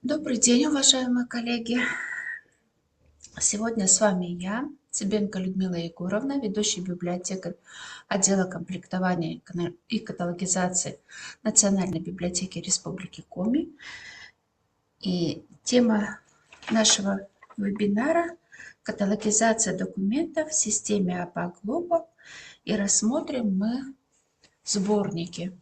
Добрый день, уважаемые коллеги! Сегодня с вами я, Цыбенко Людмила Егоровна, ведущий библиотекарь отдела комплектования и каталогизации Национальной библиотеки Республики Коми. И тема нашего вебинара — каталогизация документов в системе АПА Глобал. И рассмотрим мы сборники.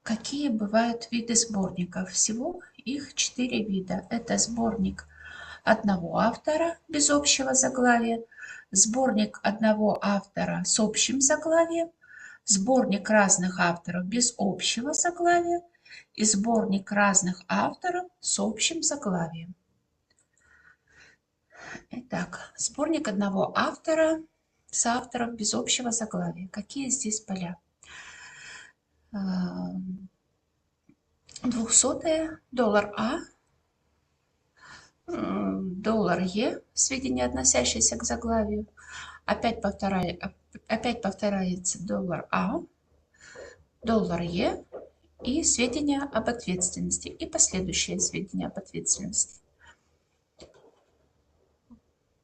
Какие бывают виды сборников? Всего их 4 вида. Это сборник одного автора без общего заглавия, сборник одного автора с общим заглавием, сборник разных авторов без общего заглавия и сборник разных авторов с общим заглавием. Итак, сборник одного автора с автором без общего заглавия. Какие здесь поля? 200-е, доллар А, доллар Е, сведения, относящиеся к заглавию. Опять повторяется доллар А, доллар Е и сведения об ответственности, и последующие сведения об ответственности.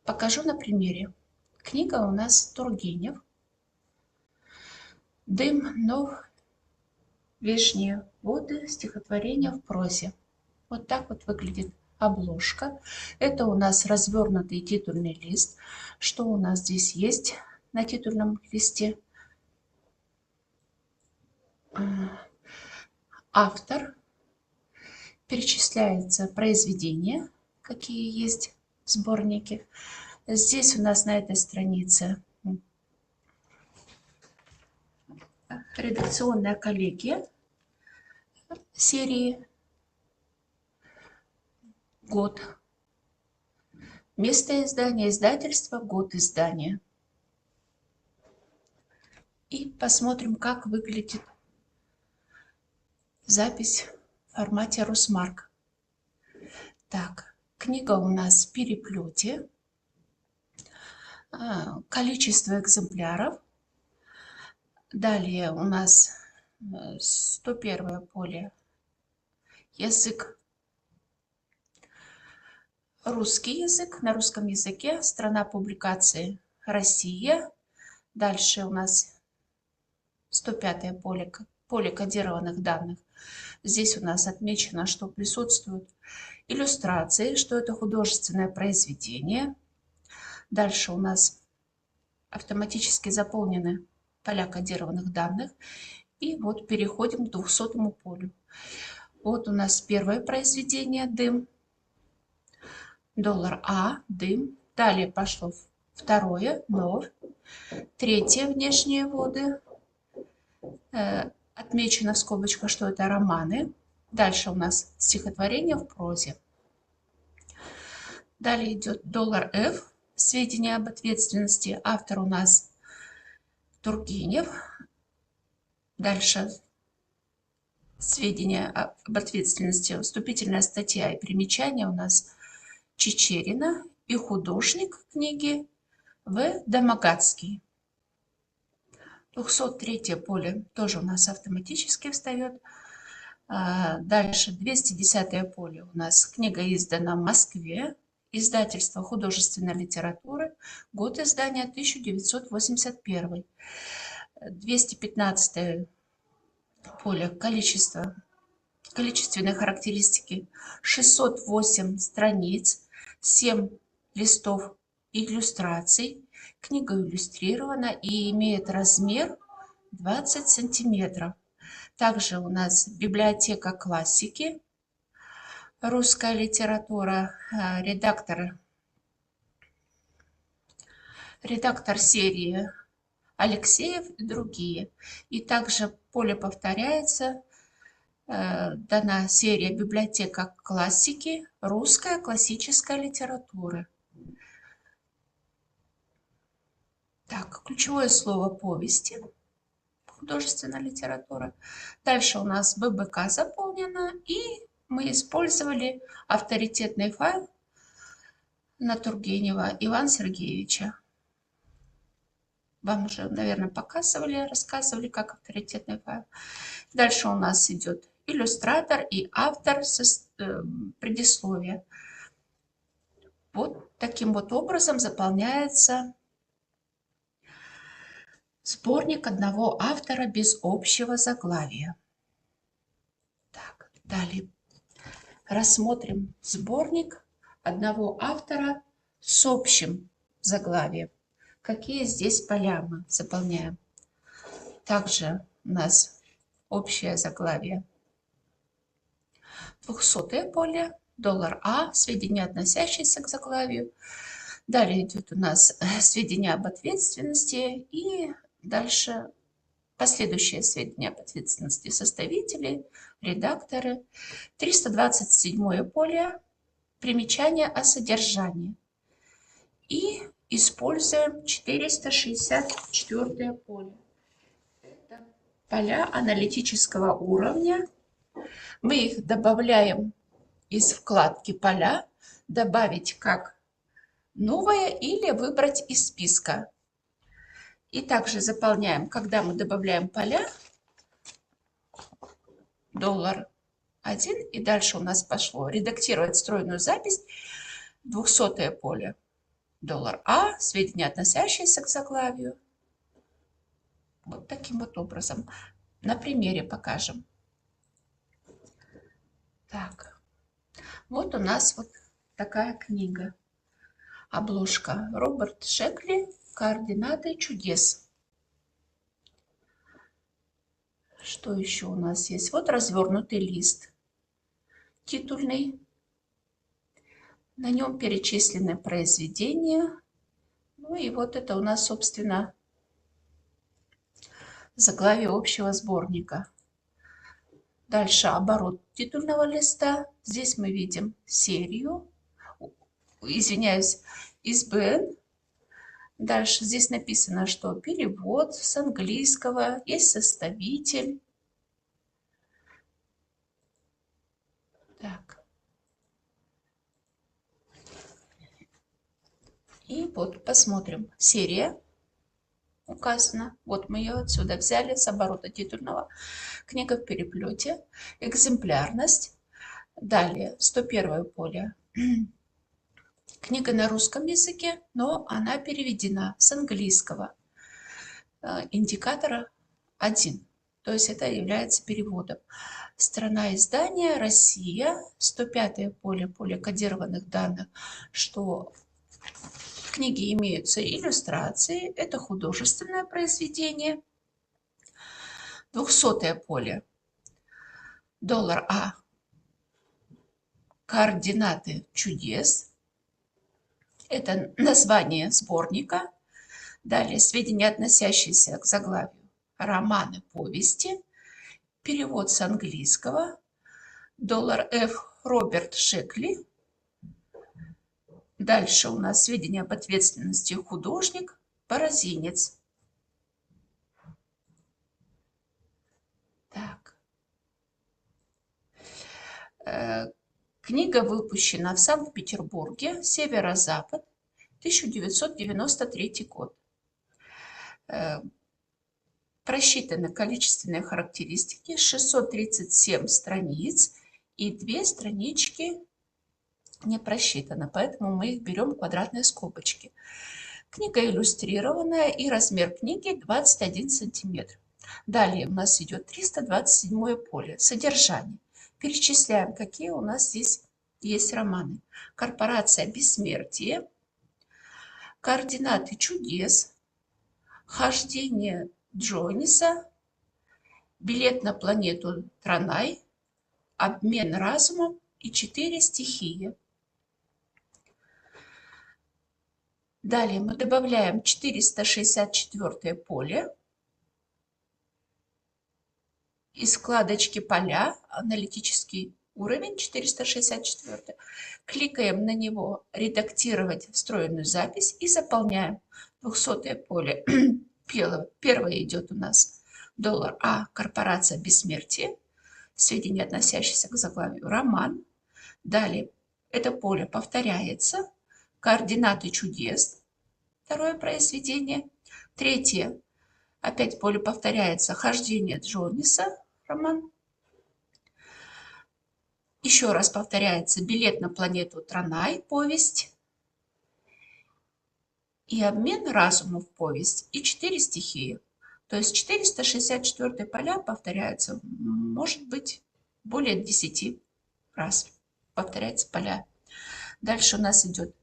Покажу на примере. Книга у нас Тургенев. «Дым, нов, вешние воды», стихотворение в прозе. Вот так вот выглядит обложка. Это у нас развернутый титульный лист. Что у нас здесь есть на титульном листе? Автор. Перечисляются произведения, какие есть в сборнике. Здесь у нас на этой странице редакционная коллегия серии, год, место издания, издательство, год издания. И посмотрим, как выглядит запись в формате Росмарк. Так, книга у нас в переплете. Количество экземпляров. Далее у нас 101 поле — язык. русский язык. На русском языке страна публикации Россия. Дальше у нас 105 поле, поле кодированных данных. Здесь у нас отмечено, что присутствуют иллюстрации, что это художественное произведение. Дальше у нас автоматически заполнены поля кодированных данных. И вот переходим к 200 полю. Вот у нас первое произведение «Дым». Доллар А, дым. Далее пошло второе, нов. Третье, внешние воды. Отмечено в скобочках, что это романы. Дальше у нас стихотворение в прозе. Далее идет доллар F, сведения об ответственности. Автор у нас Тургенев. Дальше сведения об ответственности, вступительная статья и примечания у нас Чичерина и художник книги В. Домогацкий. 203 поле тоже у нас автоматически встает. Дальше 210 поле у нас книга издана в Москве. Издательство художественной литературы. Год издания 1981. 215 поле количественной характеристики 608 страниц, 7 листов иллюстраций. Книга иллюстрирована и имеет размер 20 сантиметров. Также у нас библиотека классики, русская литература, редактор серии Алексеев и другие. И также поле повторяется. Дана серия библиотека классики, русская классическая литература. Так, ключевое слово повести, художественная литература. Дальше у нас ББК заполнено, и мы использовали авторитетный файл на Тургенева Ивана Сергеевича. Вам уже, наверное, показывали, рассказывали, как авторитетный файл. Дальше у нас идет иллюстратор и автор предисловия. Вот таким вот образом заполняется сборник одного автора без общего заглавия. Так, далее рассмотрим сборник одного автора с общим заглавием. Какие здесь поля мы заполняем? Также у нас общее заглавие. 200 поле, доллар А, сведения, относящиеся к заглавию. Далее идет у нас сведения об ответственности и дальше последующие сведения об ответственности составителей, редакторы. 327 поле, примечание о содержании. И используем 464 поле. Это поля аналитического уровня. Мы их добавляем из вкладки «Поля», добавить как новое или выбрать из списка. И также заполняем, когда мы добавляем поля, $1, и дальше у нас пошло редактировать встроенную запись, 200 поле, доллар А, сведения, относящиеся к заглавию. Вот таким вот образом. На примере покажем. Так, вот у нас вот такая книга. Обложка Роберт Шекли «Координаты чудес». Что еще у нас есть? Вот развернутый лист титульный. На нем перечислены произведения. Ну и вот это у нас, собственно, заглавие общего сборника. Дальше оборот титульного листа. Здесь мы видим серию, извиняюсь, ИСБН. Дальше здесь написано, что перевод с английского, есть составитель. Так. И вот посмотрим. Серия указана. Вот мы ее отсюда взяли с оборота титульного. Книга в переплете. Экземплярность. Далее 101 поле. Книга на русском языке, но она переведена с английского. Индикатор 1. То есть это является переводом. Страна издания Россия. 105-е поле, поле кодированных данных, что в книге имеются иллюстрации. Это художественное произведение. 200-е поле. Доллар А. Координаты чудес. Это название сборника. Далее сведения, относящиеся к заглавию. Романы, повести. Перевод с английского. Доллар Ф. Роберт Шекли. Дальше у нас сведения об ответственности художник. Борозинец. Так. Книга выпущена в Санкт-Петербурге, Северо-Запад, 1993 год. Просчитаны количественные характеристики, 637 страниц, и 2 странички не просчитаны, поэтому мы их берем в квадратные скобочки. Книга иллюстрированная, и размер книги 21 сантиметр. Далее у нас идет 327 поле. Содержание. Перечисляем, какие у нас здесь есть романы. Корпорация бессмертия, координаты чудес, хождение Джониса, билет на планету Транай, обмен разумом и 4 стихии. Далее мы добавляем 464 поле. Из вкладочки «Поля», аналитический уровень 464. Кликаем на него «Редактировать встроенную запись» и заполняем 200-е поле. Первое идет у нас доллар А. Корпорация бессмертия. Сведения, относящиеся к заглавию роман. Далее это поле повторяется. Координаты чудес. Второе произведение. Третье. Опять поле повторяется. Хождение Джониса. Роман. Еще раз повторяется билет на планету Транай, повесть. И обмен разумов, повесть. И 4 стихии. То есть 464 поля повторяются, может быть, более 10 раз повторяются поля. Дальше у нас идет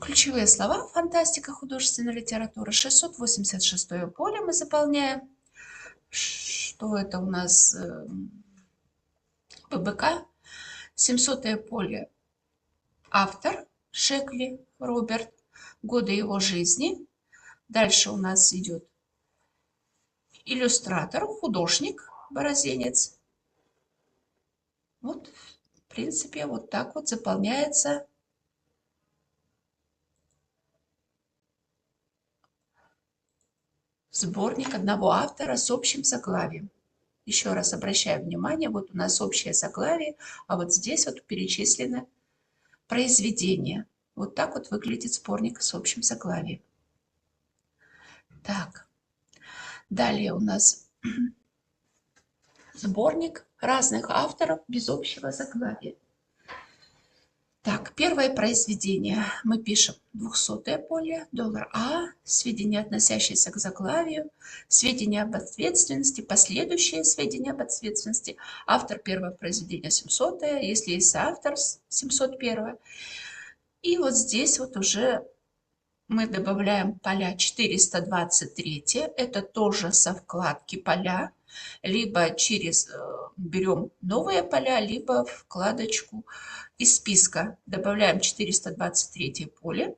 ключевые слова. Фантастика, художественная литература. 686 поле мы заполняем. Что это у нас? ПБК. 700-е поле. Автор Шекли Роберт. Годы его жизни. Дальше у нас идет иллюстратор, художник, Борозинец. Вот, в принципе, вот так вот заполняется сборник одного автора с общим заглавием. Еще раз обращаю внимание, вот у нас общее заглавие, а вот здесь вот перечислены произведения. Вот так вот выглядит сборник с общим заглавием. Так, далее у нас сборник разных авторов без общего заглавия. Так, первое произведение мы пишем 200-е поле, доллар А, сведения, относящиеся к заглавию, сведения об ответственности, последующие сведения об ответственности, автор первого произведения 700-е, если есть соавтор 701-е. И вот здесь вот уже мы добавляем поля 423, это тоже со вкладки поля, либо берем новые поля, либо вкладочку из списка. Добавляем 423 поле,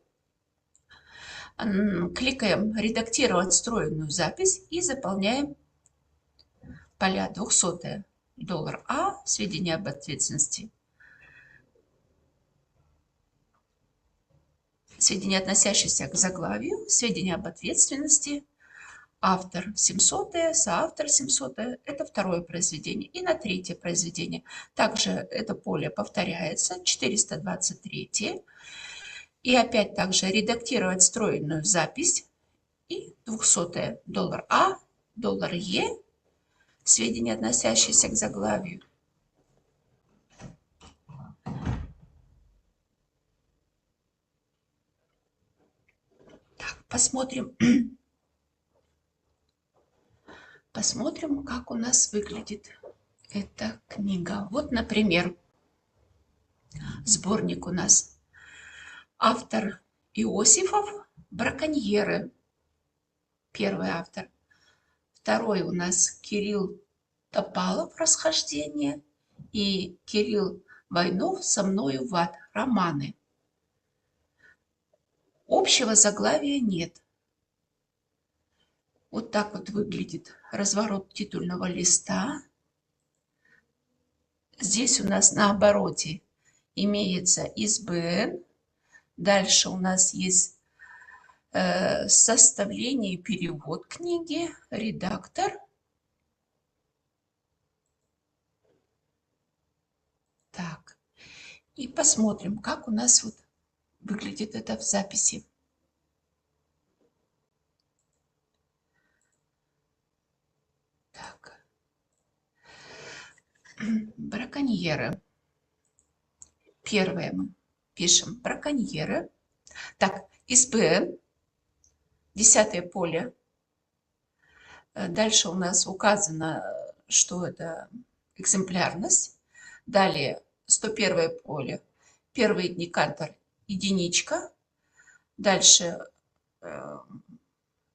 кликаем «Редактировать встроенную запись» и заполняем поля 200-е доллар А, сведения об ответственности, сведения, относящиеся к заглавию, сведения об ответственности, автор 700-е, соавтор 700-е, это второе произведение. И на третье произведение также это поле повторяется, 423. И опять также редактировать встроенную запись. И 200-е доллар А, доллар Е, сведения, относящиеся к заглавию. Посмотрим, посмотрим, как у нас выглядит эта книга. Вот, например, сборник у нас. Автор Иосифов «Браконьеры». Первый автор. Второй у нас Кирилл Топалов «Расхождение» и Кирилл Войнов «Со мною в ад». Романы. Общего заглавия нет. Вот так вот выглядит разворот титульного листа. Здесь у нас на обороте имеется ИСБН. Дальше у нас есть составление и перевод книги, редактор. Так, и посмотрим, как у нас вот выглядит это в записи. Так. Браконьеры. Первое мы пишем браконьеры. Так, ИСБН, 10-е поле. Дальше у нас указано, что это экземплярность. Далее 101-е поле. Первый индикатор единичка. Дальше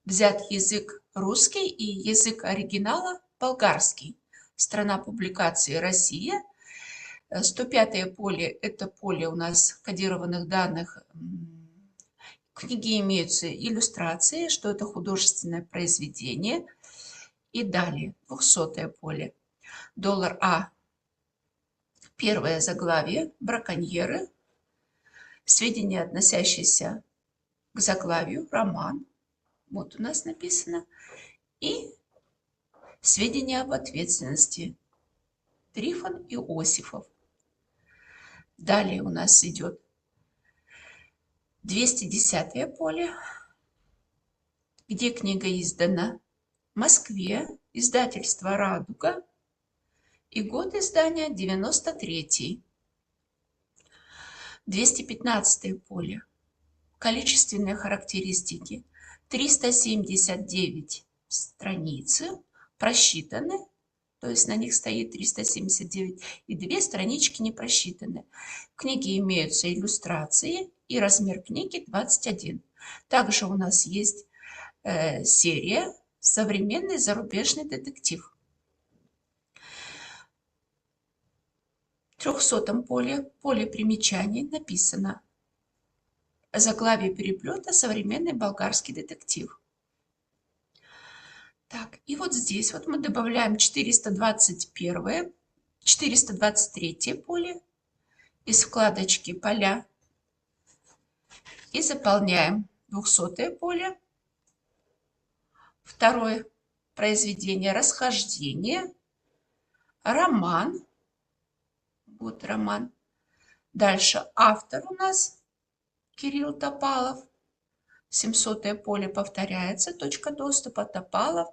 взят язык русский и язык оригинала болгарский. Страна публикации Россия. 105-е поле – это поле у нас кодированных данных. В книге имеются иллюстрации, что это художественное произведение. И далее 200-е поле. Доллар А. Первое заглавие – браконьеры. Сведения, относящиеся к заглавию, роман. Вот у нас написано. И сведения об ответственности. Трифон Иосифов. Далее у нас идет 210-е поле, где книга издана в Москве, издательство «Радуга», и год издания 93-й. 215-е поле. Количественные характеристики. 379 страницы просчитаны, то есть на них стоит 379, и 2 странички не просчитаны. В книге имеются иллюстрации, и размер книги 21. Также у нас есть серия «Современный зарубежный детектив». В 300-м поле, поле примечаний, написано заглавие переплета «Современный болгарский детектив». Так, и вот здесь вот мы добавляем 421, 423 поле из вкладочки «Поля» и заполняем 200-е поле. Второе произведение «Расхождение», роман. Вот роман. Дальше автор у нас Кирилл Топалов. 700-е поле повторяется, точка доступа Топалов,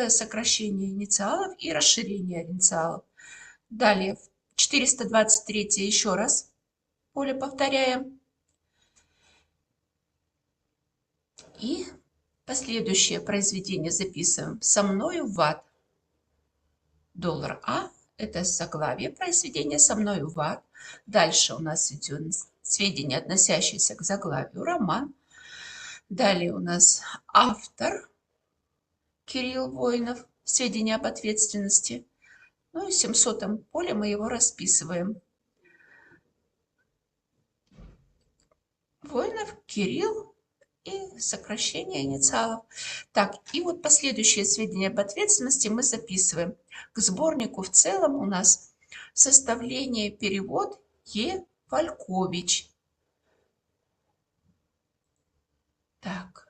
сокращение инициалов и расширение инициалов. Далее 423 еще раз поле повторяем. И последующее произведение записываем «Со мною в ад». Доллар А – это заглавие произведения «Со мною в ад». Дальше у нас идет сведения, относящиеся к заглавию, роман. Далее у нас автор Кирилл Воинов, сведения об ответственности. Ну и в 700-м поле мы его расписываем. Воинов Кирилл и сокращение инициалов. Так, и вот последующие сведения об ответственности мы записываем. К сборнику в целом у нас составление, перевод Е. Валькович. Так.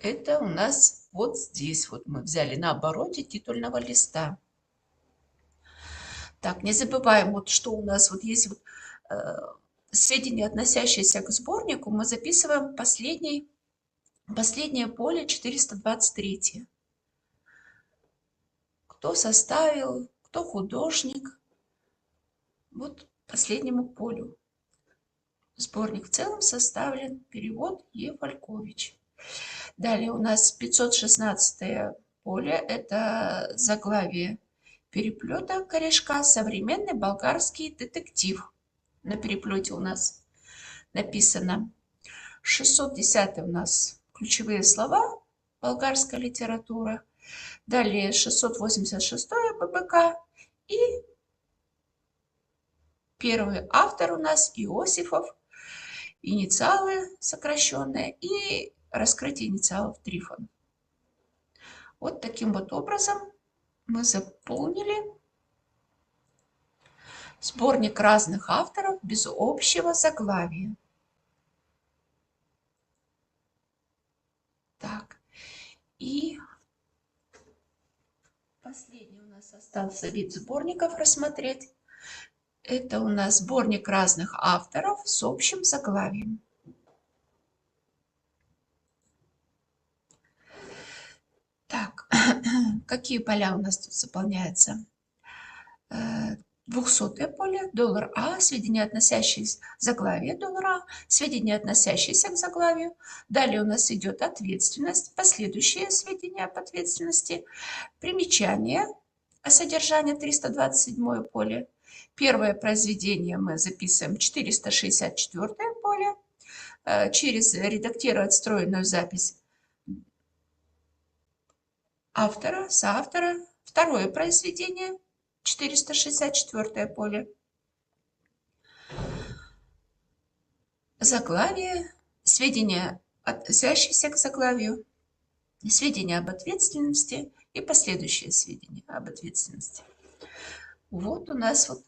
Это у нас вот здесь вот мы взяли на обороте титульного листа. Так, не забываем, вот что у нас вот есть вот, сведения, относящиеся к сборнику, мы записываем последнее поле 423. Кто составил, кто художник. Вот последнему полю. Сборник в целом составлен. Перевод Е. Фалькович. Далее у нас 516 поле. Это заглавие переплета корешка «Современный болгарский детектив». На переплете у нас написано. 610 у нас ключевые слова, болгарская литература. Далее 686 ББК. И первый автор у нас Иосифов, инициалы сокращенные и раскрытие инициалов Трифон. Вот таким вот образом мы заполнили сборник разных авторов без общего заглавия. Так, и последний у нас остался вид сборников рассмотреть. Это у нас сборник разных авторов с общим заглавием. Так, какие поля у нас тут заполняются? 200 поле, доллар А, сведения, относящиеся к заглавию доллар А, сведения, относящиеся к заглавию. Далее у нас идет ответственность, последующие сведения об ответственности, примечание о содержании 327 поле. Первое произведение мы записываем 464 поле. Через редактировать встроенную запись автора, соавтора. Второе произведение 464 поле. Заглавие, сведения, относящиеся к заглавию, сведения об ответственности и последующие сведения об ответственности. Вот у нас вот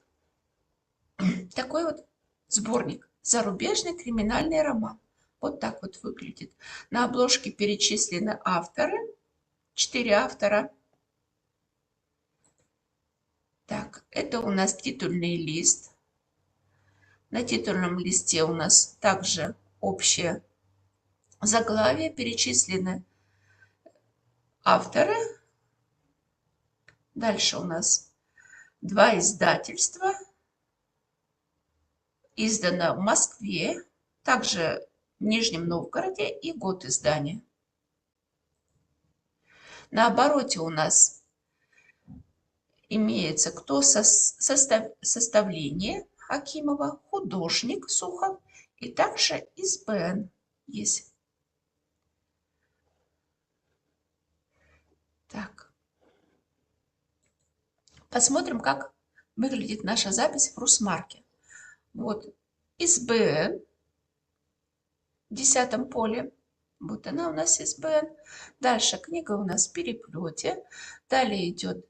такой вот сборник «Зарубежный криминальный роман». Вот так вот выглядит. На обложке перечислены авторы, 4 автора. Так, это у нас титульный лист. На титульном листе у нас также общее заглавие, перечислены авторы. Дальше у нас 2 издательства. Издано в Москве, также в Нижнем Новгороде и год издания. На обороте у нас имеется кто составление Акимова, художник Сухов и также ИСБН есть. Так. Посмотрим, как выглядит наша запись в Русмарке. Вот ИСБН в 10 поле. Вот она у нас ИСБН. Дальше книга у нас в переплете. Далее идет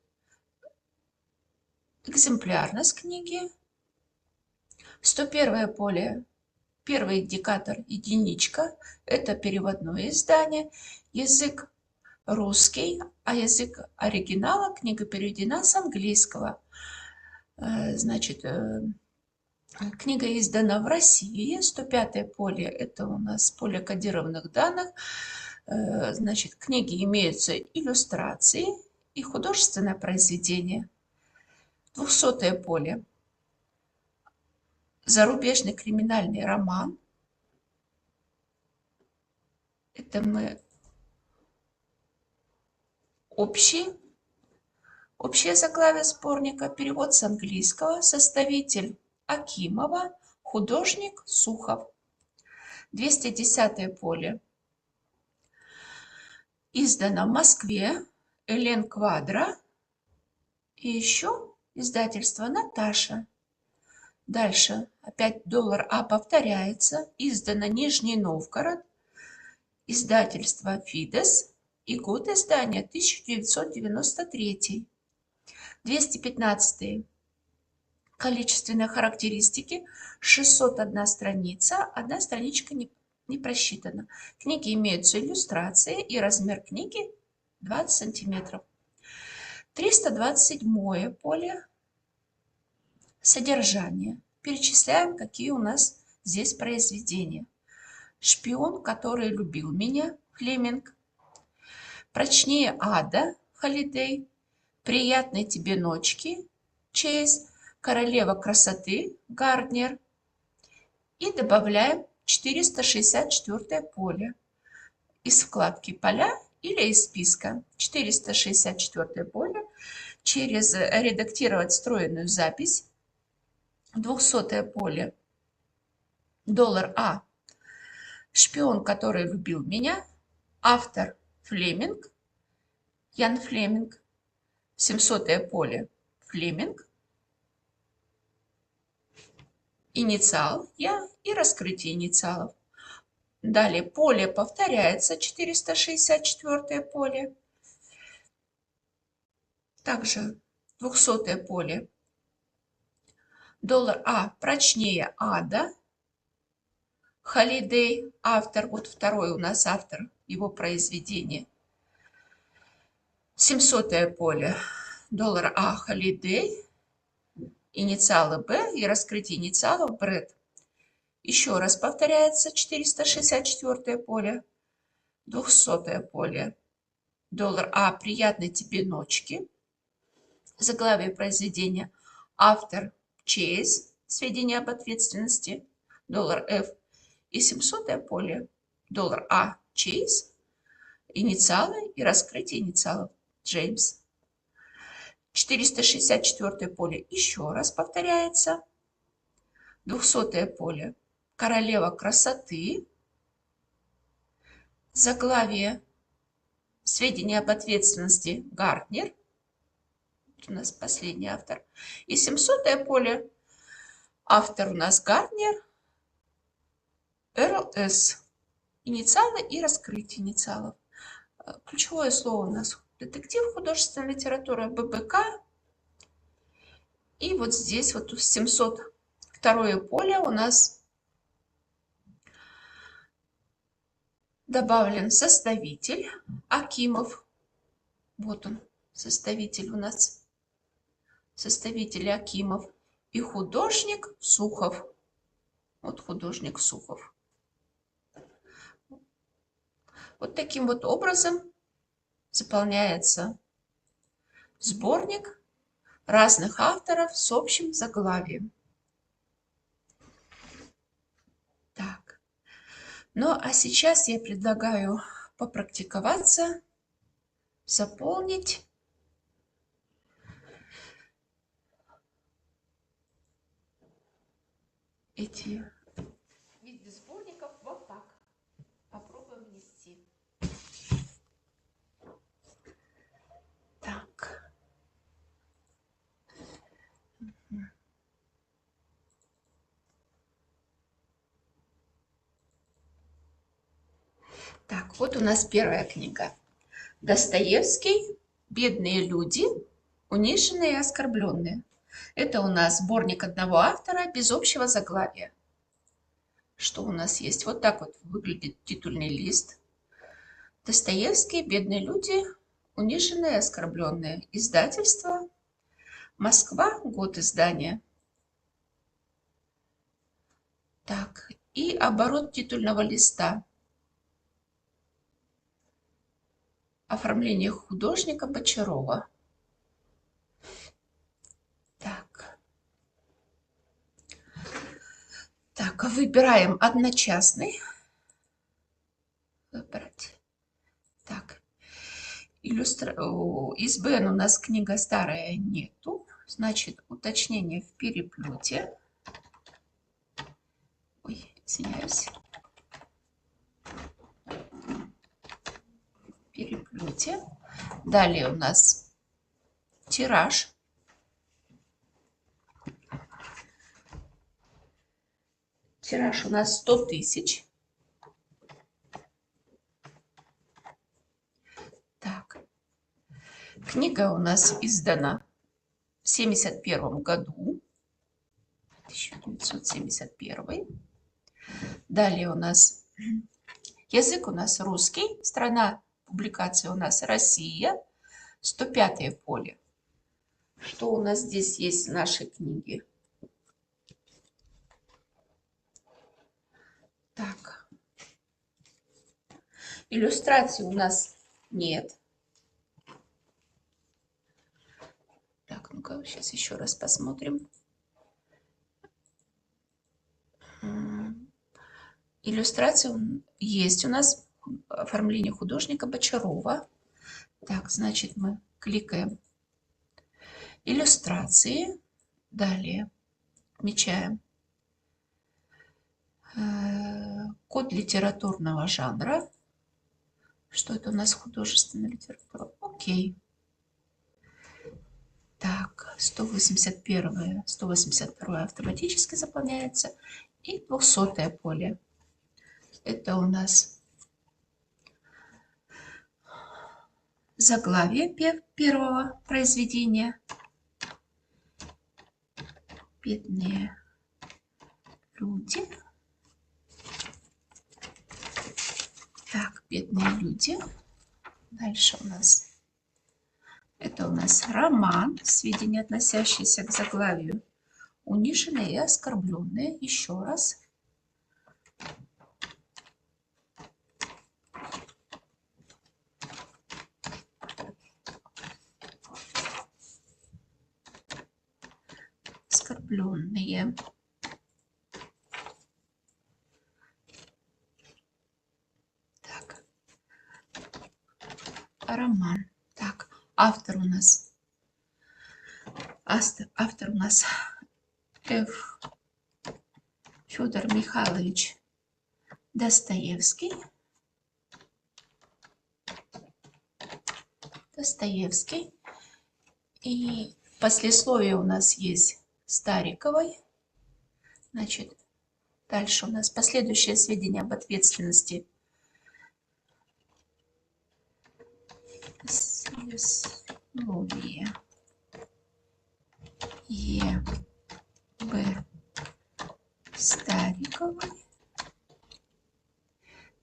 экземплярность книги. 101 поле. Первый индикатор единичка. Это переводное издание. Язык русский, а язык оригинала книга переведена с английского. Значит, книга издана в России. 105 поле. Это у нас поле кодированных данных. Значит, в книге имеются иллюстрации и художественное произведение. 200 поле. Зарубежный криминальный роман. Это мы общее заглавие сборника. Перевод с английского. Составитель Акимова. Художник Сухов. 210 поле. Издано в Москве. Элен Квадро. И еще издательство Наташа. Дальше опять доллар А повторяется. Издано Нижний Новгород. Издательство Фидес. И год издания 1993. 215. Количественные характеристики. 601 страница. Одна страничка не просчитана. В книге имеются иллюстрации и размер книги 20 сантиметров. 327 поле. Содержание. Перечисляем, какие у нас здесь произведения. «Шпион, который любил меня» Флеминг. «Прочнее ада» Холидей. «Приятной тебе ночки» Чейз. «Королева красоты» Гарднер. И добавляем 464 поле из вкладки «Поля» или из списка. 464 поле через «Редактировать встроенную запись». 200 поле $, А. Шпион, который любил меня. Автор Флеминг. Ян Флеминг. 700 поле Флеминг. Инициал я и раскрытие инициалов. Далее поле повторяется, 464 поле. Также 200 поле $, А прочнее ада. Холидей, автор, вот второй у нас автор его произведения. 700 поле $, А Холидей. Инициалы Б и раскрытие инициалов Брэд. Еще раз повторяется 464 поле. 200 поле $, А приятной тебе ночки. Заглавие произведения. Автор Чейз. Сведения об ответственности. $, Ф. И 700 поле $, А Чейз. Инициалы и раскрытие инициалов. Джеймс. 464 поле еще раз повторяется. 200 поле королева красоты. Заглавие. Сведения об ответственности. Гартнер. У нас последний автор. И 700 поле. Автор у нас Гартнер. Эрл С. Инициалы и раскрытие инициалов. Ключевое слово у нас детектив, художественная литература, ББК. И вот здесь вот 702 поле у нас добавлен составитель Акимов. Вот он, составитель у нас. Составитель Акимов. И художник Сухов. Вот художник Сухов. Вот таким вот образом заполняется сборник разных авторов с общим заглавием. Так. Ну а сейчас я предлагаю попрактиковаться, заполнить эти виды сборников вот так. Попробуем ввести. Так. Так, вот у нас первая книга. Достоевский «Бедные люди, униженные и оскорбленные». Это у нас сборник одного автора без общего заглавия. Что у нас есть? Вот так вот выглядит титульный лист. Достоевский «Бедные люди, униженные и оскорбленные». Издательство Москва, год издания. Так, и оборот титульного листа. Оформление художника Бочарова. Так, выбираем одночасный. Выбрать. Так, ИСБН у нас книга старая нету. Значит, уточнение в переплете. Ой, извиняюсь. В переплете. Далее у нас тираж. Тираж у нас 100 тысяч. Так. Книга у нас издана в 1971 году. 1971. Далее у нас язык у нас русский. Страна публикации у нас Россия. 105 поле. Что у нас здесь есть в нашей книге? Так. Иллюстраций у нас нет. Так, ну-ка, сейчас еще раз посмотрим. Иллюстрация есть у нас, оформление художника Бочарова. Так, значит, мы кликаем иллюстрации. Далее отмечаем код литературного жанра. Что это у нас художественная литература? Окей. Так, 181, 182 автоматически заполняется. И 200 поле. Это у нас заглавие первого произведения. Бедные люди. Так, бедные люди. Дальше у нас это у нас роман, сведения, относящиеся к заглавию. Униженные и оскорбленные. Еще раз. Оскорбленные. Так. Роман. Так, автор у нас Ф. Федор Михайлович Достоевский. И послесловие у нас есть Стариковой. Значит, дальше у нас последующие сведения об ответственности. Послесловие Е.Б. Стариковой.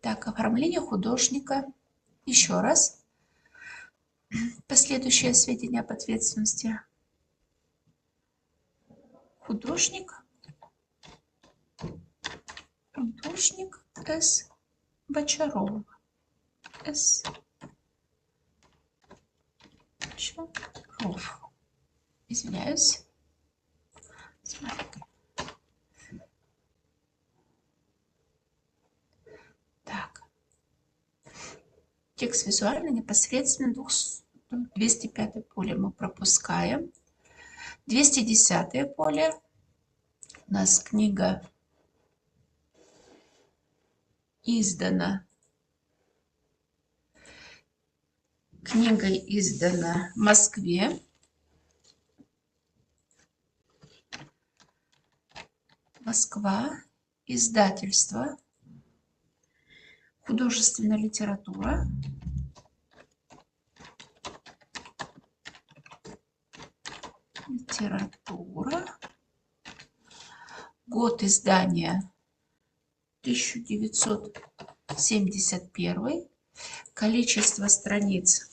Так, оформление художника. Еще раз. Последующие сведения об ответственности. Художник С. Бочарова. С. Бочаров. Извиняюсь. Смотрите. Так. Текст визуально непосредственно 205 поле мы пропускаем. 210 поле. У нас книга издана. Книга издана в Москве. Москва. Издательство. Художественная литература. Год издания 1971. Количество страниц.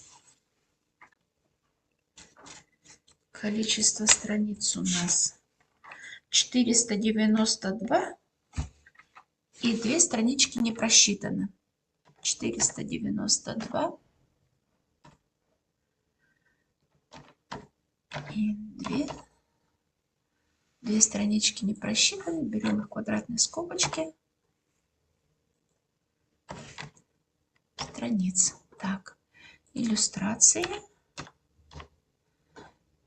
Количество страниц у нас 492. И 2 странички не просчитаны. 492. И 2 странички не просчитаны. Берем их квадратные скобочки. Страниц. Так, иллюстрации.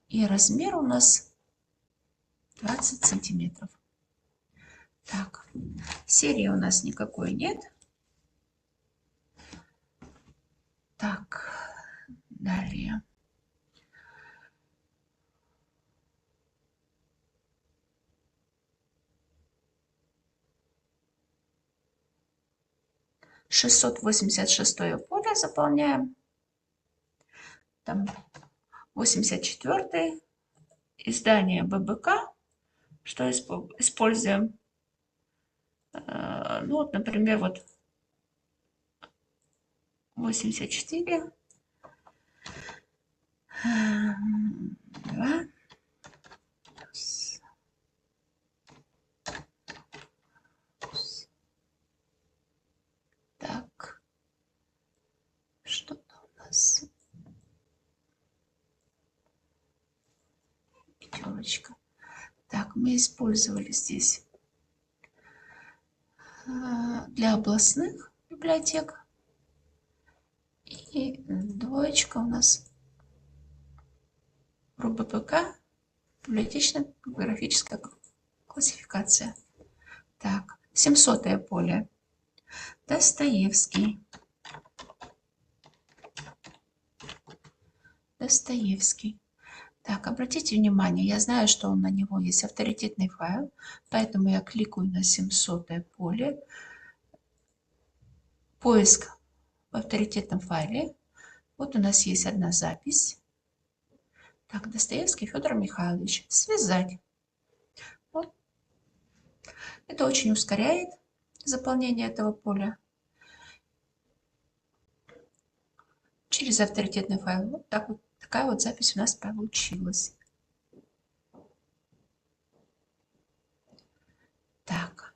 И размер у нас 20 сантиметров. Так, серии у нас никакой нет. Так, далее. «686 поле» заполняем. Там 84-й. Издание ББК. Что используем? Ну вот, например, вот 84. 2. Так. Что-то у нас. Пятерочка. Так, мы использовали здесь для областных библиотек. И двоечка у нас РУБПК, библиотечно-географическая классификация. Так, 700-е поле. Достоевский. Достоевский. Так, обратите внимание, я знаю, что на него есть авторитетный файл, поэтому я кликаю на 700-е поле. Поиск в авторитетном файле. Вот у нас есть одна запись. Так, Достоевский Федор Михайлович. Связать. Вот. Это очень ускоряет заполнение этого поля. Через авторитетный файл. Вот так вот. Такая вот запись у нас получилась. Так,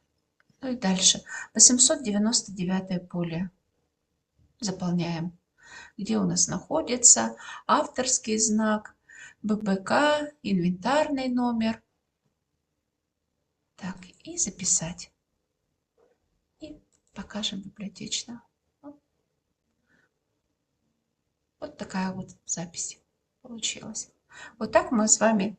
ну и дальше. 899 поле заполняем. Где у нас находится авторский знак, ББК, инвентарный номер. Так, и записать. И покажем библиотечно. Вот такая вот запись получилась. Вот так мы с вами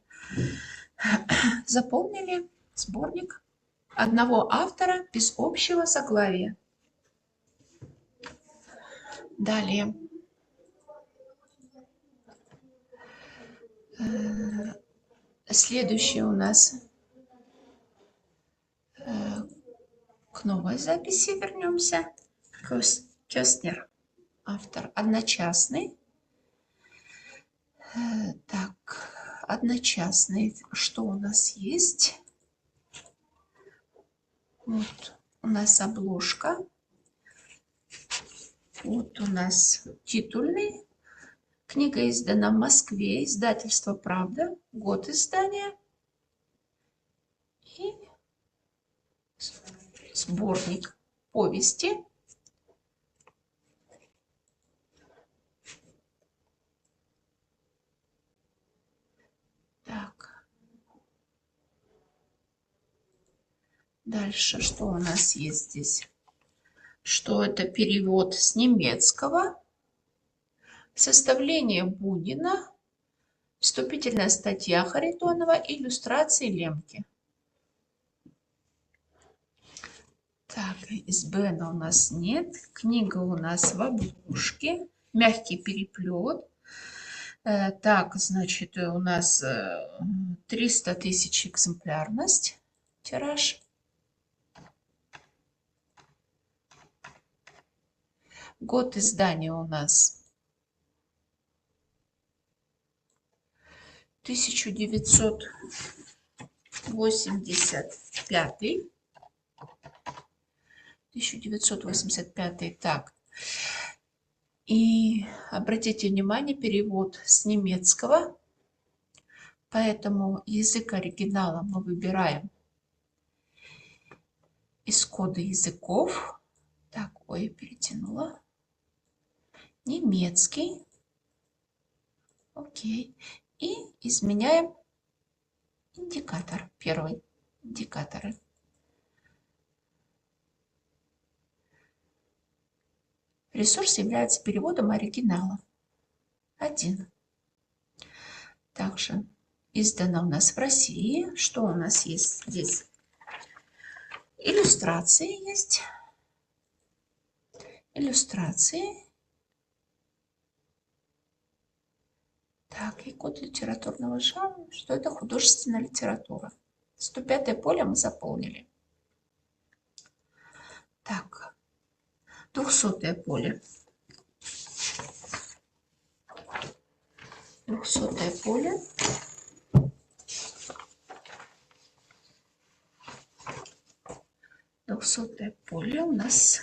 заполнили сборник одного автора без общего заглавия. Далее. Следующее у нас к новой записи вернемся. Кёстнер. Автор одночасный. Так, одночасный. Что у нас есть? Вот у нас обложка. Вот у нас титульный. Книга издана в Москве. Издательство «Правда». Год издания. И сборник повести. Так. Дальше что у нас есть здесь? Что это перевод с немецкого. Составление Бунина. Вступительная статья Харитонова. Иллюстрации Лемки. Так, из Бена у нас нет. Книга у нас в обложке. Мягкий переплет. Так, значит, у нас 300 тысяч экземплярность. Тираж. Год издания у нас 1985. 1985. Так. И обратите внимание, перевод с немецкого. Поэтому язык оригинала мы выбираем из кода языков. Так, ой, перетянула. Немецкий. Окей. И изменяем индикатор. Первый. Индикаторы. Ресурс является переводом оригинала. 1. Также издано у нас в России. Что у нас есть здесь? Иллюстрации есть. Иллюстрации. Так, и код литературного жанра. Что это? Художественная литература. 105-е поле мы заполнили. Так, 200-е поле. 200-е поле. Двухсотое поле у нас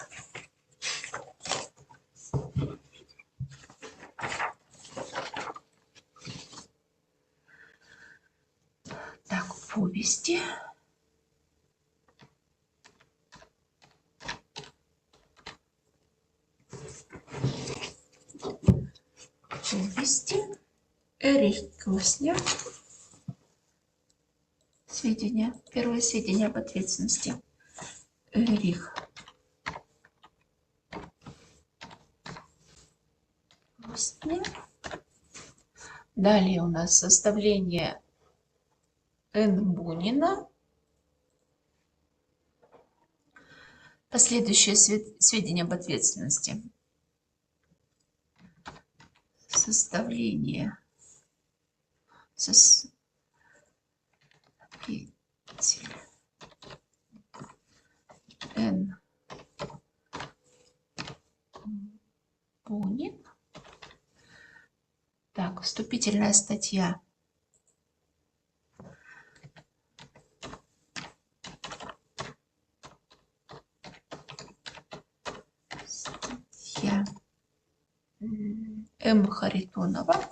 так, повести. Повести. Эрих Кёстнер. Сведения. Первое сведение об ответственности. Эрих Ростнер. Далее у нас составление Н. Бунина. Последующие сведения об ответственности. Составление Н. Бунин. Так, вступительная статья. Статья М. Харитонова.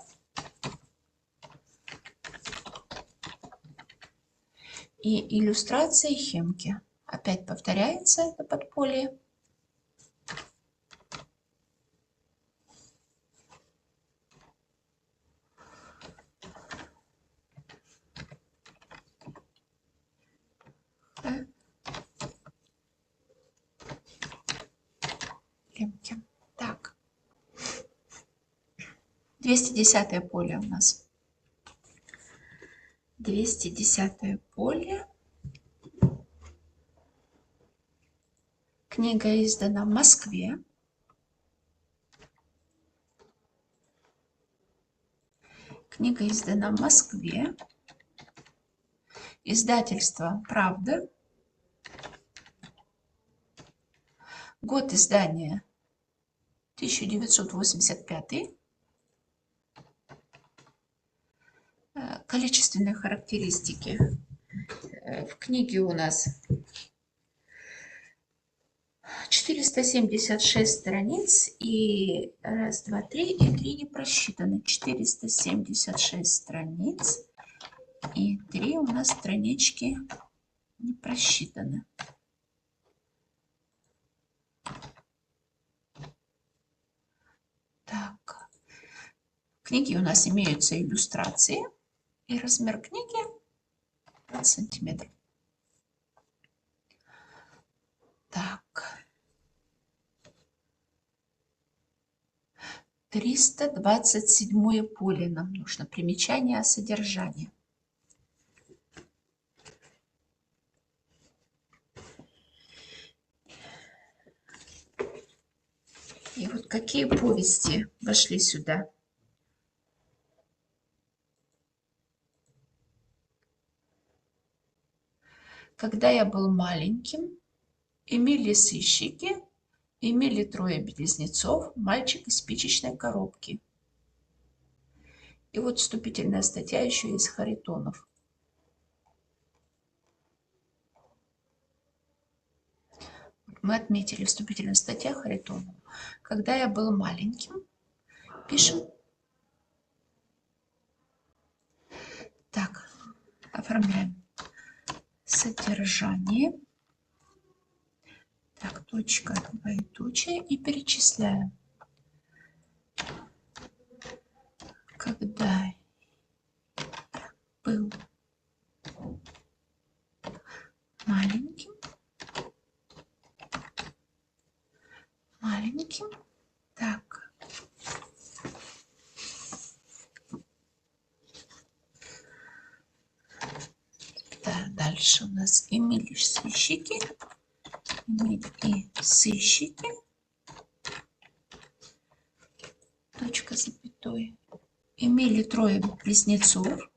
И иллюстрации Хемке. Опять повторяется это подполье. Хемке. Так. 210-е поле у нас. 210-е поле. Книга издана в Москве. Книга издана в Москве. Издательство «Правда». Год издания 1985. Количественные характеристики. В книге у нас 476 страниц, и раз, два, три, и три не просчитаны. 476 страниц, и три у нас странички не просчитаны. Так. В книге у нас имеются иллюстрации, и размер книги 20 сантиметров. Так. 327-е поле нам нужно. Примечание о содержании. И вот какие повести вошли сюда. Когда я был маленьким, имели сыщики, имели трое близнецов, мальчик из спичечной коробки. И вот вступительная статья еще из Харитонов. Мы отметили вступительная статья Харитонова. Когда я был маленьким, пишем. Так, оформляем. Содержание. Так, точка, двоеточие, и перечисляем. Когда был маленьким, так, да, дальше у нас имели сыщики, точка, запятой, имели трое близнецов,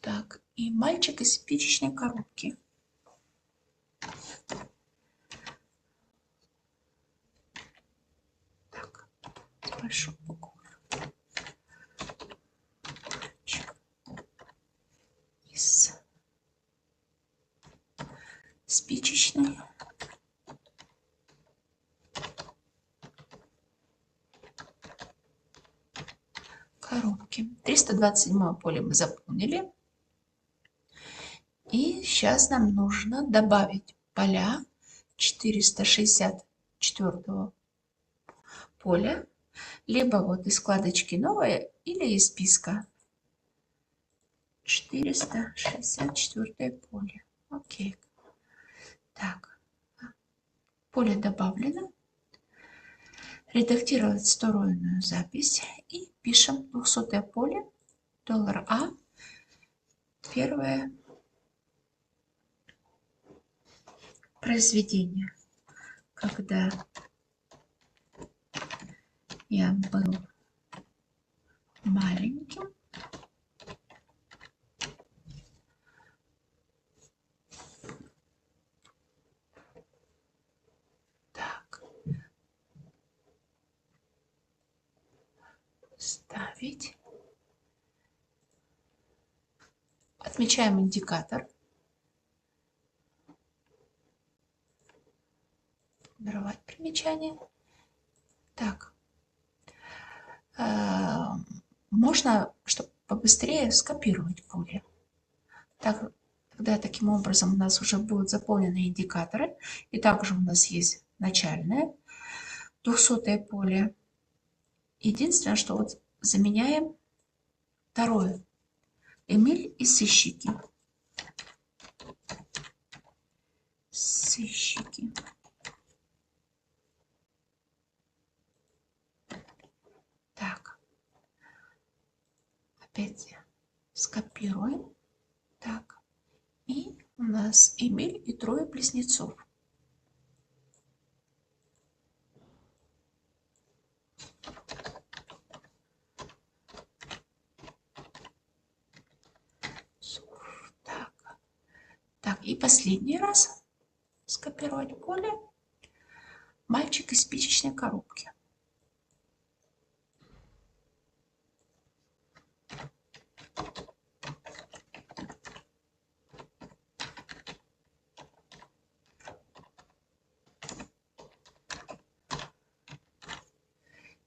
так, и мальчик из спичечной коробки. Так, большой буквы. Мальчик из спичечной коробки. 327 поле мы заполнили. И сейчас нам нужно добавить поля 464 поля, либо вот из вкладочки «Новое» или из списка 464 поле. Окей. Так. Поле добавлено. Редактировать встроенную запись. И пишем 200 поле. $А. Первое произведение. Когда я был маленьким, так, ставить, отмечаем индикатор, формировать примечание. Так, можно, чтобы побыстрее, скопировать поле. Так, тогда таким образом у нас уже будут заполнены индикаторы. И также у нас есть начальное 200 поле. Единственное, что вот заменяем второе. Эмиль и сыщики. Сыщики. Так. Опять скопируем. Так. И у нас Эмиль и трое близнецов. Так, и последний раз скопировать поле. Мальчик из спичечной коробки.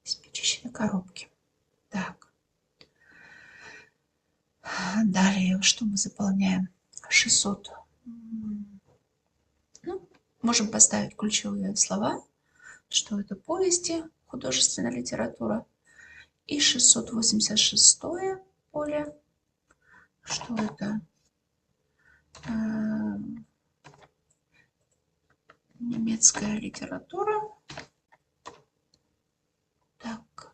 Спичечной коробки. Так. Далее, что мы заполняем? 600. Ну, можем поставить ключевые слова, что это повести, художественная литература. И 686 поле, что это немецкая литература. Так.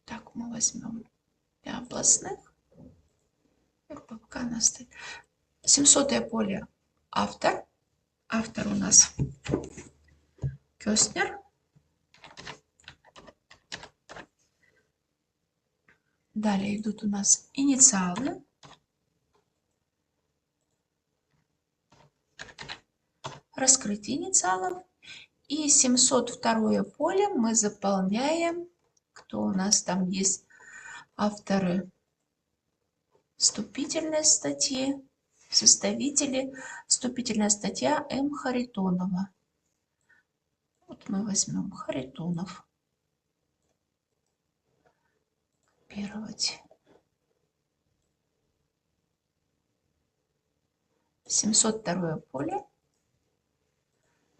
Так, мы возьмем для областных. РПК у нас стоит. 700 поле автор. Автор у нас Кёстнер. Далее идут у нас инициалы. Раскрытие инициалов. И 702 поле мы заполняем. Кто у нас там есть? Авторы вступительной статьи, составители. Вступительная статья М. Харитонова. Вот мы возьмем Харитонов. Копировать. 702 поле.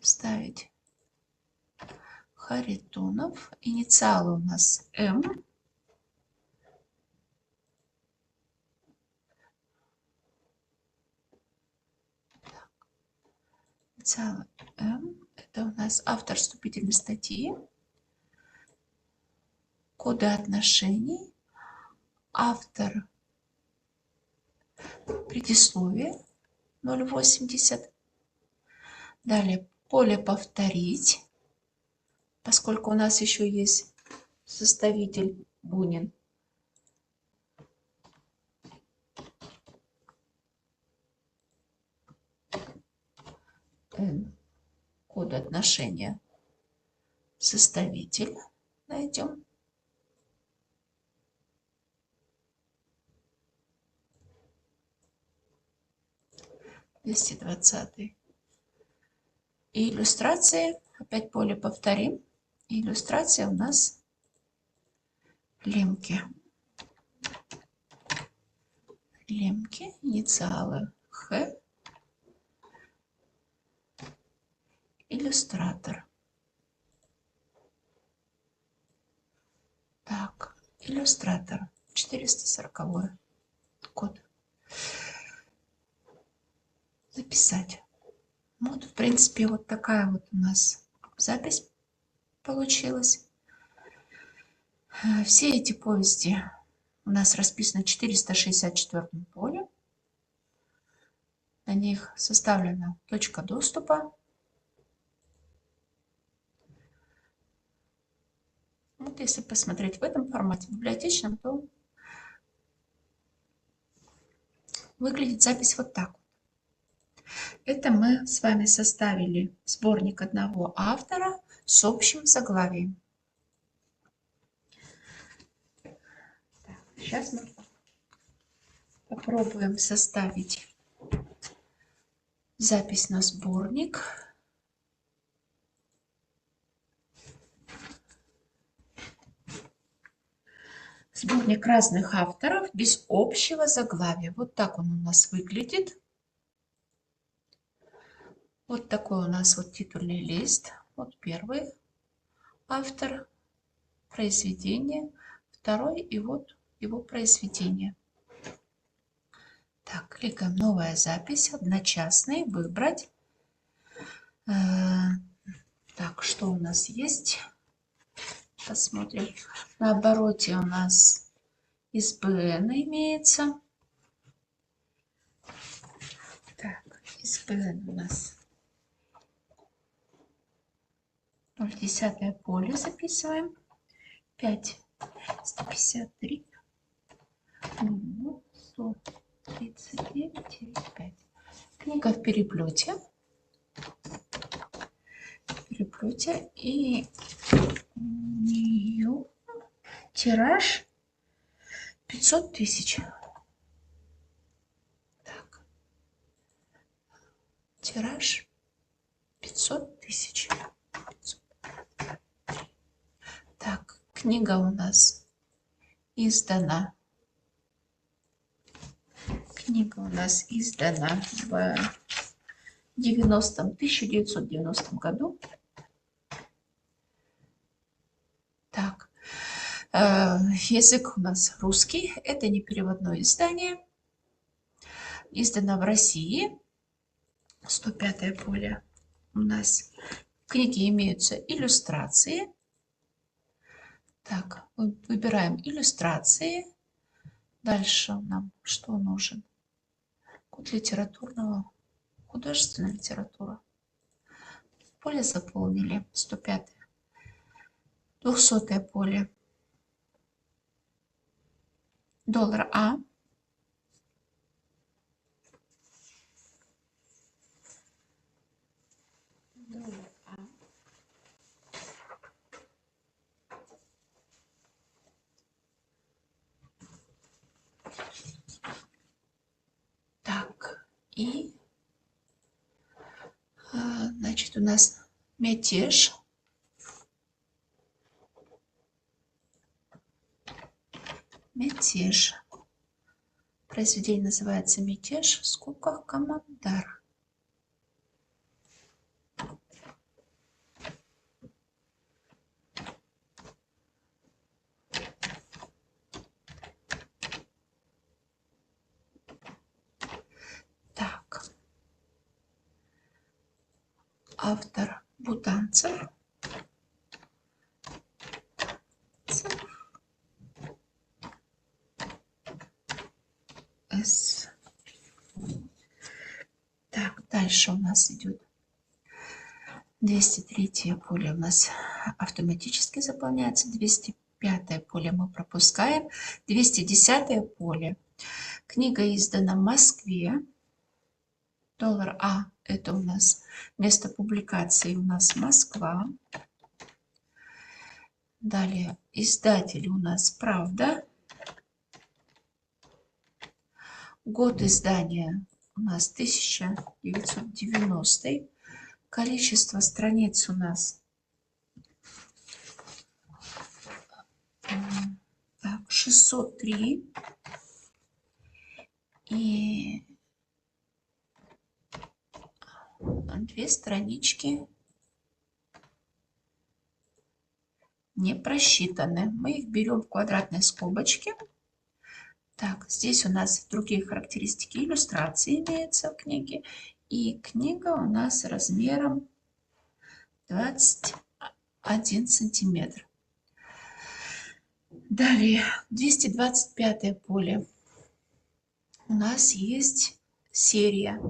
Ставить Харитонов. Инициалы у нас М. Инициалы М. Это у нас автор вступительной статьи. Коды отношений. Автор предисловия 0,80. Далее поле повторить, поскольку у нас еще есть составитель Бунин. Код отношения составитель найдем. И иллюстрации. Опять поле повторим. Иллюстрация у нас Лемке. Лемке, инициалы Х. Иллюстратор. Иллюстратор 440 код. Записать. Вот, в принципе, вот такая вот у нас запись получилась. Все эти повести у нас расписаны в 464 поле. На них составлена точка доступа. Вот если посмотреть в этом формате библиотечном, то выглядит запись вот так. Это мы с вами составили сборник одного автора с общим заглавием. Сейчас мы попробуем составить запись на сборник. Сборник разных авторов без общего заглавия. Вот так он у нас выглядит. Вот такой у нас вот титульный лист. Вот первый автор, произведение, второй и вот его произведение. Так, кликаем «Новая запись», одночасный, выбрать. Так, что у нас есть? Посмотрим. На обороте у нас ИСБН имеется. Так, ИСБН у нас 0,10 поле записываем. 5, 153, 139,5. Книга в переплете. И у нее тираж 500 тысяч. Так. Тираж 500 тысяч. Так, книга у нас издана. Книга у нас издана в 1990 году. Так, язык у нас русский. Это не переводное издание. Издано в России. 105 поле. У нас в книге имеются иллюстрации. Так, выбираем иллюстрации. Дальше нам что нужен? Код литературного, художественная литература. Поле заполнили. 105. 200 поле. Доллар А. Доллар А. Так, и значит у нас мятеж. Мятеж. Произведение называется «Мятеж» в скобках «Командар». Так. Автор Бутанцев. С. Так, дальше у нас идет 203 поле у нас автоматически заполняется. 205 поле мы пропускаем. 210 поле. Книга издана в Москве. Доллар А – это у нас место публикации у нас Москва. Далее издатель у нас «Правда». Год издания у нас 1990. Количество страниц у нас 603. И 2 странички не просчитаны. Мы их берем в квадратной скобочке. Так, здесь у нас другие характеристики иллюстрации имеются в книге. И книга у нас размером 21 сантиметр. Далее, 225 поле. У нас есть серия.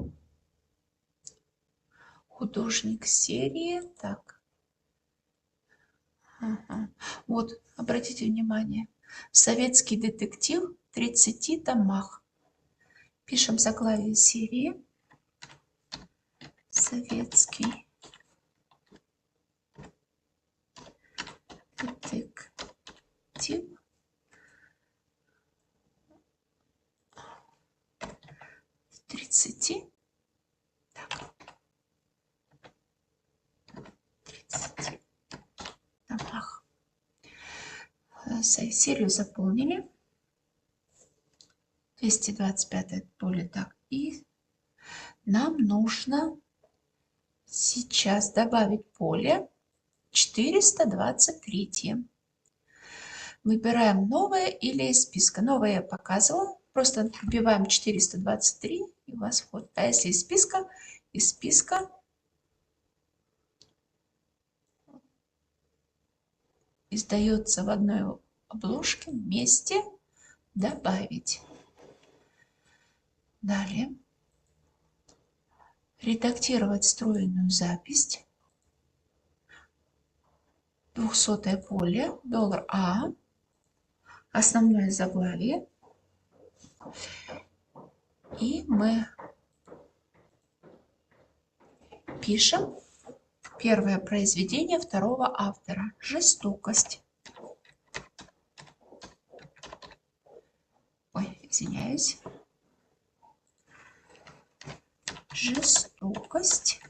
Художник серии. Так. Ага. Вот, обратите внимание. Советский детектив в 30 томах. Пишем заглавие серии. Советский детектив. В 30. Так. 30 томах. Серию заполнили. 225 поле. Так. И нам нужно сейчас добавить поле 423. Выбираем новое или из списка. Новое я показывала. Просто вбиваем 423 и у вас вход. А если из списка издается в одной обложке вместе добавить. Далее. Редактировать встроенную запись. 200 поле, $А, основное заглавие. И мы пишем первое произведение второго автора. Жестокость. Ой, извиняюсь. Жестокость.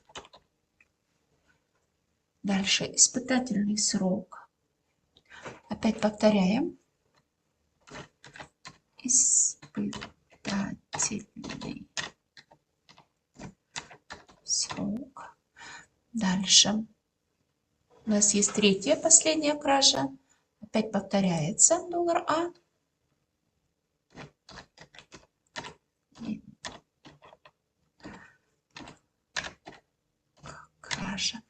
Дальше испытательный срок. Опять повторяем. Испытательный срок. Дальше. У нас есть третья, последняя кража. Опять повторяется $А. Кража.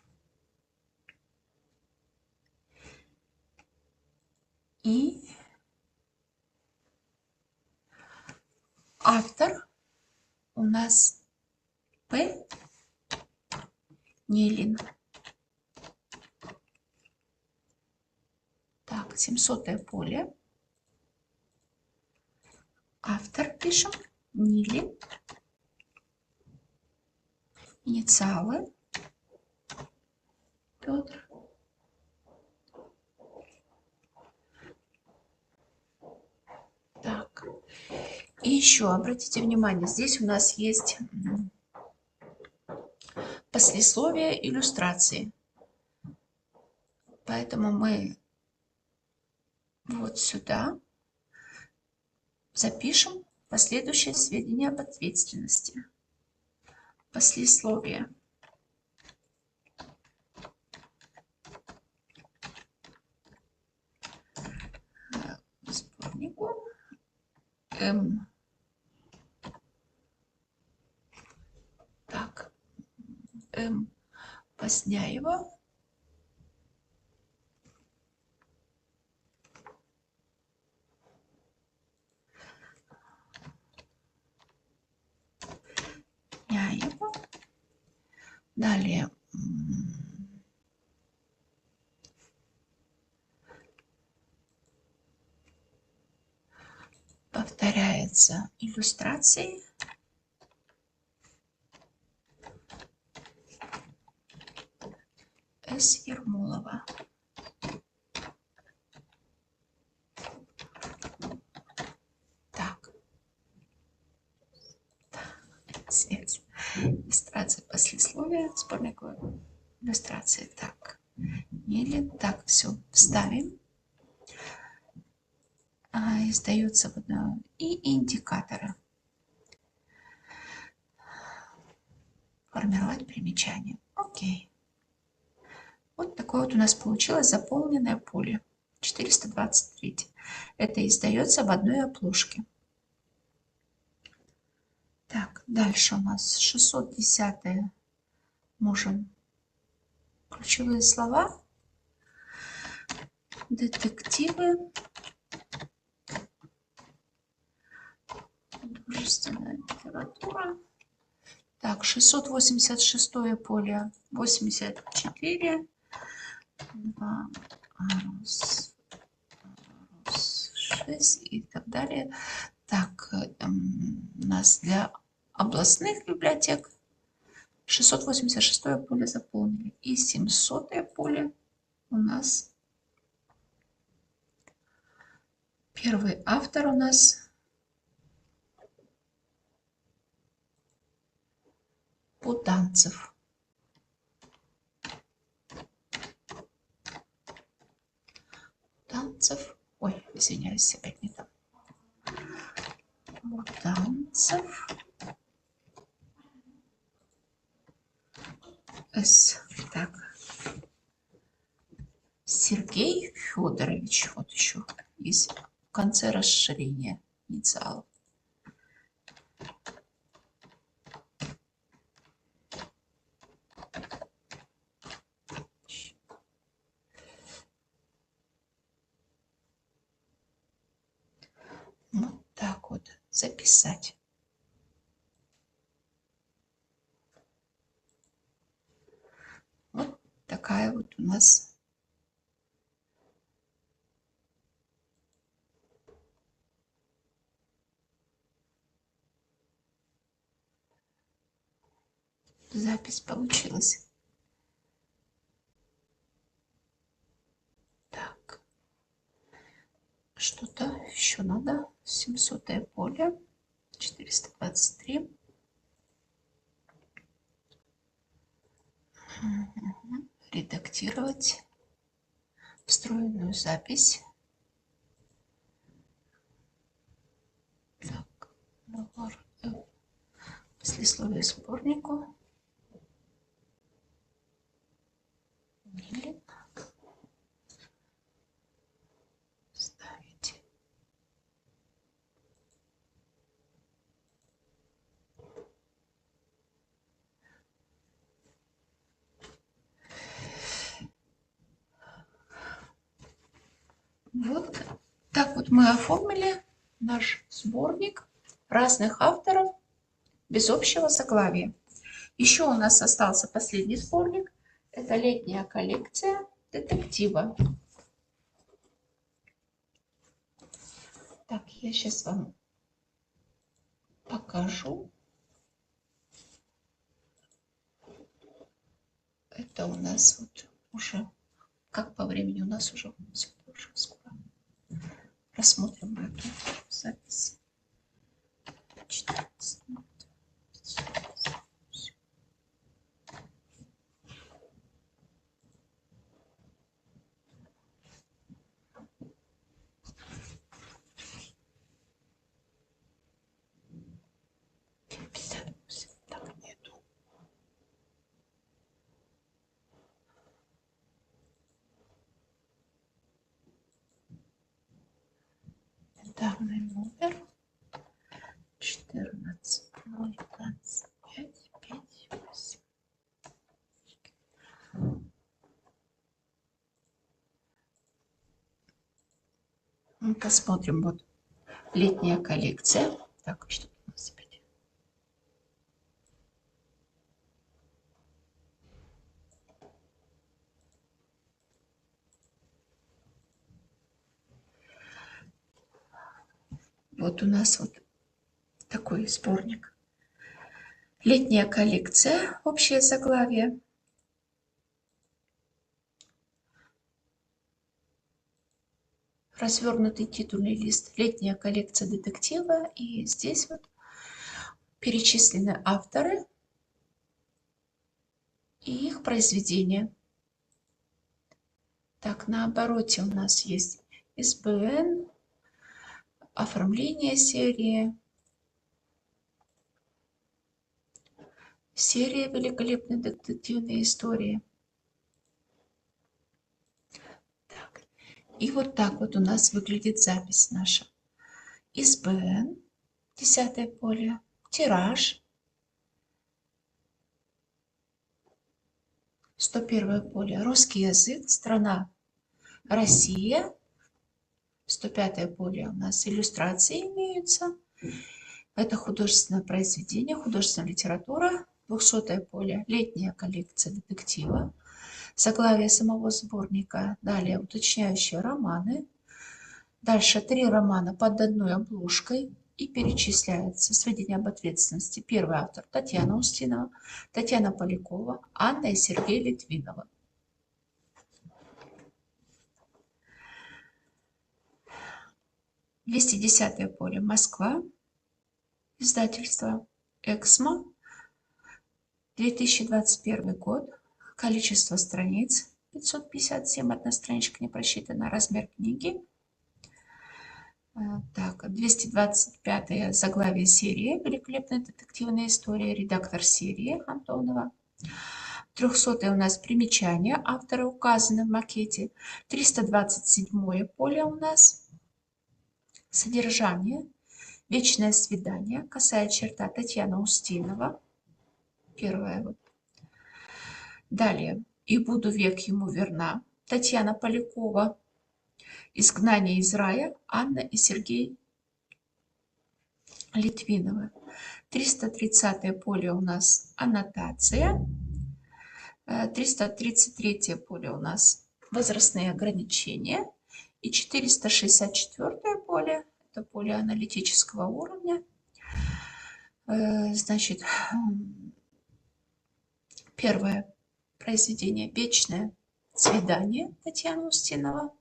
И автор у нас П. Нелин. Так, 700 поле. Автор пишем. Нелин. Инициалы. Петр. Так. И еще обратите внимание, здесь у нас есть послесловие иллюстрации. Поэтому мы вот сюда запишем последующие сведения об ответственности. Послесловие. Сборнику М. Так. М. Постняева. Далее. Повторяется иллюстрации. С. Ермолова. Так. Связь. Иллюстрация послесловия. Сборник иллюстрации. Так. Или так, все. Вставим. Издается в одно. И индикаторы. Формировать примечание. Окей. Вот такое вот у нас получилось заполненное поле. 423. Это издается в одной обложке. Так, дальше у нас 610. Можем ключевые слова. Детективы. Художественная литература. Так, 686 поле. 84. 2, 6 и так далее. Так, у нас для областных библиотек 686 поле заполнили. И 700 поле у нас. Первый автор у нас Путанцев. Путанцев. Ой, извиняюсь, опять не там. Путанцев. С. Так. Сергей Федорович. Вот еще есть в конце расширения инициалов. Вот так вот записать. Вот такая вот у нас запись получилась. Так, что-то еще надо. 700 поле, 423. Редактировать встроенную запись. Так, послесловие сборнику. Милин. Ставить. Вот так вот мы оформили наш сборник разных авторов без общего заглавия. Еще у нас остался последний сборник. Это летняя коллекция детектива. Так, я сейчас вам покажу. Это у нас вот уже, как по времени у нас уже скоро рассмотрим эту запись. 14 минут. Так, нету. Инвентарный номер 14 025 58. Посмотрим, вот летняя коллекция. Так, что у нас опять? Вот у нас вот такой сборник. Летняя коллекция, общее заглавие. Развернутый титульный лист. Летняя коллекция детектива. И здесь вот перечислены авторы и их произведения. Так, на обороте у нас есть СБН, оформление серии, серия великолепной детективной истории. И вот так вот у нас выглядит запись наша. ИСБН, 10-е поле, тираж, 101-е поле, русский язык, страна Россия, 105-е поле у нас иллюстрации имеются. Это художественное произведение, художественная литература, 200-е поле, летняя коллекция детектива, заглавие самого сборника, далее уточняющие романы, дальше 3 романа под одной обложкой и перечисляются сведения об ответственности. Первый автор Татьяна Устинова, Татьяна Полякова, Анна и Сергей Литвинова. «210-е поле, Москва», издательство «Эксмо», 2021 год, количество страниц 557, одна страничка не просчитана, размер книги. Так, 225-е заглавие серии, великолепная детективная история, редактор серии Антонова. 300-е у нас примечание, авторы указаны в макете. 327-е поле у нас содержание, вечное свидание, косая черта, Татьяна Устинова. Первое. Вот. Далее. «И буду век ему верна», Татьяна Полякова. «Изгнание из рая», Анна и Сергей Литвиновы. 330-е поле у нас аннотация. 333-е поле у нас возрастные ограничения. И 464-е поле, это поле аналитического уровня. Значит, первое произведение «Вечное свидание», Татьяна Устинова.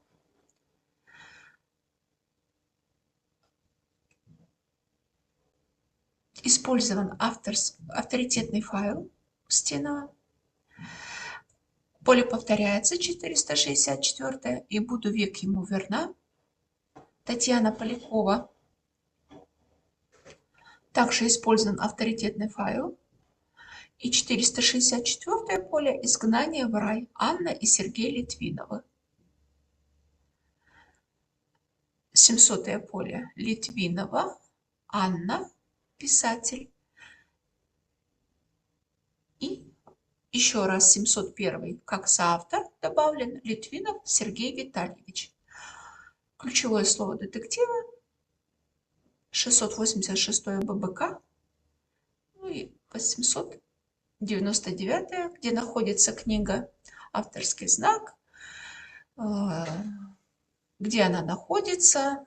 Использован авторитетный файл Устинова. Поле повторяется, 464-е, «И буду век ему верна», Татьяна Полякова. Также использован авторитетный файл. И 464-е поле «Изгнание в рай», Анна и Сергей Литвиновы. 700-е поле Литвинова, Анна, писатель. И еще раз 701-й как соавтор добавлен Литвинов Сергей Витальевич. Ключевое слово детектива, 686-е ББК, ну и 899-е, где находится книга, авторский знак, где она находится,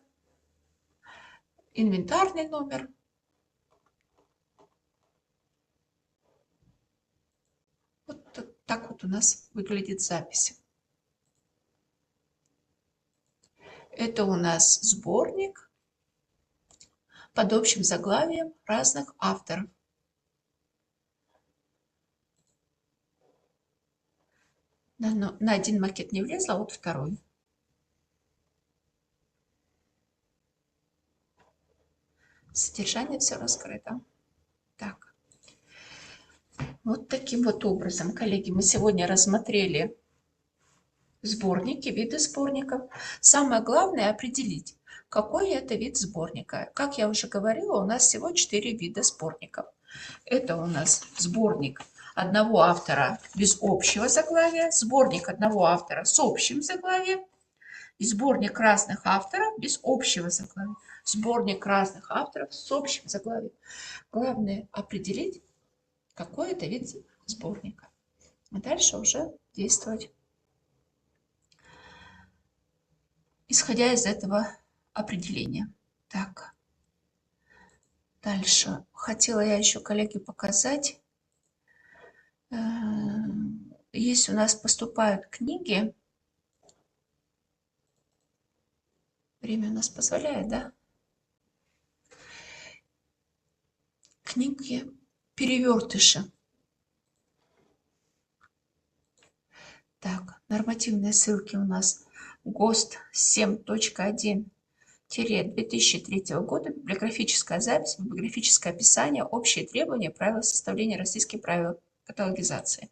инвентарный номер. Вот так вот у нас выглядит запись. Это у нас сборник под общим заглавием разных авторов. На один макет не влезла, а вот второй. Содержание все раскрыто. Так. Вот таким вот образом, коллеги, мы сегодня рассмотрели сборники, виды сборников. Самое главное определить, какой это вид сборника. Как я уже говорила, у нас всего 4 вида сборников. Это у нас сборник одного автора без общего заглавия, сборник одного автора с общим заглавием и сборник разных авторов без общего заглавия. Сборник разных авторов с общим заглавием. Главное определить, какой это вид сборника. А дальше уже действовать, исходя из этого определения. Так, дальше. Хотела я еще, коллеги, показать. Есть у нас поступают книги. Время у нас позволяет, да? Книги перевертыши. Так, нормативные ссылки у нас ГОСТ 7.1-2003 года, библиографическая запись, библиографическое описание, общие требования, правила составления российских правил каталогизации.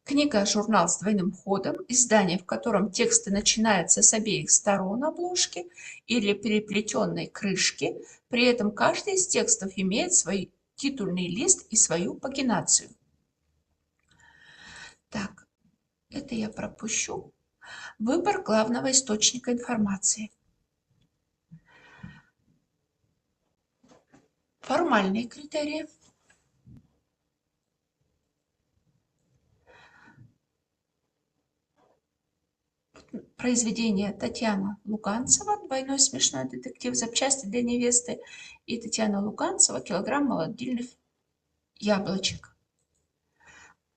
Книга «Журнал с двойным ходом», издание, в котором тексты начинаются с обеих сторон обложки или переплетенной крышки. При этом каждый из текстов имеет свой титульный лист и свою пагинацию. Так, это я пропущу. Выбор главного источника информации. Формальные критерии. Произведение Татьяна Луганцева «Двойной смешной детектив», запчасти для невесты, и Татьяна Луганцева «Килограмм молодильных яблочек».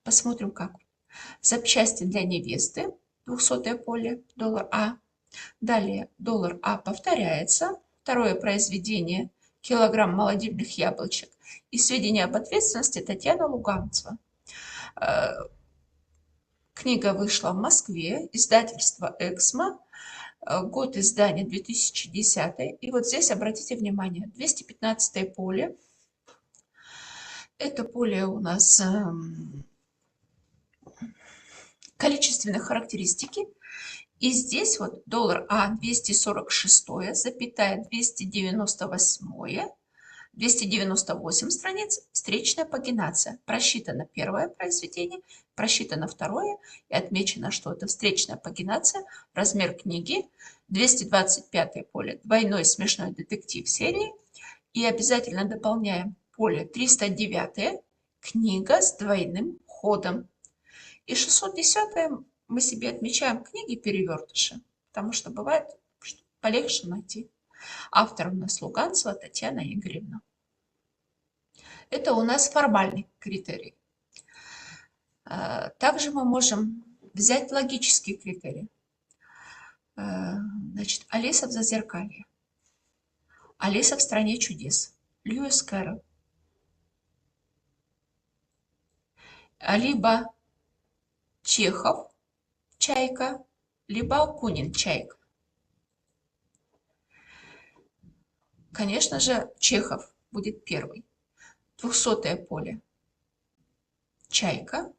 Посмотрим как. Запчасти для невесты, 200 поле, доллар А. Далее доллар А повторяется. Второе произведение «Килограмм молодильных яблочек» и сведения об ответственности Татьяна Луганцева. Книга вышла в Москве, издательство «Эксмо», год издания 2010. И вот здесь обратите внимание, 215 поле. Это поле у нас количественные характеристики. И здесь вот доллар А 246, запятая 298, 298 страниц, встречная пагинация. Просчитано первое произведение, просчитано второе, и отмечено, что это встречная пагинация. Размер книги 225 поле, двойной смешной детектив серии. И обязательно дополняем поле 309, книга с двойным ходом. И 610 мы себе отмечаем книги перевертыши, потому что бывает, что полегче найти. Автор у нас Луганцева Татьяна Игоревна. Это у нас формальный критерий. Также мы можем взять логический критерий. Значит, Алиса в Зазеркалье, Алиса в Стране чудес, Льюис Кэрролл. Либо Чехов, Чайка, либо Акунин, Чайка. Конечно же, Чехов будет первый. 200 поле. Чайка.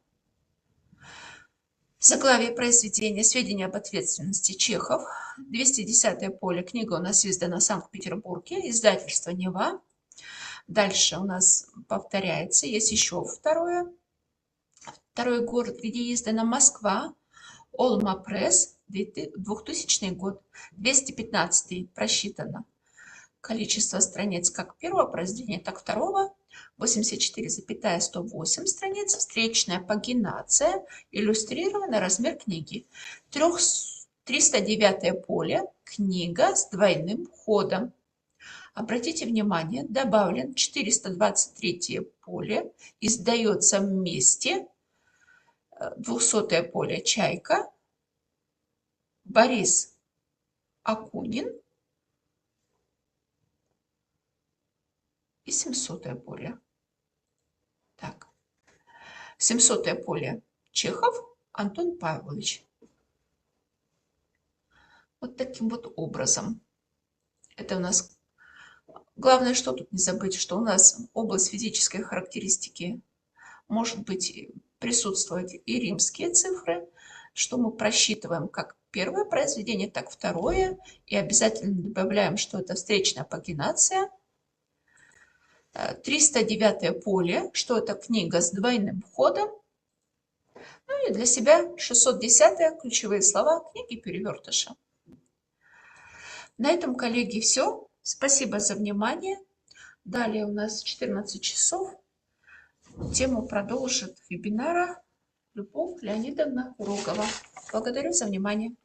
Заглавие произведения. Сведения об ответственности. Чехов. 210 поле. Книга у нас издана в Санкт-Петербурге. Издательство «Нева». Дальше у нас повторяется. Есть еще второе. Второй город, где издана Москва. Олма Пресс. 2000 год. 215 просчитано. Количество страниц как первого произведения, так второго. 84,108 страниц. Встречная пагинация. Иллюстрированный размер книги. 309 поле. Книга с двойным ходом. Обратите внимание, добавлен 423 поле. Издается вместе. 200 поле. Чайка. Борис Акунин. И 700 поле. Так. 700 поле. Чехов Антон Павлович. Вот таким вот образом. Это у нас... Главное, что тут не забыть, что у нас область физической характеристики может быть присутствовать и римские цифры, что мы просчитываем как первое произведение, так второе. И обязательно добавляем, что это встречная пагинация. 309 поле, что это книга с двойным ходом. Ну и для себя 610 ключевые слова книги перевертыша. На этом, коллеги, все. Спасибо за внимание. Далее у нас 14 часов. Тему продолжит вебинара Любовь Леонидовна Рогова. Благодарю за внимание.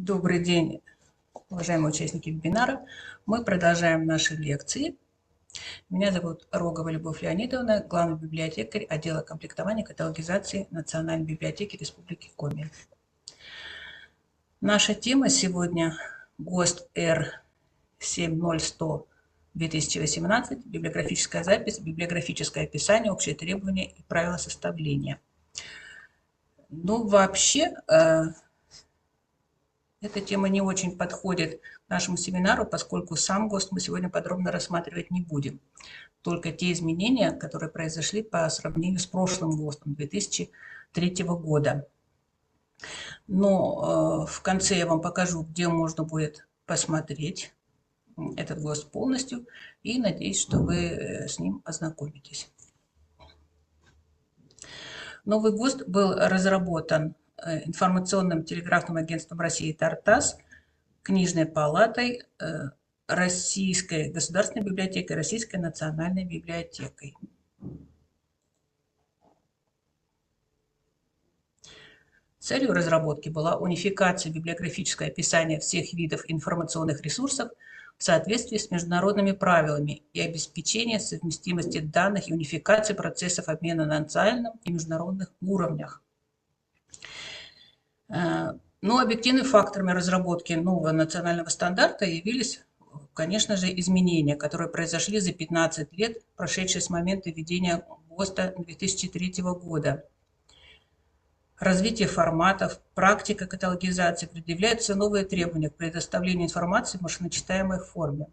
Добрый день, уважаемые участники вебинара. Мы продолжаем наши лекции. Меня зовут Рогова Любовь Леонидовна, главный библиотекарь отдела комплектования и каталогизации Национальной библиотеки Республики Коми. Наша тема сегодня ГОСТ Р701000-2018, библиографическая запись, библиографическое описание, общие требования и правила составления. Ну, вообще, эта тема не очень подходит к нашему семинару, поскольку сам ГОСТ мы сегодня подробно рассматривать не будем. Только те изменения, которые произошли по сравнению с прошлым ГОСТом 2003 года. Но в конце я вам покажу, где можно будет посмотреть этот ГОСТ полностью, и надеюсь, что вы с ним ознакомитесь. Новый ГОСТ был разработан информационным телеграфным агентством России «Тартас», Книжной палатой, Российской государственной библиотекой, Российской национальной библиотекой. Целью разработки была унификация библиографического описания всех видов информационных ресурсов в соответствии с международными правилами и обеспечение совместимости данных и унификации процессов обмена на национальном и международных уровнях. Но объективными факторами разработки нового национального стандарта явились, конечно же, изменения, которые произошли за 15 лет, прошедшие с момента введения ГОСТа 2003 года. Развитие форматов, практика каталогизации, предъявляются новые требования к предоставлению информации в машиночитаемой форме.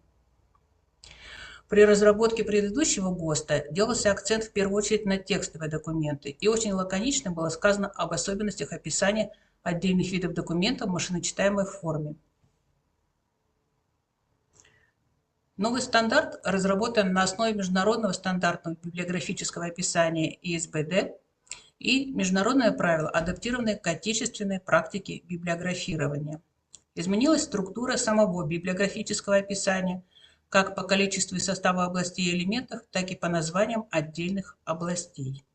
При разработке предыдущего ГОСТа делался акцент в первую очередь на текстовые документы, и очень лаконично было сказано об особенностях описания отдельных видов документов в машиночитаемой форме. Новый стандарт разработан на основе международного стандартного библиографического описания ИСБД и международное правило, адаптированное к отечественной практике библиографирования. Изменилась структура самого библиографического описания, как по количеству и составу областей и элементов, так и по названиям отдельных областей.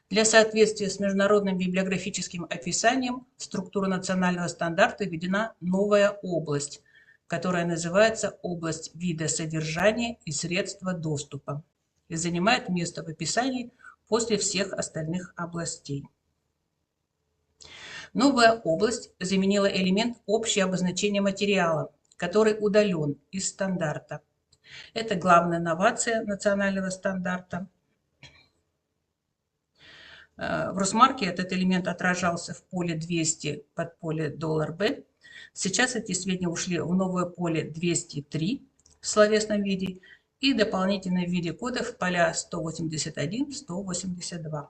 Для соответствия с международным библиографическим описанием в структуру национального стандарта введена новая область, которая называется область вида содержания и средства доступа и занимает место в описании после всех остальных областей. Новая область заменила элемент «Общее обозначение материала», который удален из стандарта. Это главная новация национального стандарта. В Росмарке этот элемент отражался в поле 200 под поле $B. Сейчас эти сведения ушли в новое поле 203 в словесном виде и дополнительно в виде кодов в поля 181, 182.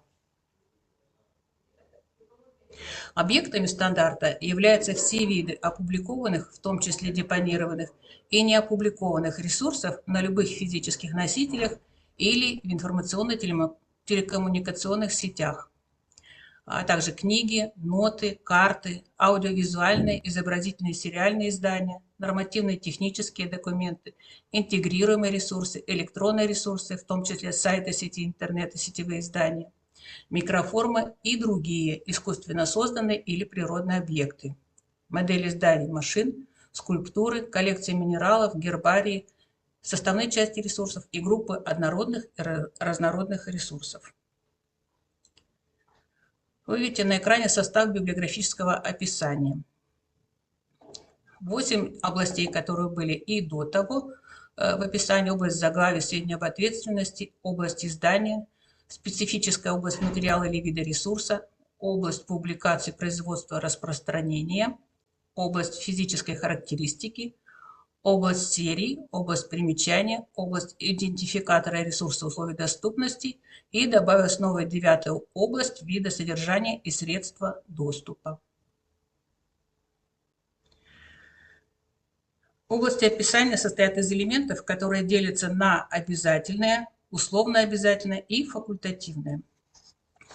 Объектами стандарта являются все виды опубликованных, в том числе депонированных, и неопубликованных ресурсов на любых физических носителях или в информационно-телекоммуникационных сетях, а также книги, ноты, карты, аудиовизуальные, изобразительные сериальные издания, нормативные технические документы, интегрируемые ресурсы, электронные ресурсы, в том числе сайты сети интернета, сетевые издания, микроформы и другие искусственно созданные или природные объекты, модели зданий, машин, скульптуры, коллекции минералов, гербарии, составные части ресурсов и группы однородных и разнородных ресурсов. Вы видите на экране состав библиографического описания. 8 областей, которые были и до того в описании: область заглавия, сведения об ответственности, область издания, специфическая область материала или вида ресурса, область публикации, производства, распространения, область физической характеристики, область серий, область примечания, область идентификатора ресурса условий доступности, и добавилась новая 9-я область вида содержания и средства доступа. Области описания состоят из элементов, которые делятся на обязательные, условно обязательное и факультативное.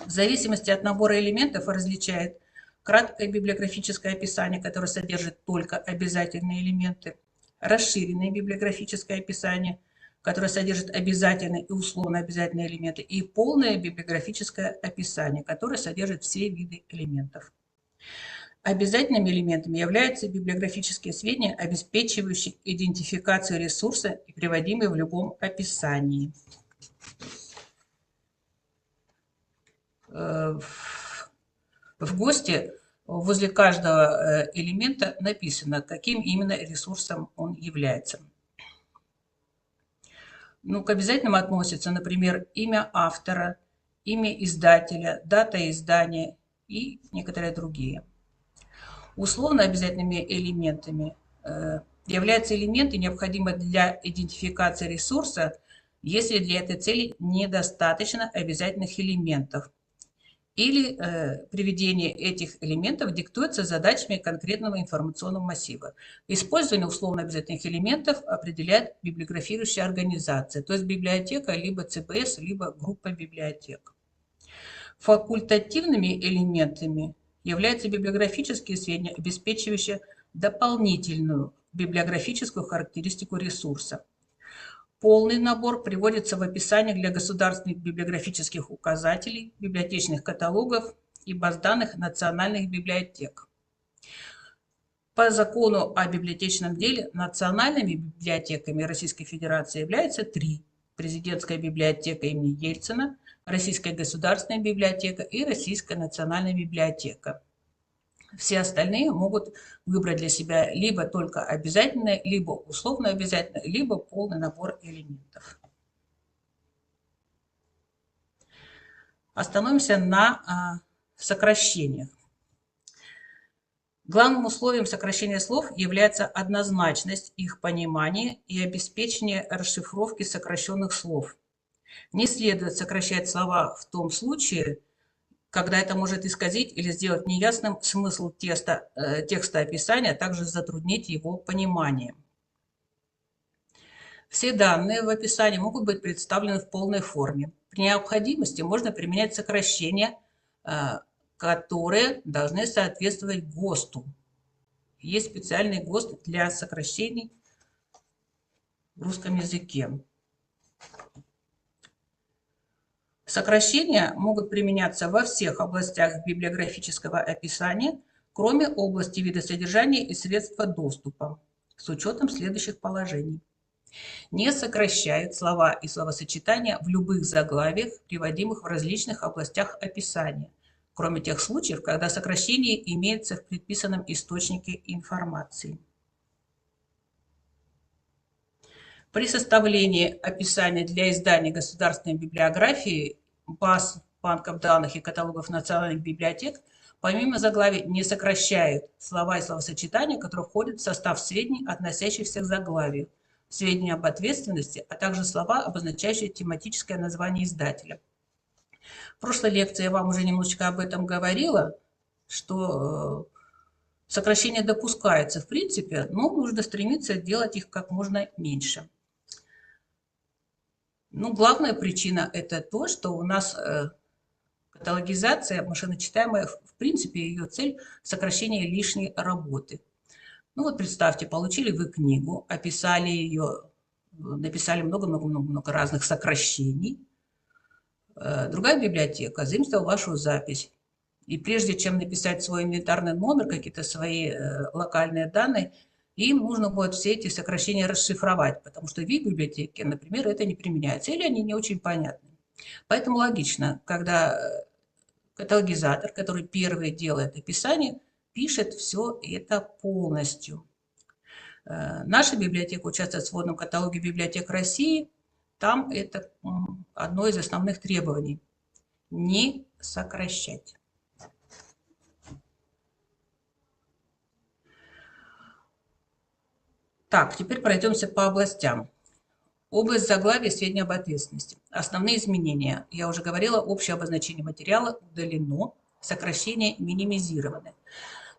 В зависимости от набора элементов различает краткое библиографическое описание, которое содержит только обязательные элементы, расширенное библиографическое описание, которое содержит обязательные и условно обязательные элементы, и полное библиографическое описание, которое содержит все виды элементов. Обязательными элементами являются библиографические сведения, обеспечивающие идентификацию ресурса и приводимые в любом описании. В ГОСТе возле каждого элемента написано, каким именно ресурсом он является. К обязательным относятся, например, имя автора, имя издателя, дата издания и некоторые другие. Условно обязательными элементами являются элементы, необходимые для идентификации ресурса, если для этой цели недостаточно обязательных элементов, или приведение этих элементов диктуется задачами конкретного информационного массива. Использование условно обязательных элементов определяет библиографирующая организация, то есть библиотека, либо ЦБС, либо группа библиотек. Факультативными элементами являются библиографические сведения, обеспечивающие дополнительную библиографическую характеристику ресурса. Полный набор приводится в описаниях для государственных библиографических указателей, библиотечных каталогов и баз данных национальных библиотек. По закону о библиотечном деле национальными библиотеками Российской Федерации являются три: Президентская библиотека имени Ельцина, Российская государственная библиотека и Российская национальная библиотека. Все остальные могут выбрать для себя либо только обязательное, либо условно обязательное, либо полный набор элементов. Остановимся на сокращениях. Главным условием сокращения слов является однозначность их понимания и обеспечение расшифровки сокращенных слов. Не следует сокращать слова в том случае, когда это может исказить или сделать неясным смысл текста описания, а также затруднить его понимание. Все данные в описании могут быть представлены в полной форме. При необходимости можно применять сокращения, которые должны соответствовать ГОСТу. Есть специальный ГОСТ для сокращений в русском языке. Сокращения могут применяться во всех областях библиографического описания, кроме области вида содержания и средства доступа, с учетом следующих положений. Не сокращают слова и словосочетания в любых заглавиях, приводимых в различных областях описания, кроме тех случаев, когда сокращение имеется в предписанном источнике информации. При составлении описания для издания государственной библиографии, баз, банков данных и каталогов национальных библиотек, помимо заглавий не сокращают слова и словосочетания, которые входят в состав сведений, относящихся к заглавию, сведения об ответственности, а также слова, обозначающие тематическое название издателя. В прошлой лекции я вам уже немножечко об этом говорила, что сокращения допускаются в принципе, но нужно стремиться делать их как можно меньше. Главная причина – это то, что у нас каталогизация машиночитаемая, в принципе, ее цель – сокращение лишней работы. Представьте, получили вы книгу, описали ее, написали много-много-много разных сокращений. Другая библиотека заимствовала вашу запись. И прежде чем написать свой инвентарный номер, какие-то свои локальные данные, им нужно будет все эти сокращения расшифровать, потому что в их библиотеке, например, это не применяется, или они не очень понятны. Поэтому логично, когда каталогизатор, который первый делает описание, пишет все это полностью. Наша библиотека участвует в сводном каталоге библиотек России. Там это одно из основных требований – не сокращать. Так, теперь пройдемся по областям. Область заглавия, сведения об ответственности. Основные изменения. Я уже говорила, общее обозначение материала удалено, сокращения минимизированы.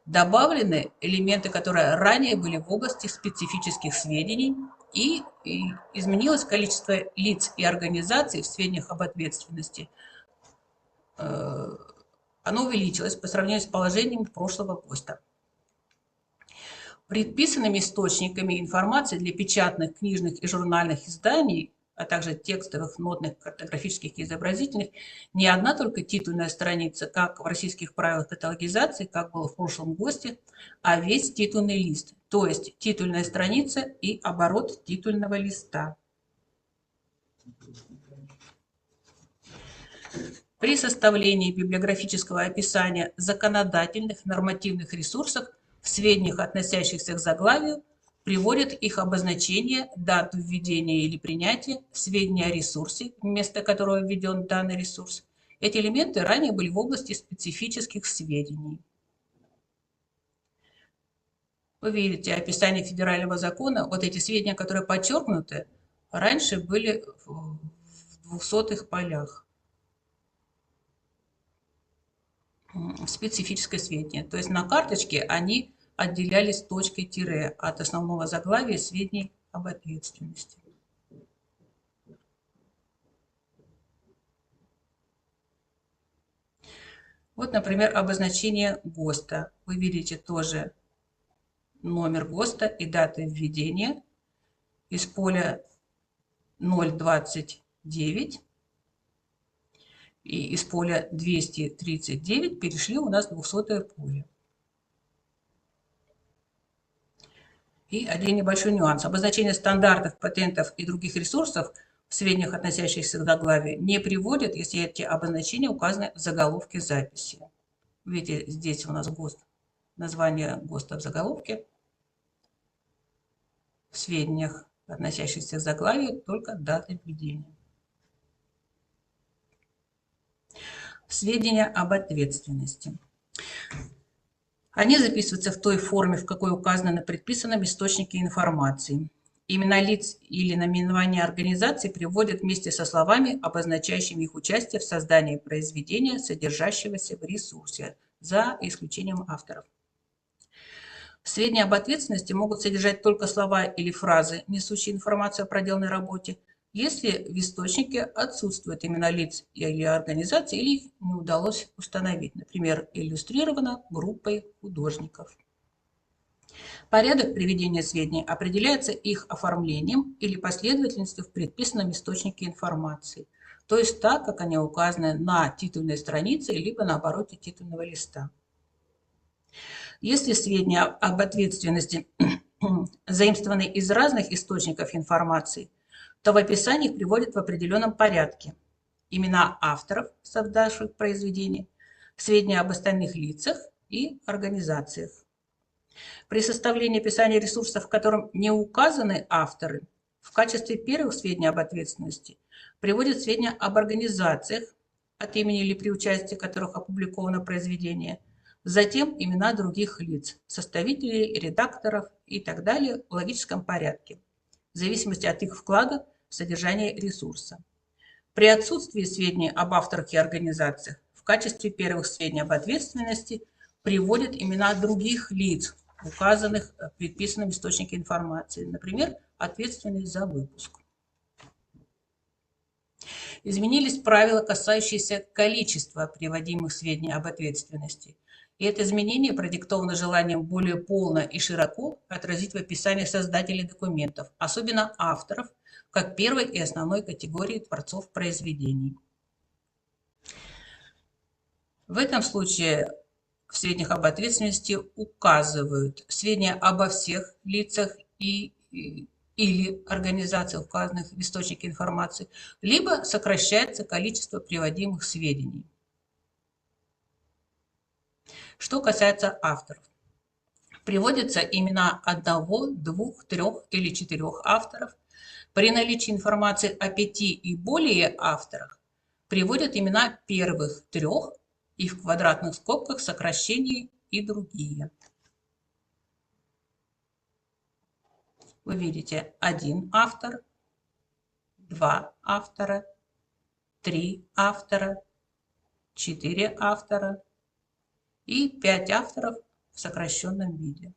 Добавлены элементы, которые ранее были в области специфических сведений, и изменилось количество лиц и организаций в сведениях об ответственности. Оно увеличилось по сравнению с положением прошлого ГОСТа. Предписанными источниками информации для печатных, книжных и журнальных изданий а также текстовых, нотных, картографических и изобразительных, не одна только титульная страница, как в российских правилах каталогизации, как было в прошлом ГОСТе, а весь титульный лист, то есть титульная страница и оборот титульного листа. При составлении библиографического описания законодательных нормативных ресурсов в сведениях, относящихся к заглавию, приводят их обозначение, дату введения или принятия, сведения о ресурсе, вместо которого введен данный ресурс. Эти элементы ранее были в области специфических сведений. Вы видите описание федерального закона. Вот эти сведения, которые подчеркнуты, раньше были в 200-х полях. Специфическое сведение. То есть на карточке они отделялись точкой тире от основного заглавия сведений об ответственности. Вот, например, обозначение ГОСТа. Вы видите тоже номер ГОСТа и даты введения из поля 029. И из поля 239 перешли у нас в 200-е поле. И один небольшой нюанс. Обозначение стандартов, патентов и других ресурсов в сведениях, относящихся к заглавию, не приводят, если эти обозначения указаны в заголовке записи. Видите, здесь у нас ГОСТ, название ГОСТа в заголовке. В сведениях, относящихся к заглавию, только дата введения. Сведения об ответственности. Они записываются в той форме, в какой указано на предписанном источнике информации. Имена лиц или наименования организаций приводят вместе со словами, обозначающими их участие в создании произведения, содержащегося в ресурсе, за исключением авторов. Сведения об ответственности могут содержать только слова или фразы, несущие информацию о проделанной работе, если в источнике отсутствуют имена лиц или организаций, или их не удалось установить, например, иллюстрировано группой художников. Порядок приведения сведений определяется их оформлением или последовательностью в предписанном источнике информации, то есть так, как они указаны на титульной странице, либо на обороте титульного листа. Если сведения об ответственности заимствованы из разных источников информации, то в описании их приводят в определенном порядке. Имена авторов, создавших произведение, сведения об остальных лицах и организациях. При составлении описания ресурсов, в котором не указаны авторы, в качестве первых сведений об ответственности приводят сведения об организациях, от имени или при участии которых опубликовано произведение, затем имена других лиц, составителей, редакторов и так далее в логическом порядке, в зависимости от их вклада в содержание ресурса. При отсутствии сведений об авторах и организациях в качестве первых сведений об ответственности приводят имена других лиц, указанных в предписанном источнике информации, например, ответственный за выпуск. Изменились правила, касающиеся количества приводимых сведений об ответственности. И это изменение продиктовано желанием более полно и широко отразить в описании создателей документов, особенно авторов, как первой и основной категории творцов произведений. В этом случае в сведениях об ответственности указывают сведения обо всех лицах или организациях, указанных в источнике информации, либо сокращается количество приводимых сведений. Что касается авторов, приводятся имена одного, двух, трех или четырех авторов. При наличии информации о 5 и более авторах приводят имена первых 3 и в квадратных скобках сокращения и другие. Вы видите 1 автор, 2 автора, 3 автора, 4 автора и 5 авторов в сокращенном виде.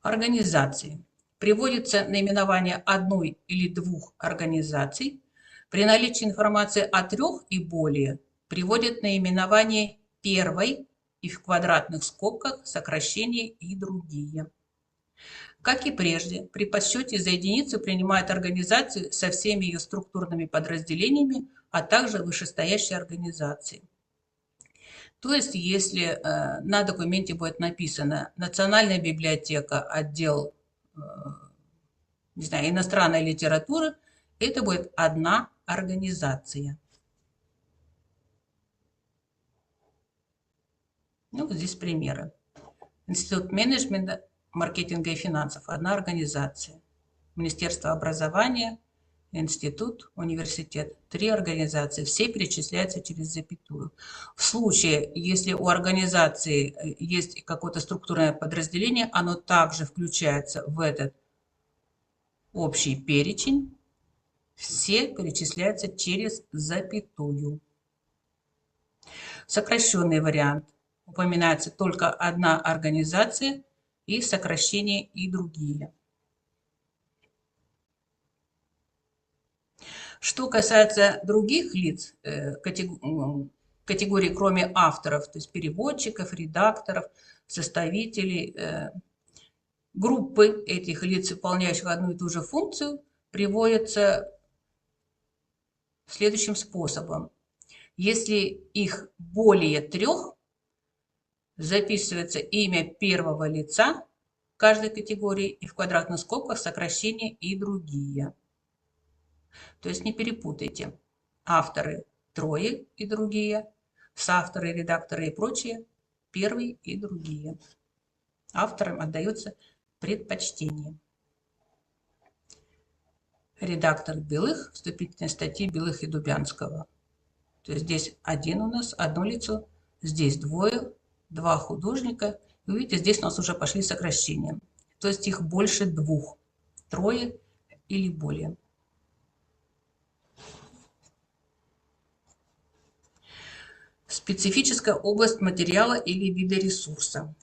Организации. Приводится наименование одной или двух организаций. При наличии информации о 3 и более приводят наименование первой и в квадратных скобках сокращения и другие. Как и прежде, при подсчете за единицу принимает организацию со всеми ее структурными подразделениями, а также вышестоящие организации. То есть, если на документе будет написано «Национальная библиотека, отдел не знаю, иностранной литературы», это будет одна организация. Ну, вот здесь примеры. Институт менеджмента, маркетинга и финансов – одна организация. Министерство образования, институт, университет – 3 организации. Все перечисляются через запятую. В случае, если у организации есть какое-то структурное подразделение, оно также включается в этот общий перечень. Все перечисляются через запятую. Сокращенный вариант. Упоминается только одна организация и сокращение и другие. Что касается других лиц, категорий, кроме авторов, то есть переводчиков, редакторов, составителей, группы этих лиц, выполняющих одну и ту же функцию, приводятся следующим способом. Если их более 3, записывается имя первого лица каждой категории и в квадратных скобках сокращения и другие. То есть не перепутайте. Авторы 3 и другие, соавторы, редакторы и прочие 1 и другие. Авторам отдается предпочтение. Редактор Белых, вступительные статьи Белых и Дубянского. То есть здесь один у нас, одно лицо, здесь 2, 2 художника. Вы видите, здесь у нас уже пошли сокращения. То есть их больше 2, 3 или более. Специфическая область материала или вида ресурса.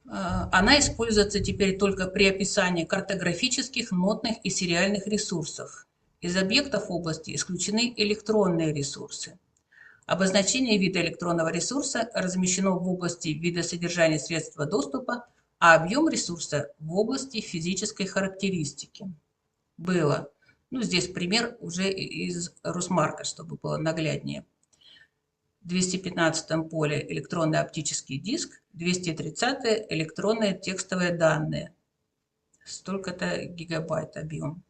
Она используется теперь только при описании картографических, нотных и сериальных ресурсов. Из объектов области исключены электронные ресурсы. Обозначение вида электронного ресурса размещено в области вида содержания средства доступа, а объем ресурса в области физической характеристики. Было. Ну, здесь пример уже из Русмарка, чтобы было нагляднее. В 215 поле электронный оптический диск, 230 электронные текстовые данные. Столько-то гигабайт объем.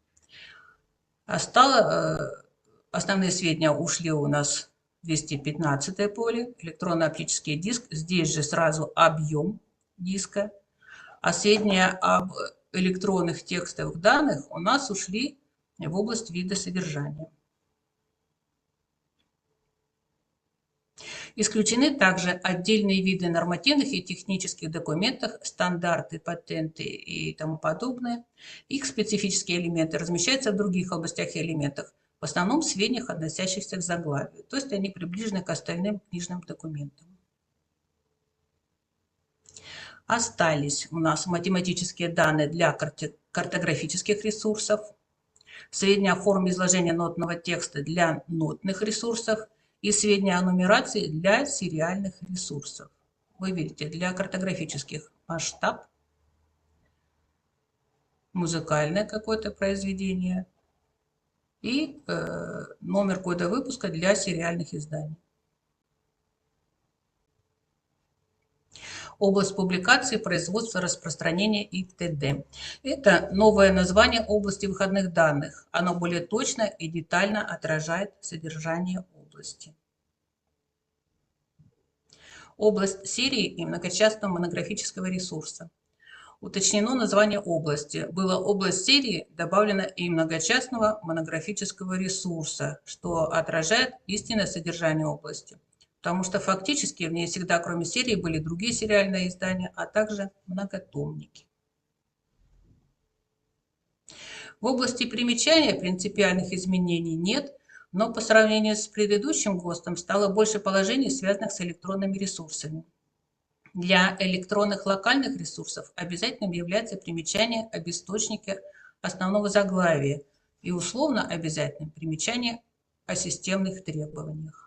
Основные сведения ушли у нас в 215 поле, электронно-оптический диск. Здесь же сразу объем диска. А сведения об электронных текстовых данных у нас ушли в область вида содержания. Исключены также отдельные виды нормативных и технических документов, стандарты, патенты и тому подобное. Их специфические элементы размещаются в других областях и элементах, в основном в сведениях, относящихся к заглавию, то есть они приближены к остальным книжным документам. Остались у нас математические данные для картографических ресурсов, сведения о форме изложения нотного текста для нотных ресурсов и сведения о нумерации для сериальных ресурсов. Вы видите, для картографических масштаб, музыкальное какое-то произведение и номер кода выпуска для сериальных изданий. Область публикации, производства, распространения и т.д. Это новое название области выходных данных. Оно более точно и детально отражает содержание области. Область серии и многочастного монографического ресурса. Уточнено название области. Было область серии, добавлено и многочастного монографического ресурса, что отражает истинное содержание области. Потому что фактически в ней всегда, кроме серии, были другие сериальные издания, а также многотомники. В области примечания принципиальных изменений нет, но по сравнению с предыдущим ГОСТом стало больше положений, связанных с электронными ресурсами. Для электронных локальных ресурсов обязательным является примечание об источнике основного заглавия и условно обязательным примечание о системных требованиях.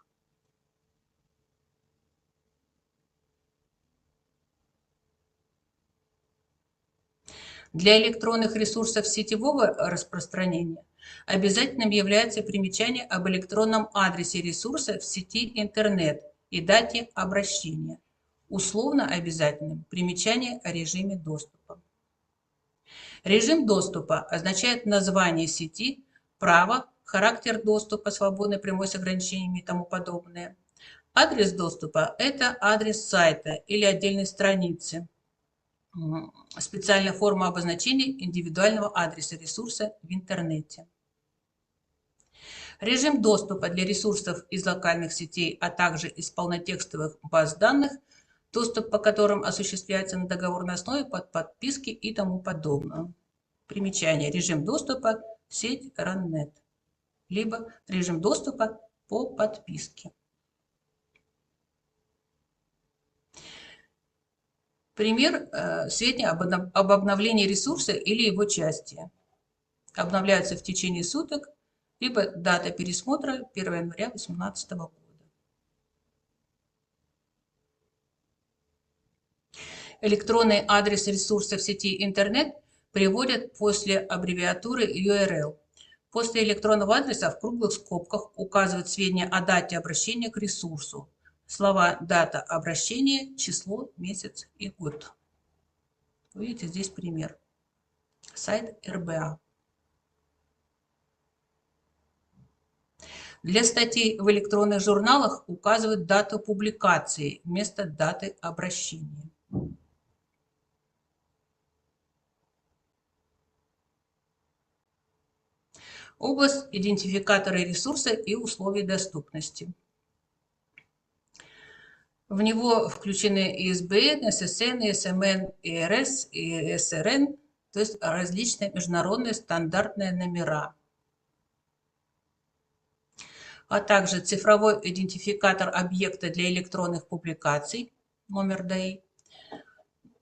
Для электронных ресурсов сетевого распространения обязательным является примечание об электронном адресе ресурса в сети интернет и дате обращения. Условно обязательным примечание о режиме доступа. Режим доступа означает название сети, право, характер доступа, свободный, прямой с ограничениями и тому подобное. Адрес доступа – это адрес сайта или отдельной страницы. Специальная форма обозначения индивидуального адреса ресурса в интернете. Режим доступа для ресурсов из локальных сетей, а также из полнотекстовых баз данных, доступ по которым осуществляется на договорной основе под подписки и тому подобное. Примечание. Режим доступа в сеть RunNet, либо режим доступа по подписке. Пример сведения об обновлении ресурса или его части. Обновляются в течение суток, либо дата пересмотра 1 января 2018 года. Электронный адрес ресурса в сети интернет приводят после аббревиатуры URL. После электронного адреса в круглых скобках указывают сведения о дате обращения к ресурсу. Слова «дата обращения», число, месяц и год. Вы видите, здесь пример. Сайт РБА. Для статей в электронных журналах указывают дату публикации вместо даты обращения. Область идентификатора ресурса и условий доступности. В него включены ISBN, SSN, SMN, ERS и SRN, то есть различные международные стандартные номера, а также цифровой идентификатор объекта для электронных публикаций, номер ДАИ,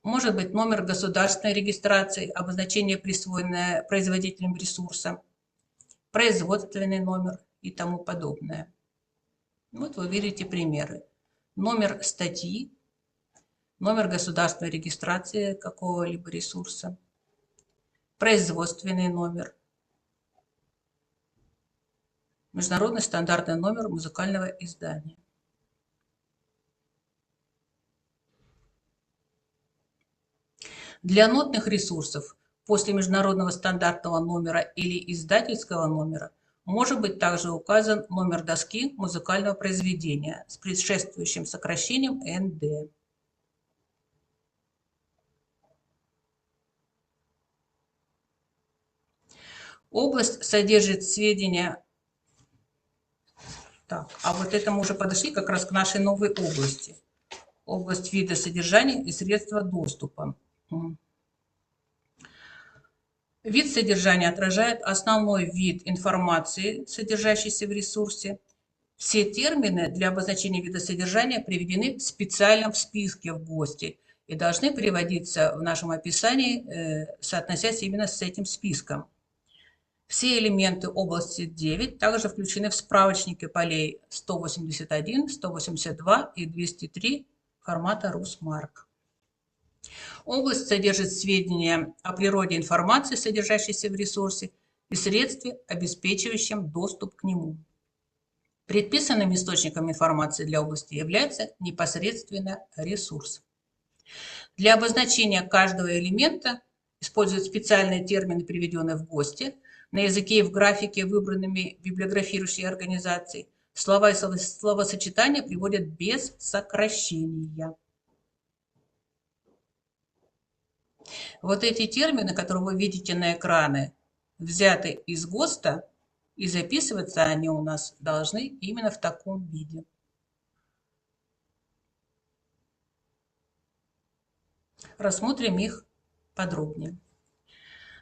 может быть номер государственной регистрации, обозначение, присвоенное производителем ресурса, производственный номер и тому подобное. Вот вы видите примеры. Номер статьи, номер государственной регистрации какого-либо ресурса, производственный номер, международный стандартный номер музыкального издания. Для нотных ресурсов после международного стандартного номера или издательского номера может быть также указан номер доски музыкального произведения с предшествующим сокращением НД. Область содержит сведения... Так, а вот это мы уже подошли как раз к нашей новой области. Область вида содержания и средства доступа. Вид содержания отражает основной вид информации, содержащейся в ресурсе. Все термины для обозначения вида содержания приведены в специальном списке в ГОСТе и должны приводиться в нашем описании, соотносясь именно с этим списком. Все элементы области 9 также включены в справочники полей 181, 182 и 203 формата RusMarc. Область содержит сведения о природе информации, содержащейся в ресурсе, и средстве, обеспечивающем доступ к нему. Предписанным источником информации для области является непосредственно ресурс. Для обозначения каждого элемента используют специальные термины, приведенные в ГОСТе, на языке и в графике, выбранными библиографирующей организацией. Слова и словосочетания приводят без сокращения. Вот эти термины, которые вы видите на экране, взяты из ГОСТа, и записываться они у нас должны именно в таком виде. Рассмотрим их подробнее.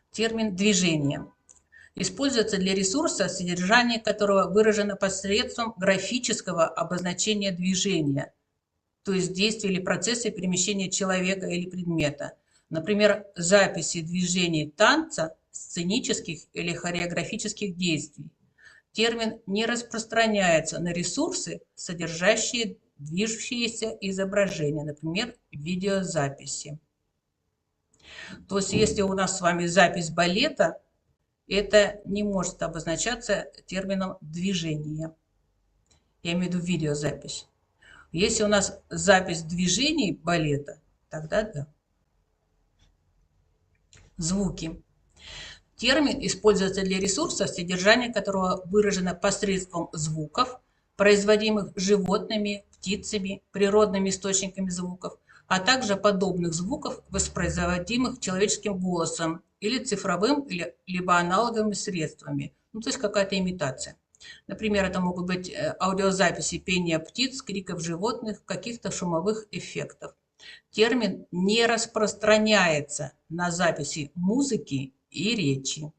Термин «движение» используется для ресурса, содержание которого выражено посредством графического обозначения движения, то есть действия или процесса перемещения человека или предмета. Например, записи движений танца, сценических или хореографических действий. Термин не распространяется на ресурсы, содержащие движущиеся изображения, например, видеозаписи. То есть если у нас с вами запись балета, это не может обозначаться термином движения. Я имею в виду видеозапись. Если у нас запись движений балета, тогда да. Звуки. Термин используется для ресурса, содержание которого выражено посредством звуков, производимых животными, птицами, природными источниками звуков, а также подобных звуков, воспроизводимых человеческим голосом или цифровым, либо аналоговыми средствами, ну, то есть какая-то имитация. Например, это могут быть аудиозаписи пения птиц, криков животных, каких-то шумовых эффектов. Термин не распространяется на записи музыки и речи.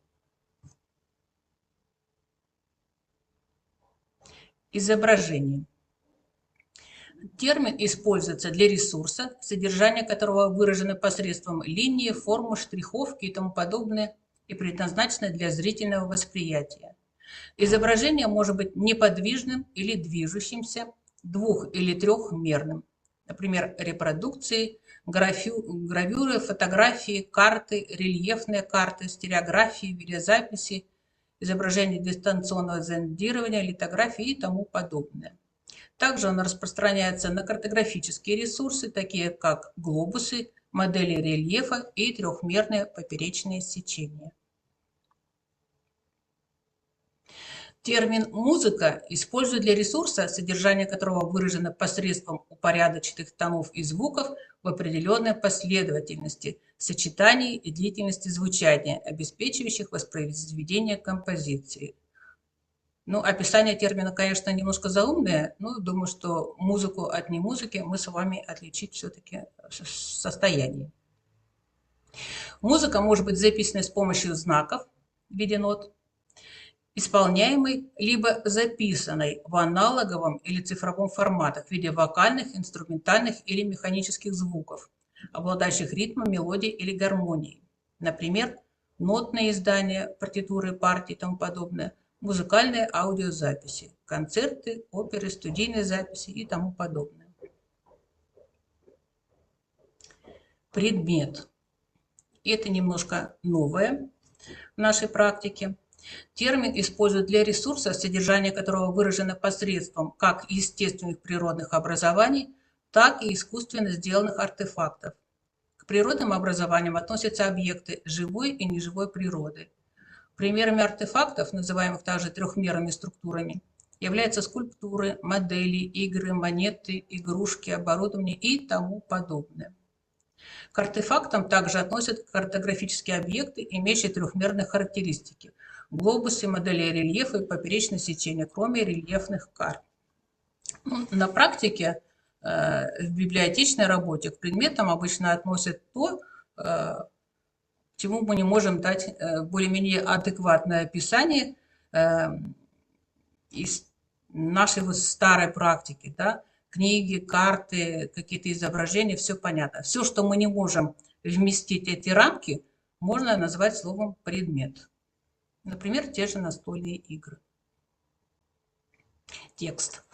Изображение. Термин используется для ресурса, содержание которого выражено посредством линии, формы, штриховки и тому подобное, и предназначено для зрительного восприятия. Изображение может быть неподвижным или движущимся, двух- или трехмерным. Например, репродукции, гравюры, фотографии, карты, рельефные карты, стереографии, видеозаписи, изображения дистанционного зондирования, литографии и тому подобное. Также он распространяется на картографические ресурсы, такие как глобусы, модели рельефа и трехмерные поперечные сечения. Термин «музыка» используют для ресурса, содержание которого выражено посредством упорядоченных тонов и звуков в определенной последовательности, сочетании и длительности звучания, обеспечивающих воспроизведение композиции. Ну, описание термина, конечно, немножко заумное, но думаю, что музыку от немузыки мы с вами отличить все-таки в состоянии. Музыка может быть записана с помощью знаков в виде нот, исполняемой либо записанной в аналоговом или цифровом форматах в виде вокальных, инструментальных или механических звуков, обладающих ритмом, мелодией или гармонией. Например, нотные издания, партитуры, партии и тому подобное, музыкальные аудиозаписи, концерты, оперы, студийные записи и тому подобное. Предмет. Это немножко новое в нашей практике. Термин используют для ресурса, содержание которого выражено посредством как естественных природных образований, так и искусственно сделанных артефактов. К природным образованиям относятся объекты живой и неживой природы. Примерами артефактов, называемых также трехмерными структурами, являются скульптуры, модели, игры, монеты, игрушки, оборудование и тому подобное. К артефактам также относят картографические объекты, имеющие трехмерные характеристики, глобусы, модели рельефа и поперечное сечение, кроме рельефных карт. На практике в библиотечной работе к предметам обычно относят то, чему мы не можем дать более-менее адекватное описание из нашей вот старой практики, да? Книги, карты, какие-то изображения, все понятно. Все, что мы не можем вместить эти рамки, можно назвать словом предмет. Например, те же настольные игры. Текст.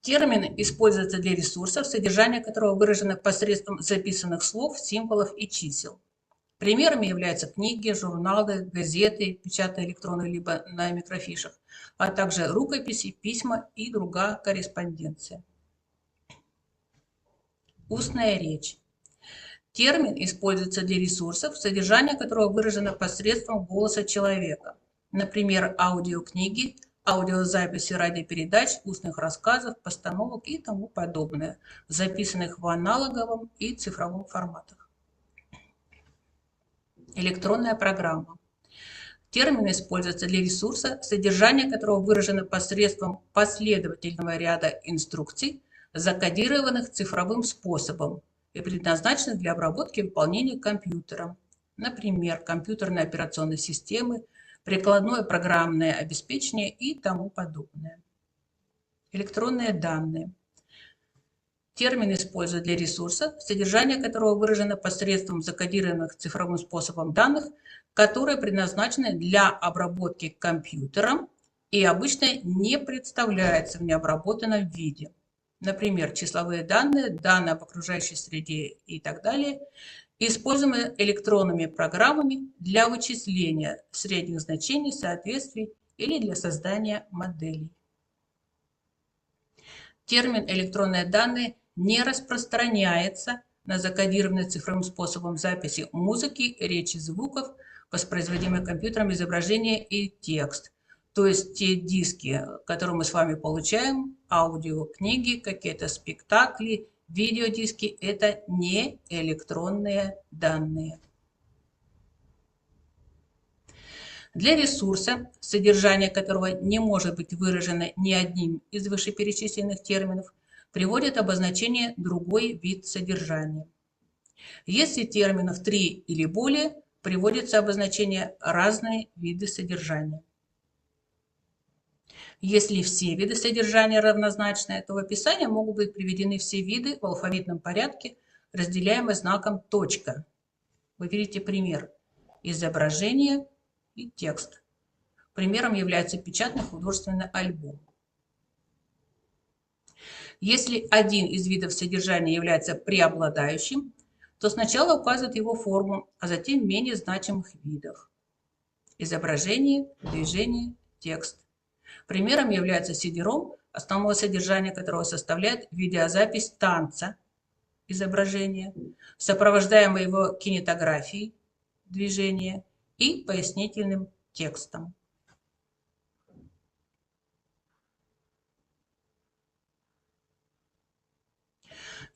Термин используется для ресурсов, содержание которого выражено посредством записанных слов, символов и чисел. Примерами являются книги, журналы, газеты, печатные, электронные, либо на микрофишах, а также рукописи, письма и другая корреспонденция. Устная речь. Термин используется для ресурсов, содержание которого выражено посредством голоса человека. Например, аудиокниги, аудиозаписи радиопередач, устных рассказов, постановок и тому подобное, записанных в аналоговом и цифровом форматах. Электронная программа. Термин используется для ресурса, содержание которого выражено посредством последовательного ряда инструкций, закодированных цифровым способом и предназначенных для обработки и выполнения компьютером. Например, компьютерные операционные системы, прикладное программное обеспечение и тому подобное. Электронные данные. Термин используют для ресурса, содержание которого выражено посредством закодированных цифровым способом данных, которые предназначены для обработки компьютером и обычно не представляются в необработанном виде. например, числовые данные, данные об окружающей среде и так далее, используемые электронными программами для вычисления средних значений соответствий или для создания моделей. Термин «электронные данные» не распространяется на закодированные цифровым способом записи музыки, речи, звуков, воспроизводимые компьютером изображения и текст. То есть те диски, которые мы с вами получаем, аудиокниги, какие-то спектакли, видеодиски – это не электронные данные. Для ресурса, содержание которого не может быть выражено ни одним из вышеперечисленных терминов, приводит обозначение «другой вид содержания». Если терминов 3 или более, приводится обозначение «разные виды содержания». Если все виды содержания равнозначны, то в описании могут быть приведены все виды в алфавитном порядке, разделяемые знаком точка. Вы видите пример: изображение и текст. Примером является печатный художественный альбом. Если один из видов содержания является преобладающим, то сначала указывают его форму, а затем менее значимых видов: изображение, движение, текст. Примером является CD-ROM, основное содержание которого составляет видеозапись танца, изображение, сопровождаемое его кинетографией, движение, и пояснительным текстом.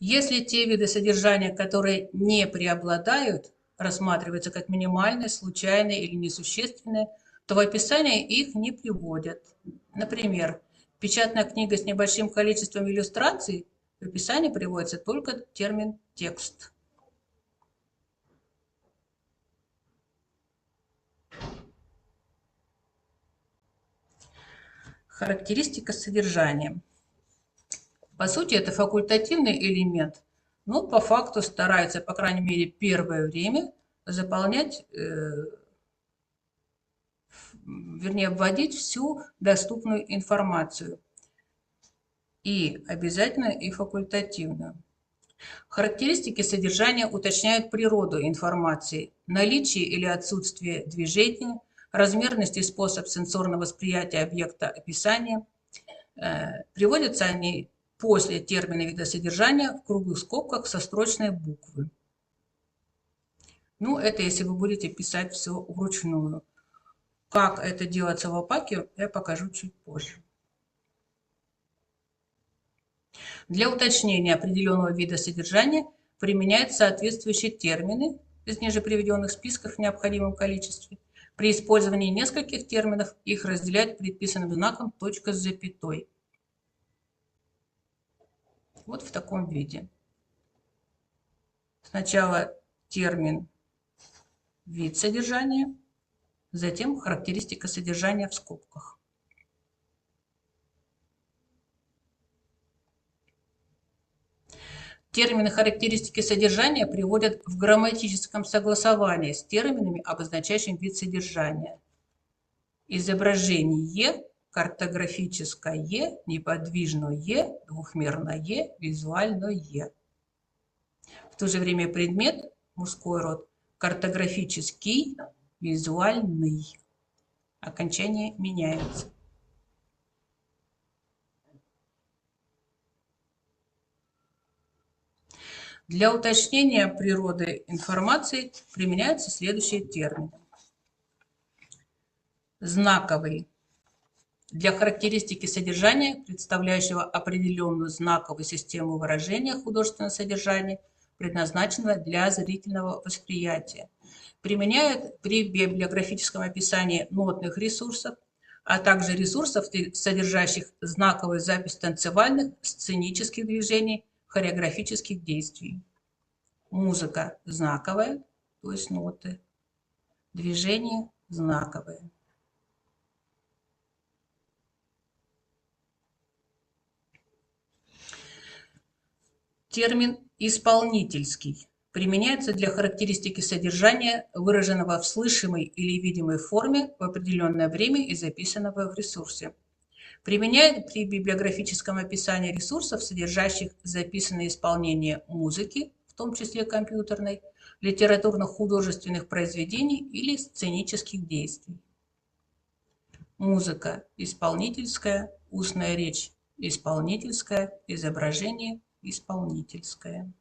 Если те виды содержания, которые не преобладают, рассматриваются как минимальные, случайные или несущественные, то в описании их не приводят. Например, печатная книга с небольшим количеством иллюстраций, в описании приводится только термин «текст». Характеристика содержания. По сути, это факультативный элемент, но по факту старается, по крайней мере, первое время заполнять, вернее, вводить всю доступную информацию. И обязательно и факультативную. Характеристики содержания уточняют природу информации, наличие или отсутствие движения, размерность и способ сенсорного восприятия объекта описания. Приводятся они после термина вида содержания в круглых скобках со строчной буквы. Ну, это если вы будете писать все вручную. Как это делается в Opac, я покажу чуть позже. Для уточнения определенного вида содержания применяют соответствующие термины из ниже приведенных списков в необходимом количестве. При использовании нескольких терминов их разделяют предписанным знаком точка с запятой. Вот в таком виде. Сначала термин вид содержания, затем характеристика содержания в скобках. Термины характеристики содержания приводят в грамматическом согласовании с терминами, обозначающими вид содержания. Изображение, картографическое, неподвижное, двухмерное, визуальное. В то же время предмет, мужской род, картографический, визуальный. Окончание меняется. Для уточнения природы информации применяются следующие термины. Знаковый. Для характеристики содержания, представляющего определенную знаковую систему выражения художественного содержания, предназначенного для зрительного восприятия. Применяют при библиографическом описании нотных ресурсов, а также ресурсов, содержащих знаковую запись танцевальных, сценических движений, хореографических действий. Музыка знаковая, то есть ноты. Движение знаковое. Термин «исполнительский» применяется для характеристики содержания, выраженного в слышимой или видимой форме в определенное время и записанного в ресурсе. Применяет при библиографическом описании ресурсов, содержащих записанное исполнение музыки, в том числе компьютерной, литературно-художественных произведений или сценических действий. Музыка исполнительская, устная речь исполнительская, изображение исполнительское.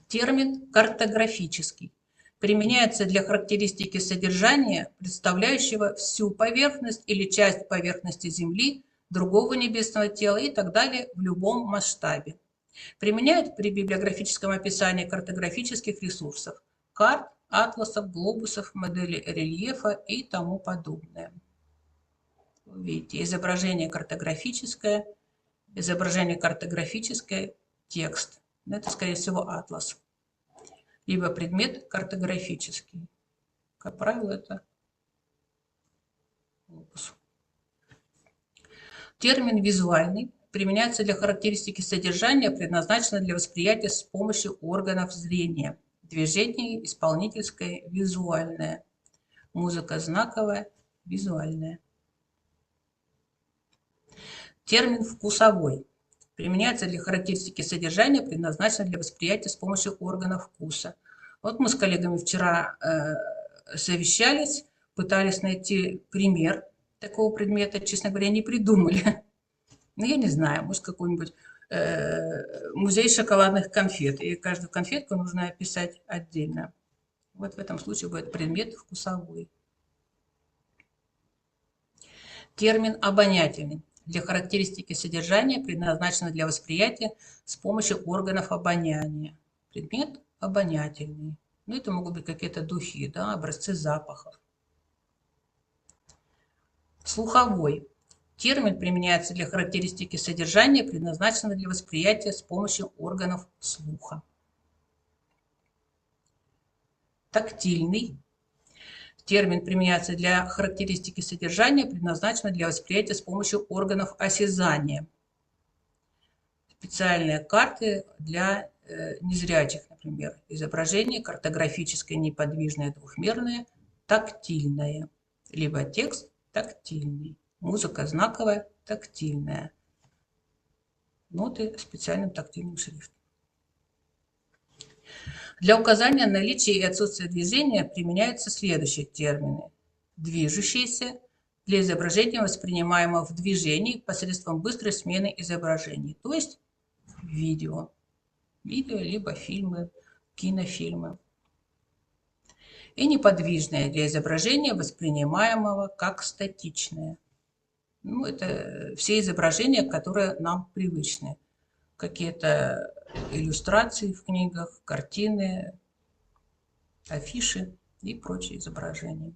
Термин картографический применяется для характеристики содержания, представляющего всю поверхность или часть поверхности Земли, другого небесного тела и так далее в любом масштабе. Применяют при библиографическом описании картографических ресурсов, карт, атласов, глобусов, моделей рельефа и тому подобное. Видите, изображение картографическое, текст. Это, скорее всего, атлас. Либо предмет картографический. Как правило, это глобус. Термин «визуальный» применяется для характеристики содержания, предназначенного для восприятия с помощью органов зрения. Движение исполнительское, визуальное. Музыка знаковая, визуальная. Термин «вкусовой» применяется для характеристики содержания, предназначенного для восприятия с помощью органов вкуса. Вот мы с коллегами вчера совещались, пытались найти пример такого предмета, честно говоря, не придумали. Ну, я не знаю, может, какой-нибудь музей шоколадных конфет, и каждую конфетку нужно описать отдельно. Вот в этом случае будет предмет вкусовой. Термин «обонятельный» для характеристики содержания, предназначенного для восприятия с помощью органов обоняния. Предмет обонятельный. Ну, это могут быть какие-то духи, да, образцы запахов. Слуховой. Термин применяется для характеристики содержания, предназначенного для восприятия с помощью органов слуха. Тактильный. Термин применяется для характеристики содержания, предназначенного для восприятия с помощью органов осязания. Специальные карты для незрячих, например. Изображение картографическое, неподвижное, двухмерное, тактильное. Либо текст тактильный. Музыка знаковая, тактильная. Ноты специальным тактильным шрифтом. Для указания наличия и отсутствия движения применяются следующие термины. Движущиеся для изображения, воспринимаемого в движении посредством быстрой смены изображений, то есть видео. Видео либо фильмы, кинофильмы. И неподвижное для изображения, воспринимаемого как статичное. Ну, это все изображения, которые нам привычны. Какие-то иллюстрации в книгах, картины, афиши и прочие изображения.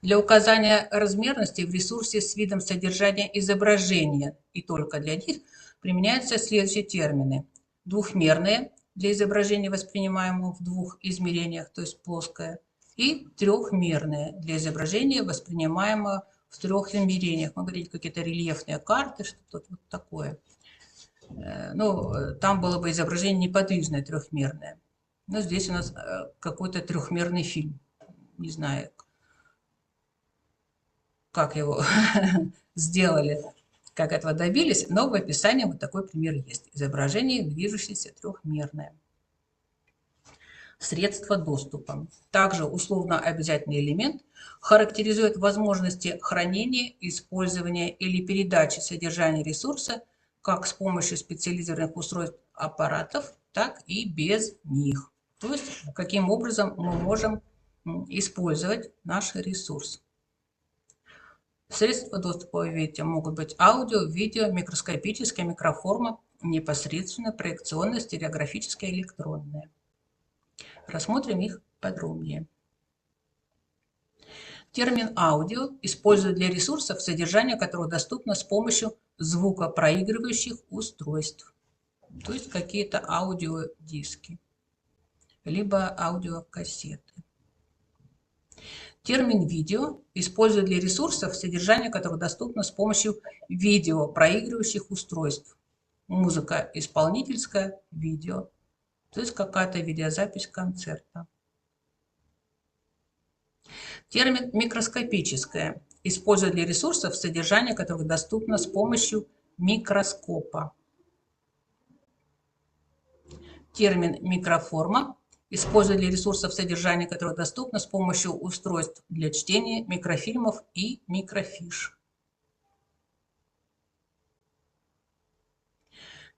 Для указания размерности в ресурсе с видом содержания изображения и только для них применяются следующие термины. Двухмерные для изображения, воспринимаемого в двух измерениях, то есть плоское, и трехмерные для изображения, воспринимаемого в трех измерениях. Мы говорили, какие-то рельефные карты, что-то вот такое. Ну, там было бы изображение неподвижное, трехмерное. Но здесь у нас какой-то трехмерный фильм. Не знаю, как его сделали, как этого добились, но в описании вот такой пример есть. Изображение движущееся трехмерное. Средства доступа. Также условно обязательный элемент характеризует возможности хранения, использования или передачи содержания ресурса как с помощью специализированных устройств аппаратов, так и без них. То есть, каким образом мы можем использовать наш ресурс. Средства доступа, вы видите, могут быть аудио, видео, микроскопическая, микроформа, непосредственно проекционная, стереографическая, электронная. Рассмотрим их подробнее. Термин «аудио» используют для ресурсов, содержание которого доступно с помощью звукопроигрывающих устройств, то есть какие-то аудиодиски, либо аудиокассеты. Термин «видео» используют для ресурсов, содержание которого доступно с помощью видеопроигрывающих устройств, музыка исполнительская, видео, то есть какая-то видеозапись концерта. Термин «микроскопическое» используют для ресурсов, содержание которых доступно с помощью микроскопа. Термин «микроформа» используют для ресурсов, содержание которых доступно с помощью устройств для чтения, микрофильмов и микрофиш.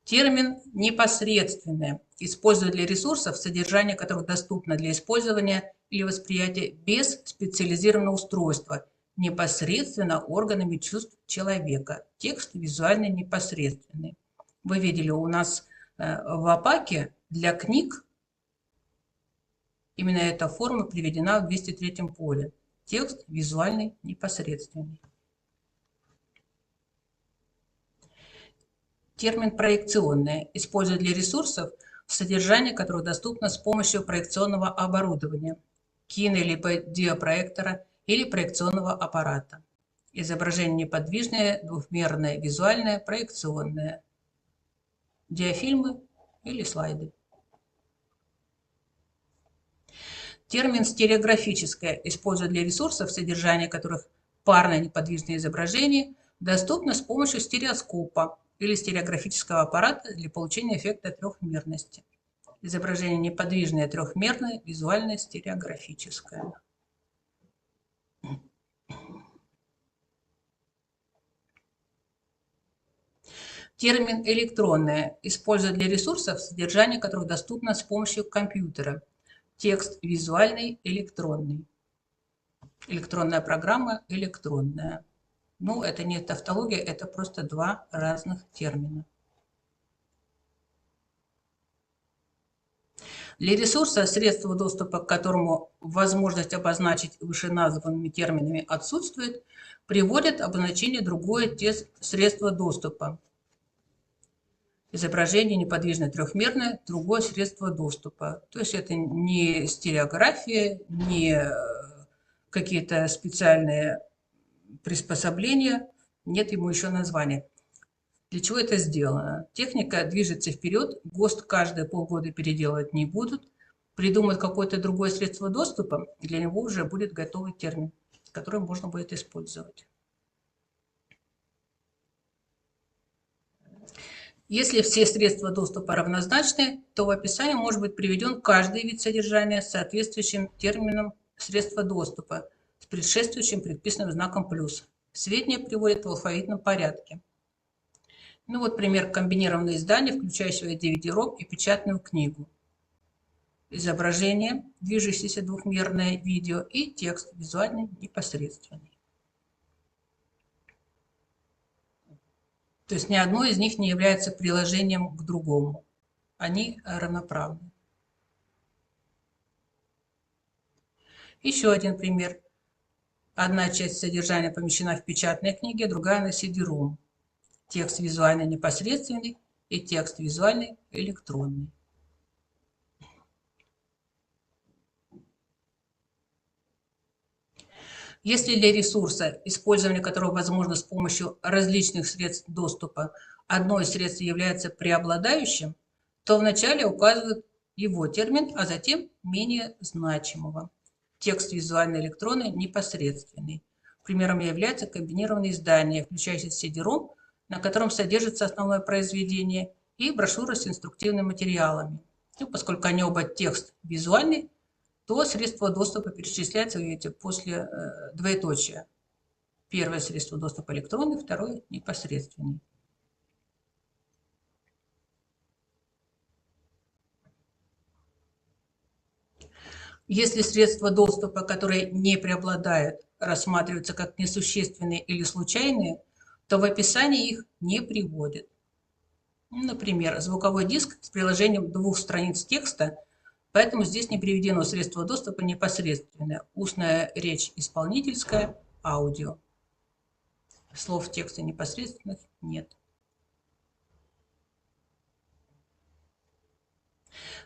Термин «непосредственное» используют для ресурсов, содержание которых доступно для использования или восприятия без специализированного устройства, непосредственно органами чувств человека. Текст визуально непосредственный. Вы видели, у нас в АПАКе для книг именно эта форма приведена в 203 поле. Текст визуальный непосредственный. Термин «проекционное» используют для ресурсов, содержание которых доступно с помощью проекционного оборудования, кино- либо диапроектора или проекционного аппарата. Изображение неподвижное, двухмерное, визуальное, проекционное. Диафильмы или слайды. Термин «стереографическое» используют для ресурсов, содержание которых парное неподвижное изображение доступно с помощью стереоскопа или стереографического аппарата для получения эффекта трехмерности. Изображение неподвижное, трехмерное, визуальное, стереографическое. Термин «электронное» используют для ресурсов, содержание которых доступно с помощью компьютера. Текст визуальный, электронный. Электронная программа электронная. Ну, это не тавтология, это просто два разных термина. Для ресурса, средства доступа к которому возможность обозначить вышеназванными терминами отсутствует, приводят обозначение другое средство доступа. Изображение неподвижное трехмерное, другое средство доступа. То есть это не стереография, не какие-то специальные приспособления, нет ему еще названия. Для чего это сделано? Техника движется вперед, ГОСТ каждые полгода переделывать не будут, придумают какое-то другое средство доступа, и для него уже будет готовый термин, который можно будет использовать. Если все средства доступа равнозначны, то в описании может быть приведен каждый вид содержания с соответствующим термином средства доступа с предшествующим предписанным знаком плюс. Сведения приводят в алфавитном порядке. Ну вот пример комбинированного издания, включающего DVD-ROM и печатную книгу. Изображение, движущееся двухмерное видео и текст визуальный непосредственный. То есть ни одно из них не является приложением к другому. Они равноправны. Еще один пример. Одна часть содержания помещена в печатной книге, другая на CD-ROM. Текст визуально непосредственный и текст визуальный электронный. Если для ресурса, использование которого возможно с помощью различных средств доступа, одно из средств является преобладающим, то вначале указывают его термин, а затем менее значимого. Текст визуально-электронный непосредственный. Примером является комбинированное издание, включающее CD-ROM, на котором содержится основное произведение, и брошюра с инструктивными материалами. И поскольку они оба текст визуальный, то средство доступа перечисляется, видите, после двоеточия. Первое средство доступа электронный, второе непосредственный. Если средства доступа, которые не преобладают, рассматриваются как несущественные или случайные, то в описании их не приводят. Например, звуковой диск с приложением 2 страниц текста, поэтому здесь не приведено средство доступа непосредственное. Устная речь исполнительская, аудио. Слов текста непосредственных нет.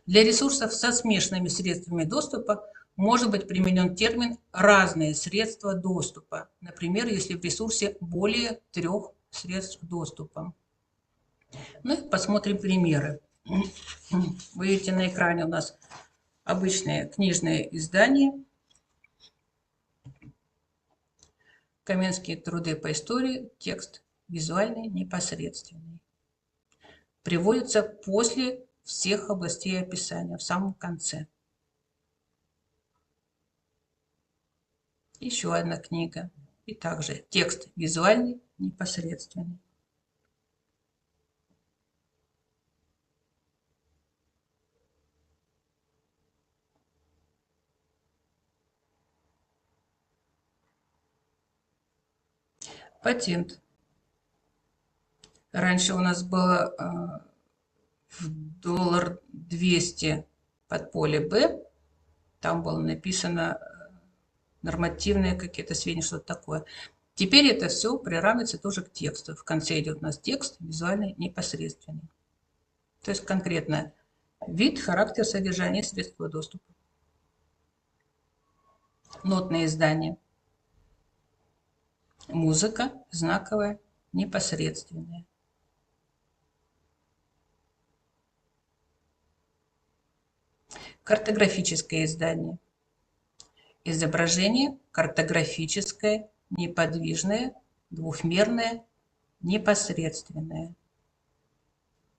Для ресурсов со смешанными средствами доступа может быть применен термин «разные средства доступа». Например, если в ресурсе более 3 средств доступа. Ну и посмотрим примеры. Вы видите на экране у нас обычные книжные издания. Каменские труды по истории, текст визуальный, непосредственный. Приводится после всех областей описания, в самом конце. Еще одна книга. И также текст визуальный, непосредственный. Патент. Раньше у нас было в $200 под поле Б. Там было написано нормативные какие-то сведения, что-то такое. Теперь это все приравнивается тоже к тексту. В конце идет у нас текст визуальный, непосредственный. То есть конкретно вид, характер, содержание, средства доступа. Нотное издание. Музыка, знаковая, непосредственная. Картографическое издание. Изображение картографическое, неподвижное, двухмерное, непосредственное.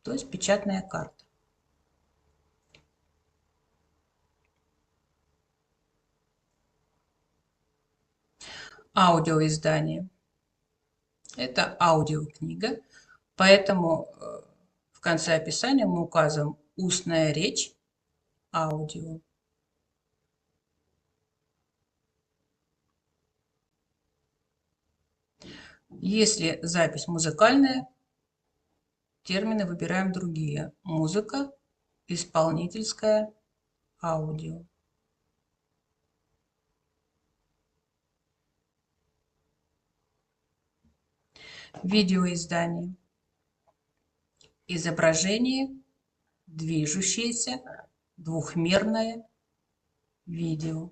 То есть печатная карта. Аудиоиздание. Это аудиокнига, поэтому в конце описания мы указываем устная речь, аудио. Если запись музыкальная, термины выбираем другие. Музыка, исполнительская, аудио. Видеоиздание. Изображение, движущееся, двухмерное видео.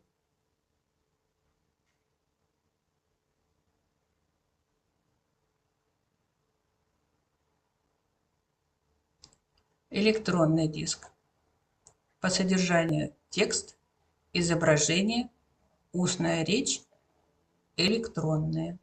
Электронный диск. По содержанию текст, изображение, устная речь, электронные.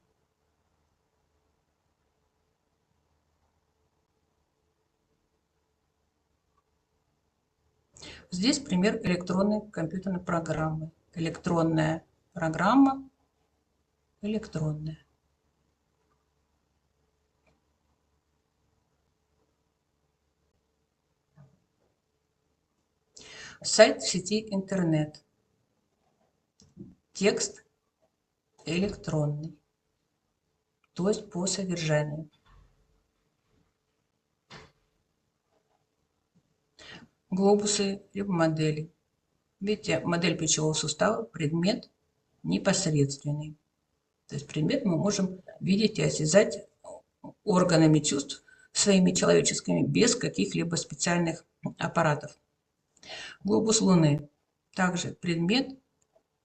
Здесь пример электронной компьютерной программы. Электронная программа, электронная. Сайт в сети интернет. Текст электронный, то есть по содержанию. Глобусы либо модели. Видите, модель плечевого сустава, предмет непосредственный. То есть предмет мы можем видеть и осязать органами чувств своими человеческими, без каких-либо специальных аппаратов. Глобус Луны. Также предмет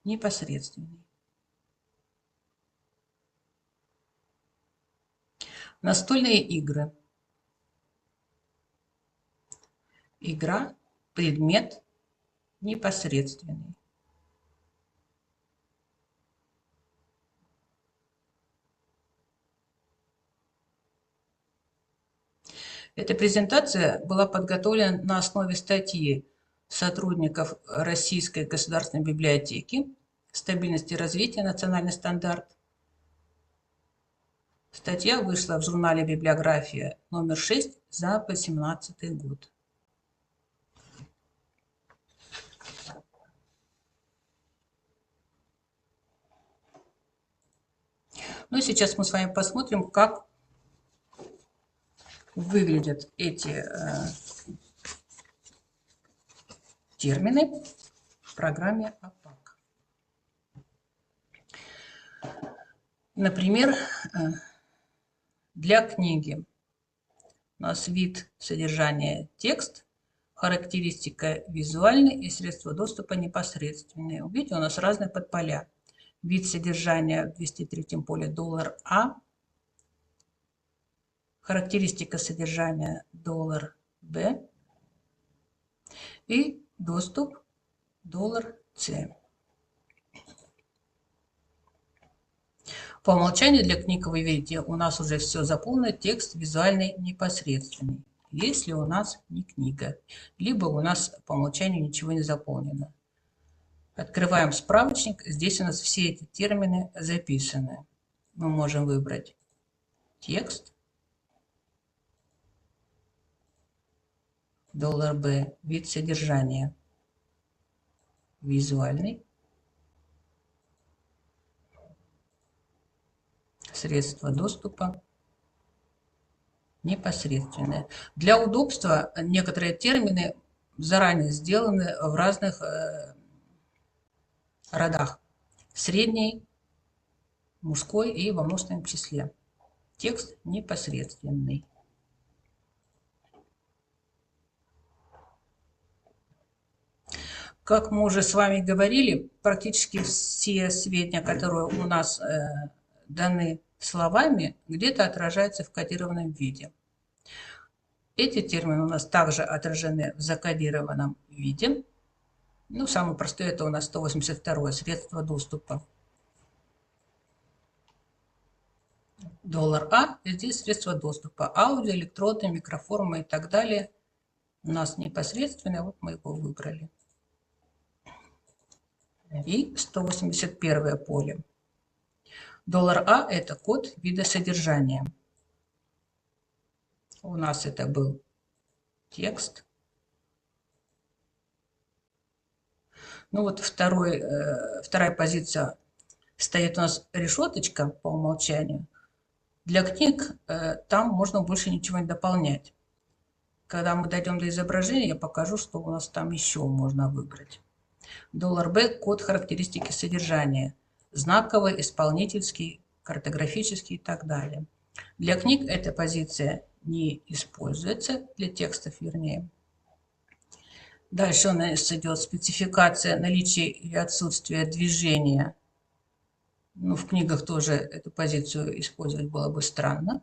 непосредственный. Настольные игры. Игра, предмет непосредственный. Эта презентация была подготовлена на основе статьи сотрудников Российской государственной библиотеки «Стабильность и развитие. Национальный стандарт». Статья вышла в журнале «Библиография» номер 6 за 2018 год. Ну и сейчас мы с вами посмотрим, как выглядят эти термины в программе АПАК. Например, для книги у нас вид, содержание, текст, характеристика визуальная и средства доступа непосредственные. Видите, у нас разные подполя. Вид содержания в 203 поле $А, характеристика содержания $Б и доступ $С. По умолчанию для книг, вы видите, у нас уже все заполнено, текст визуальный непосредственный. Если у нас не книга, либо у нас по умолчанию ничего не заполнено. Открываем справочник, здесь у нас все эти термины записаны. Мы можем выбрать текст, $B, вид содержания, визуальный, средства доступа, непосредственное. Для удобства некоторые термины заранее сделаны в разных родах. Средний, мужской и во множественном числе. Текст непосредственный. Как мы уже с вами говорили, практически все сведения, которые у нас даны словами, где-то отражаются в кодированном виде. Эти термины у нас также отражены в закодированном виде. Ну, самое простое это у нас 182 средство доступа. $А, здесь средства доступа. Аудио, электронные, микроформы и так далее. У нас непосредственно, вот мы его выбрали. И 181 поле. $А это код вида содержания. У нас это был текст. Ну вот вторая позиция стоит у нас решеточка по умолчанию. Для книг там можно больше ничего не дополнять. Когда мы дойдем до изображения, я покажу, что у нас там еще можно выбрать. $Б – код характеристики содержания. Знаковый, исполнительский, картографический и так далее. Для книг эта позиция не используется, для текстов вернее. Дальше у нас идет спецификация наличия или отсутствия движения. Ну, в книгах тоже эту позицию использовать было бы странно.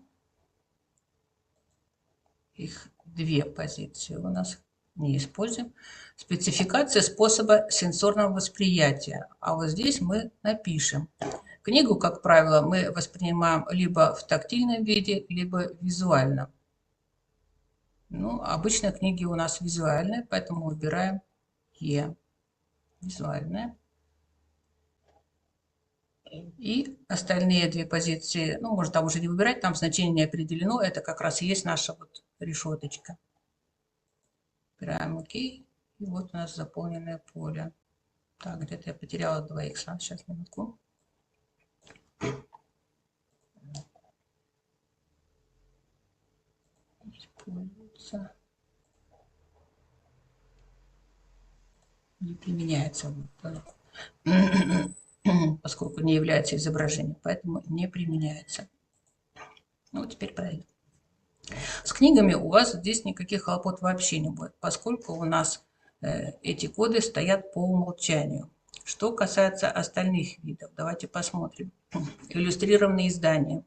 Их две позиции у нас не используем. Спецификация способа сенсорного восприятия. А вот здесь мы напишем. Книгу, как правило, мы воспринимаем либо в тактильном виде, либо визуально. Ну, обычно книги у нас визуальные, поэтому выбираем Е. Визуальная. И остальные две позиции, ну, можно там уже не выбирать, там значение не определено. Это как раз и есть наша вот решеточка. Выбираем ОК. И вот у нас заполненное поле. Так, где-то я потеряла 2 икса. Сейчас, минутку. Используется. Не применяется, поскольку не является изображением, поэтому не применяется. Ну, теперь правильно. С книгами у вас здесь никаких хлопот вообще не будет, поскольку у нас эти коды стоят по умолчанию. Что касается остальных видов, давайте посмотрим. Иллюстрированные издания.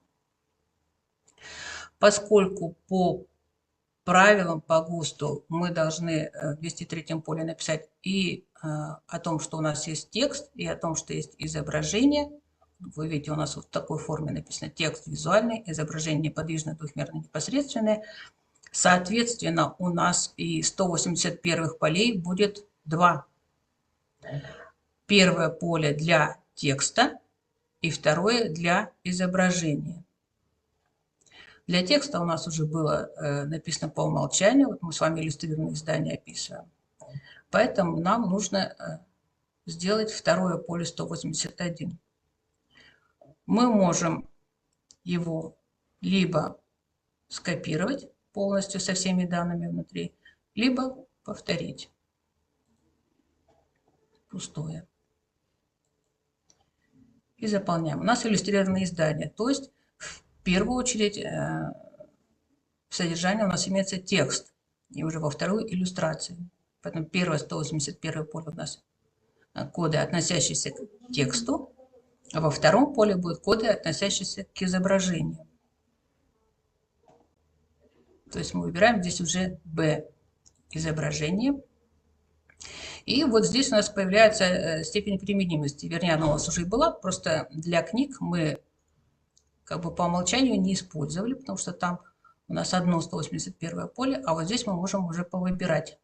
Поскольку по правилам, по ГОСТу мы должны в 203 поле написать и о том, что у нас есть текст, и о том, что есть изображение. Вы видите, у нас вот в такой форме написано текст визуальный, изображение неподвижное, двухмерное, непосредственное. Соответственно, у нас и 181 полей будет 2. Первое поле для текста и второе для изображения. Для текста у нас уже было написано по умолчанию. Вот мы с вами иллюстрированные издания описываем. Поэтому нам нужно сделать второе поле 181. Мы можем его либо скопировать полностью со всеми данными внутри, либо повторить. Пустое. И заполняем. У нас иллюстрированные издания. То есть, в первую очередь, в содержании у нас имеется текст. И уже во вторую иллюстрацию. Поэтому первое 181 поле у нас коды, относящиеся к тексту. А во втором поле будут коды, относящиеся к изображению. То есть мы выбираем здесь уже B изображение. И вот здесь у нас появляется степень применимости. Вернее, она у нас уже и была. Просто для книг мы как бы по умолчанию не использовали, потому что там у нас одно 181 поле, а вот здесь мы можем уже повыбирать.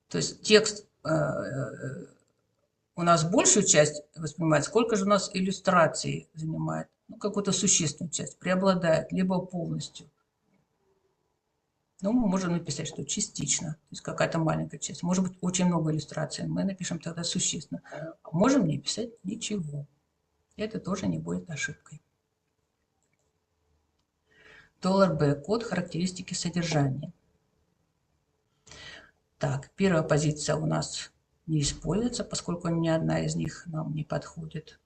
То есть текст у нас большую часть воспринимает, сколько же у нас иллюстраций занимает, ну, какую-то существенную часть, преобладает, либо полностью. Ну, мы можем написать, что частично, то есть какая-то маленькая часть. Может быть, очень много иллюстраций, мы напишем тогда существенно. А можем не писать ничего. Это тоже не будет ошибкой. $B код характеристики содержания. Так, первая позиция у нас не используется, поскольку ни одна из них нам не подходит.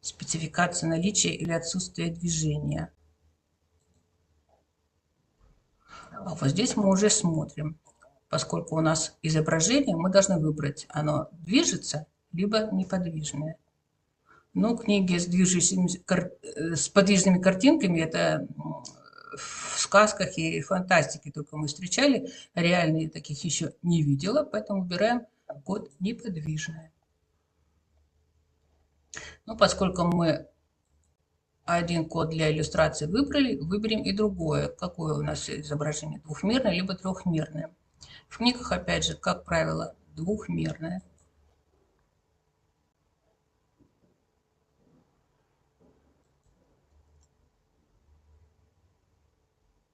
Спецификация наличия или отсутствия движения. А вот здесь мы уже смотрим, поскольку у нас изображение, мы должны выбрать, оно движется, либо неподвижное. Ну, книги с подвижными картинками, это в сказках и фантастике только мы встречали. Реальные таких еще не видела, поэтому выбираем код неподвижное. Ну, поскольку мы один код для иллюстрации выбрали, выберем и другое. Какое у нас изображение? Двухмерное либо трехмерное. В книгах, опять же, как правило, двухмерное.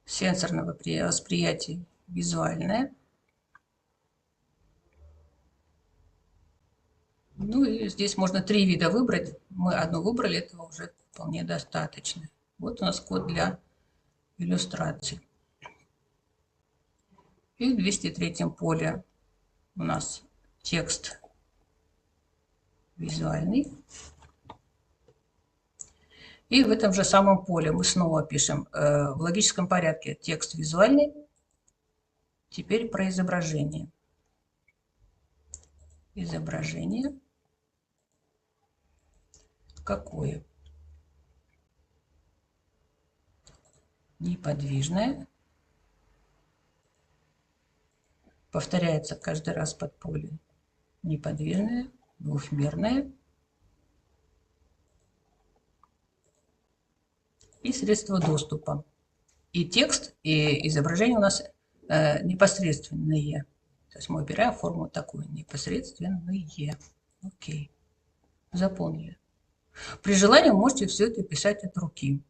Сенсорного восприятия визуальное. Ну и здесь можно 3 вида выбрать. Мы одну выбрали, этого уже вполне достаточно. Вот у нас код для иллюстраций. И в 203 поле у нас текст визуальный. И в этом же самом поле мы снова пишем в логическом порядке текст визуальный. Теперь про изображение. Изображение. Какое? Неподвижное. Повторяется каждый раз под поле. Неподвижное, двухмерное. И средства доступа. И текст, и изображение у нас непосредственные. То есть мы выбираем форму такую, непосредственные. Окей. Запомнили. При желании вы можете все это писать от руки.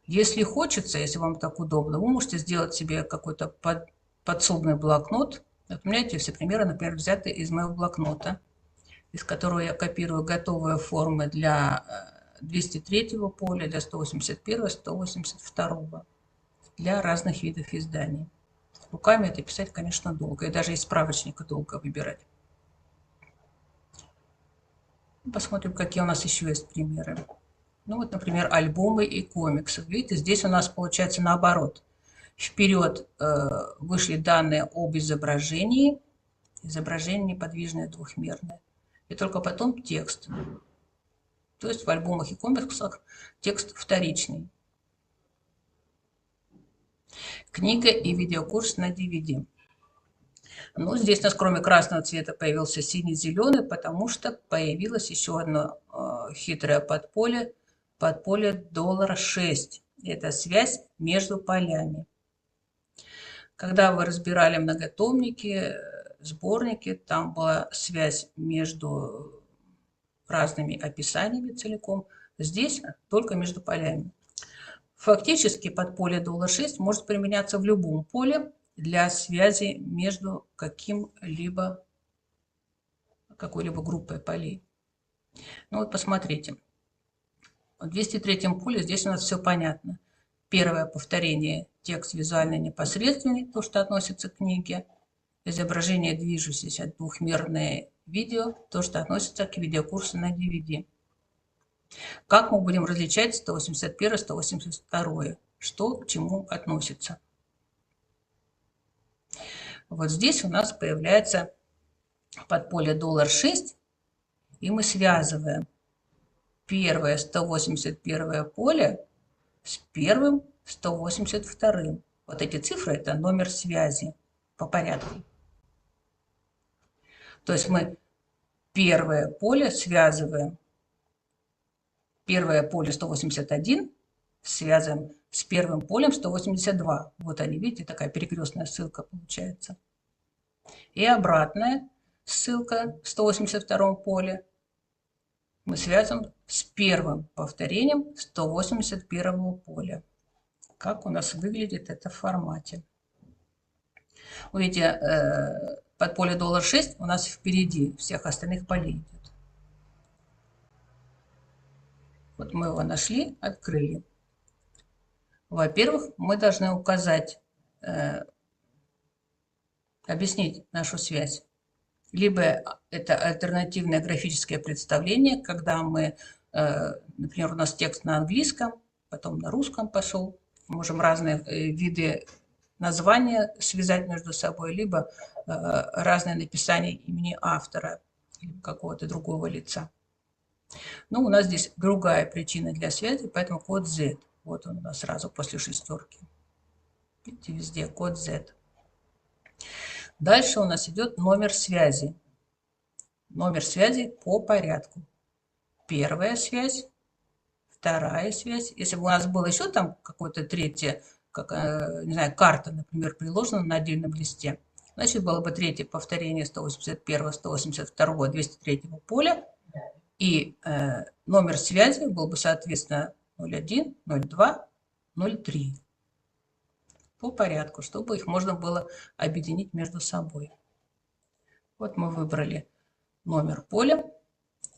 Если хочется, если вам так удобно, вы можете сделать себе какой-то подсобный блокнот. Вот у меня эти все примеры, например, взяты из моего блокнота, из которого я копирую готовые формы для 203 поля, для 181, 182, для разных видов изданий. Руками это писать, конечно, долго, и даже из справочника долго выбирать. Посмотрим, какие у нас еще есть примеры. Ну вот, например, альбомы и комиксы. Видите, здесь у нас получается наоборот. Вперед вышли данные об изображении. Изображение неподвижное, двухмерное. И только потом текст. То есть в альбомах и комиксах текст вторичный. Книга и видеокурс на DVD. Ну, здесь у нас кроме красного цвета появился синий-зеленый, потому что появилось еще одно хитрое подполе $6. Это связь между полями. Когда вы разбирали многотомники, сборники, там была связь между разными описаниями целиком. Здесь только между полями. Фактически подполе $6 может применяться в любом поле для связи между какой-либо группой полей. Ну вот посмотрите. В 203 поле здесь у нас все понятно. Первое повторение – текст визуально непосредственный, то, что относится к книге. Изображение движущееся, двухмерное видео, то, что относится к видеокурсу на DVD. Как мы будем различать 181, 182? Что к чему относится? Вот здесь у нас появляется подполе $6, и мы связываем первое 181 поле с первым 182. Вот эти цифры – это номер связи по порядку. То есть мы первое поле связываем. Первое поле 181 связываем с первым полем 182. Вот они, видите, такая перекрестная ссылка получается. И обратная ссылка в 182 поле мы связываем с первым повторением 181 поля. Как у нас выглядит это в формате. Вы видите, подполе $6 у нас впереди всех остальных полей идет. Вот мы его нашли, открыли. Во-первых, мы должны указать, объяснить нашу связь. Либо это альтернативное графическое представление, когда мы, например, у нас текст на английском, потом на русском пошел. Можем разные виды названия связать между собой, либо разное написание имени автора или какого-то другого лица. Но у нас здесь другая причина для связи, поэтому код Z. Вот он у нас сразу после шестерки. Видите, везде код Z. Дальше у нас идет номер связи. Номер связи по порядку. Первая связь, вторая связь. Если бы у нас было еще там какое-то третье, не знаю, карта, например, приложена на отдельном листе, значит, было бы третье повторение 181, 182, 203 поля. И номер связи был бы, соответственно, 01, 02, 03. По порядку, чтобы их можно было объединить между собой. Вот мы выбрали номер поля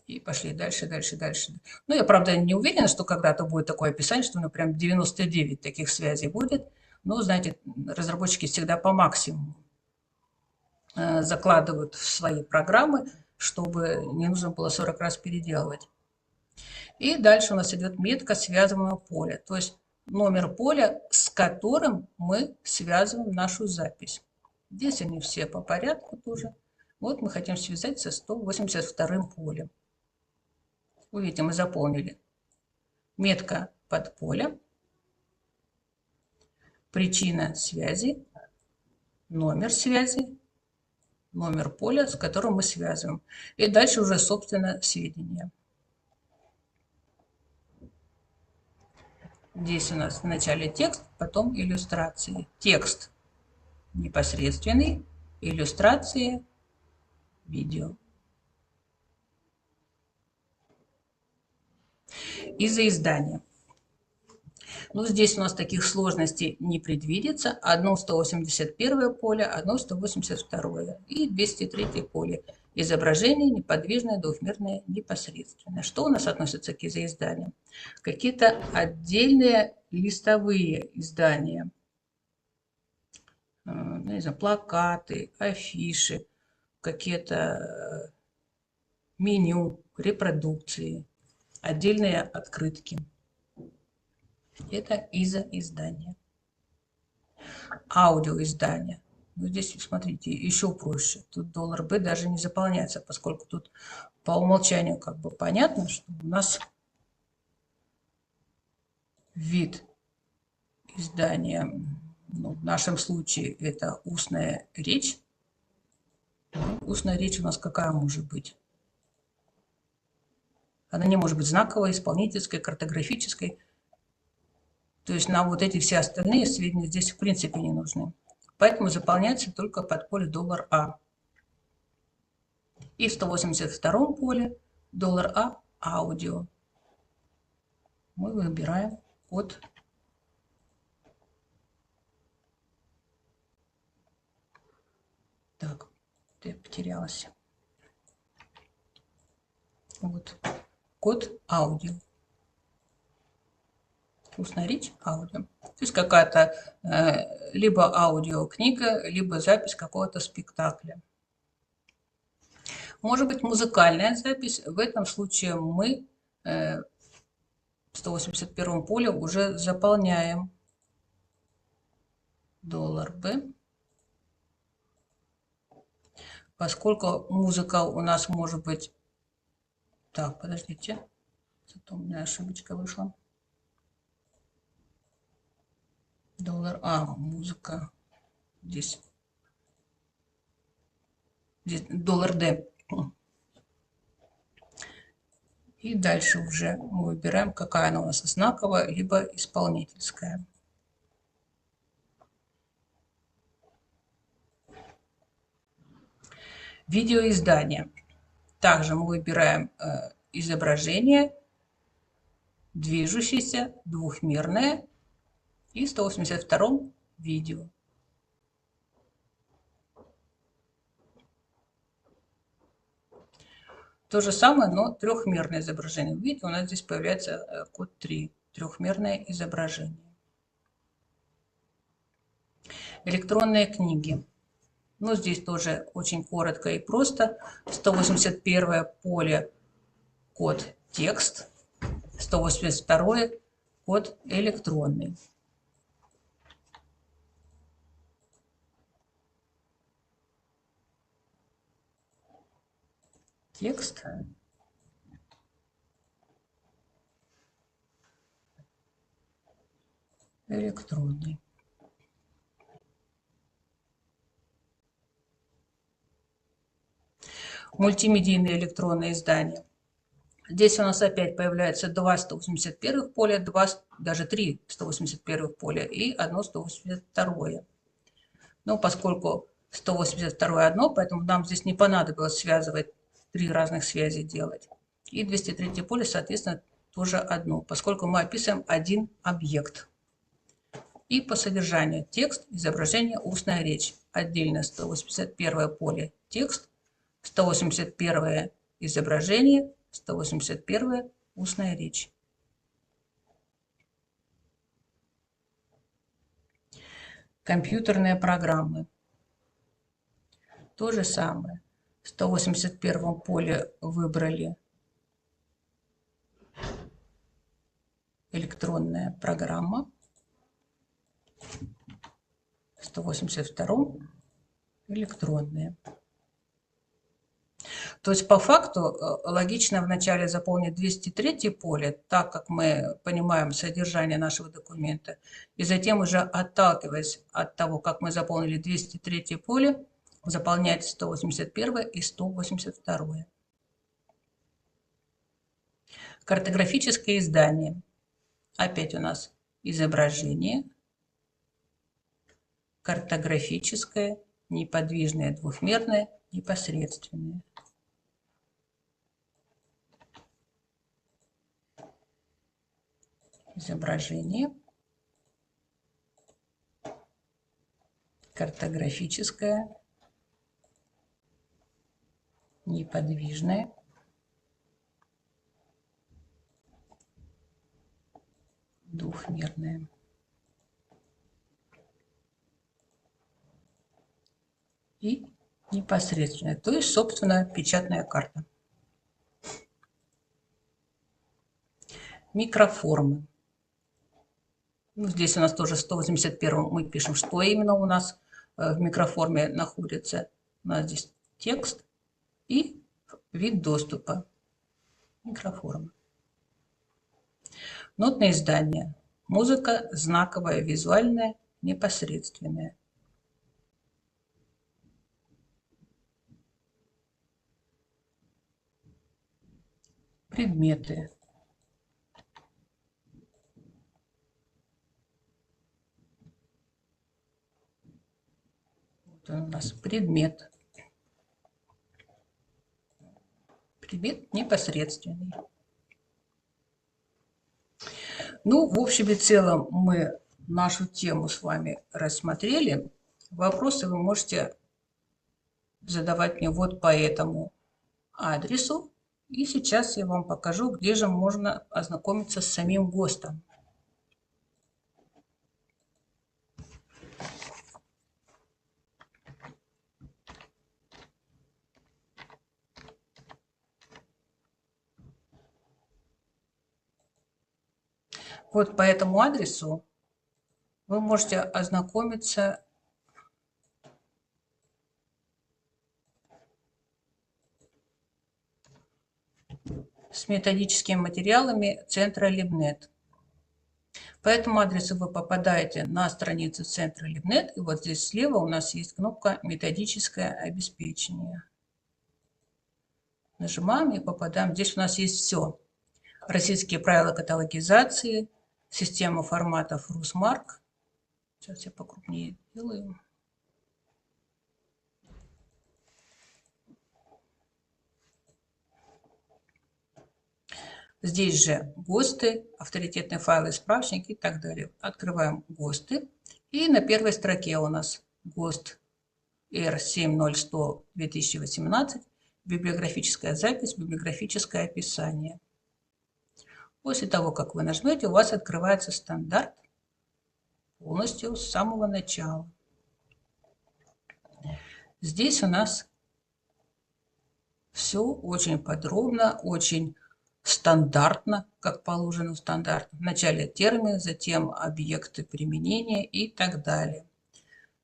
и пошли дальше, дальше, дальше. Ну, я, правда, не уверена, что когда-то будет такое описание, что, ну, прям 99 таких связей будет. Но, знаете, разработчики всегда по максимуму закладывают в свои программы, чтобы не нужно было 40 раз переделывать. И дальше у нас идет метка связанного поля, то есть номер поля, с которым мы связываем нашу запись. Здесь они все по порядку тоже. Вот мы хотим связать со 182 полем. Вы видите, мы заполнили метка под полем, причина связи, номер связи, номер поля, с которым мы связываем. И дальше уже, собственно, сведения. Здесь у нас в начале текст, потом иллюстрации. Текст непосредственный, иллюстрации, видео. Из-за издания. Ну, здесь у нас таких сложностей не предвидится. Одно 181 поле, одно 182 и 203 поле. Изображение неподвижное, двухмерное, непосредственное. Что у нас относится к изданиям? Какие-то отдельные листовые издания. Не знаю, плакаты, афиши, какие-то меню, репродукции, отдельные открытки. Это из-за издания. Аудиоиздание. Ну, здесь, смотрите, еще проще. Тут $B даже не заполняется, поскольку тут по умолчанию как бы понятно, что у нас вид издания, ну, в нашем случае это устная речь. Устная речь у нас какая может быть? Она не может быть знаковой, исполнительской, картографической. То есть нам вот эти все остальные сведения здесь в принципе не нужны. Поэтому заполняется только подполе $A. И в 182 поле $A аудио. Мы выбираем код. Так, я потерялась. Вот, код аудио. Устная речь, аудио. То есть какая-то либо аудиокнига, либо запись какого-то спектакля. Может быть музыкальная запись. В этом случае мы в 181 поле уже заполняем $B. Поскольку музыка у нас может быть... Так, подождите. Зато у меня ошибочка вышла. Музыка. Здесь $D. И дальше уже мы выбираем, какая она у нас знаковая, либо исполнительская. Видеоиздание. Также мы выбираем изображение, движущееся, двухмерное и 182 видео. То же самое, но трехмерное изображение. Видите, у нас здесь появляется код 3. Трехмерное изображение. Электронные книги. Ну, здесь тоже очень коротко и просто. 181 поле код текст, 182 код электронный. Текст. Электронный. Мультимедийные электронные издания. Здесь у нас опять появляется 2 181 поля, даже 3 181 поля и одно 182. Но поскольку 182 одно, поэтому нам здесь не понадобилось связывать 3 разных связи делать. И 203 поле, соответственно, тоже одно, поскольку мы описываем один объект. И по содержанию текст, изображение, устная речь. Отдельно 181 поле текст, 181 изображение, 181 устная речь. Компьютерные программы. То же самое. В 181 поле выбрали электронная программа. В 182 электронные. То есть по факту логично вначале заполнить 203 поле, так как мы понимаем содержание нашего документа, и затем уже отталкиваясь от того, как мы заполнили 203 поле, заполнять 181 и 182. Картографическое издание. Опять у нас изображение, картографическое, неподвижное, двухмерное, непосредственное. Изображение, картографическое, неподвижное, двухмерное. И непосредственное, то есть, собственно, печатная карта. Микроформы. Ну, здесь у нас тоже в 181 мы пишем, что именно у нас в микроформе находится. У нас здесь текст и вид доступа. Микроформа. Нотное издание. Музыка знаковая, визуальная, непосредственная. Предметы. Вот у нас предмет. Предмет непосредственный. Ну, в общем и целом мы нашу тему с вами рассмотрели. Вопросы вы можете задавать мне вот по этому адресу. И сейчас я вам покажу, где же можно ознакомиться с самим ГОСТом. Вот по этому адресу вы можете ознакомиться с методическими материалами Центра Либнет. По этому адресу вы попадаете на страницу Центра Либнет, и вот здесь слева у нас есть кнопка «Методическое обеспечение». Нажимаем и попадаем. Здесь у нас есть все. российские правила каталогизации, система форматов Русмарк. Сейчас я покрупнее сделаю. Здесь же ГОСТы, авторитетные файлы, справочники и так далее. Открываем ГОСТы. И на первой строке у нас ГОСТ R700100-2018, библиографическая запись, библиографическое описание. После того, как вы нажмете, у вас открывается стандарт полностью с самого начала. Здесь у нас все очень подробно, очень стандартно, как положено в стандарт. Вначале термины, затем объекты применения и так далее.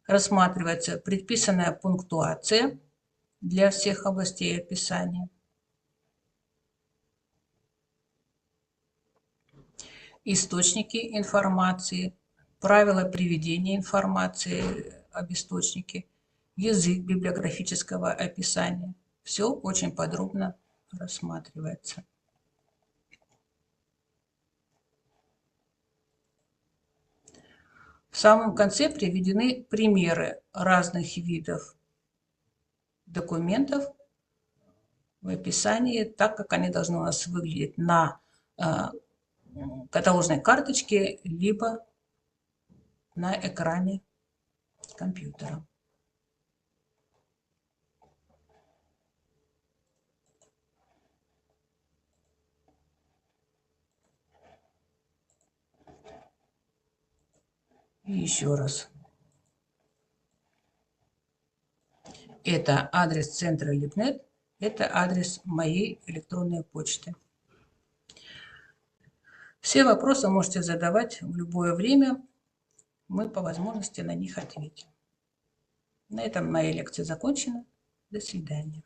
Рассматривается предписанная пунктуация для всех областей описания. Источники информации, правила приведения информации об источнике, язык библиографического описания. Все очень подробно рассматривается. В самом конце приведены примеры разных видов документов в описании, так как они должны у нас выглядеть на каталожной карточке, либо на экране компьютера. И еще раз. Это адрес центра Либнет, это адрес моей электронной почты. Все вопросы можете задавать в любое время. Мы по возможности на них ответим. На этом моя лекция закончена. До свидания.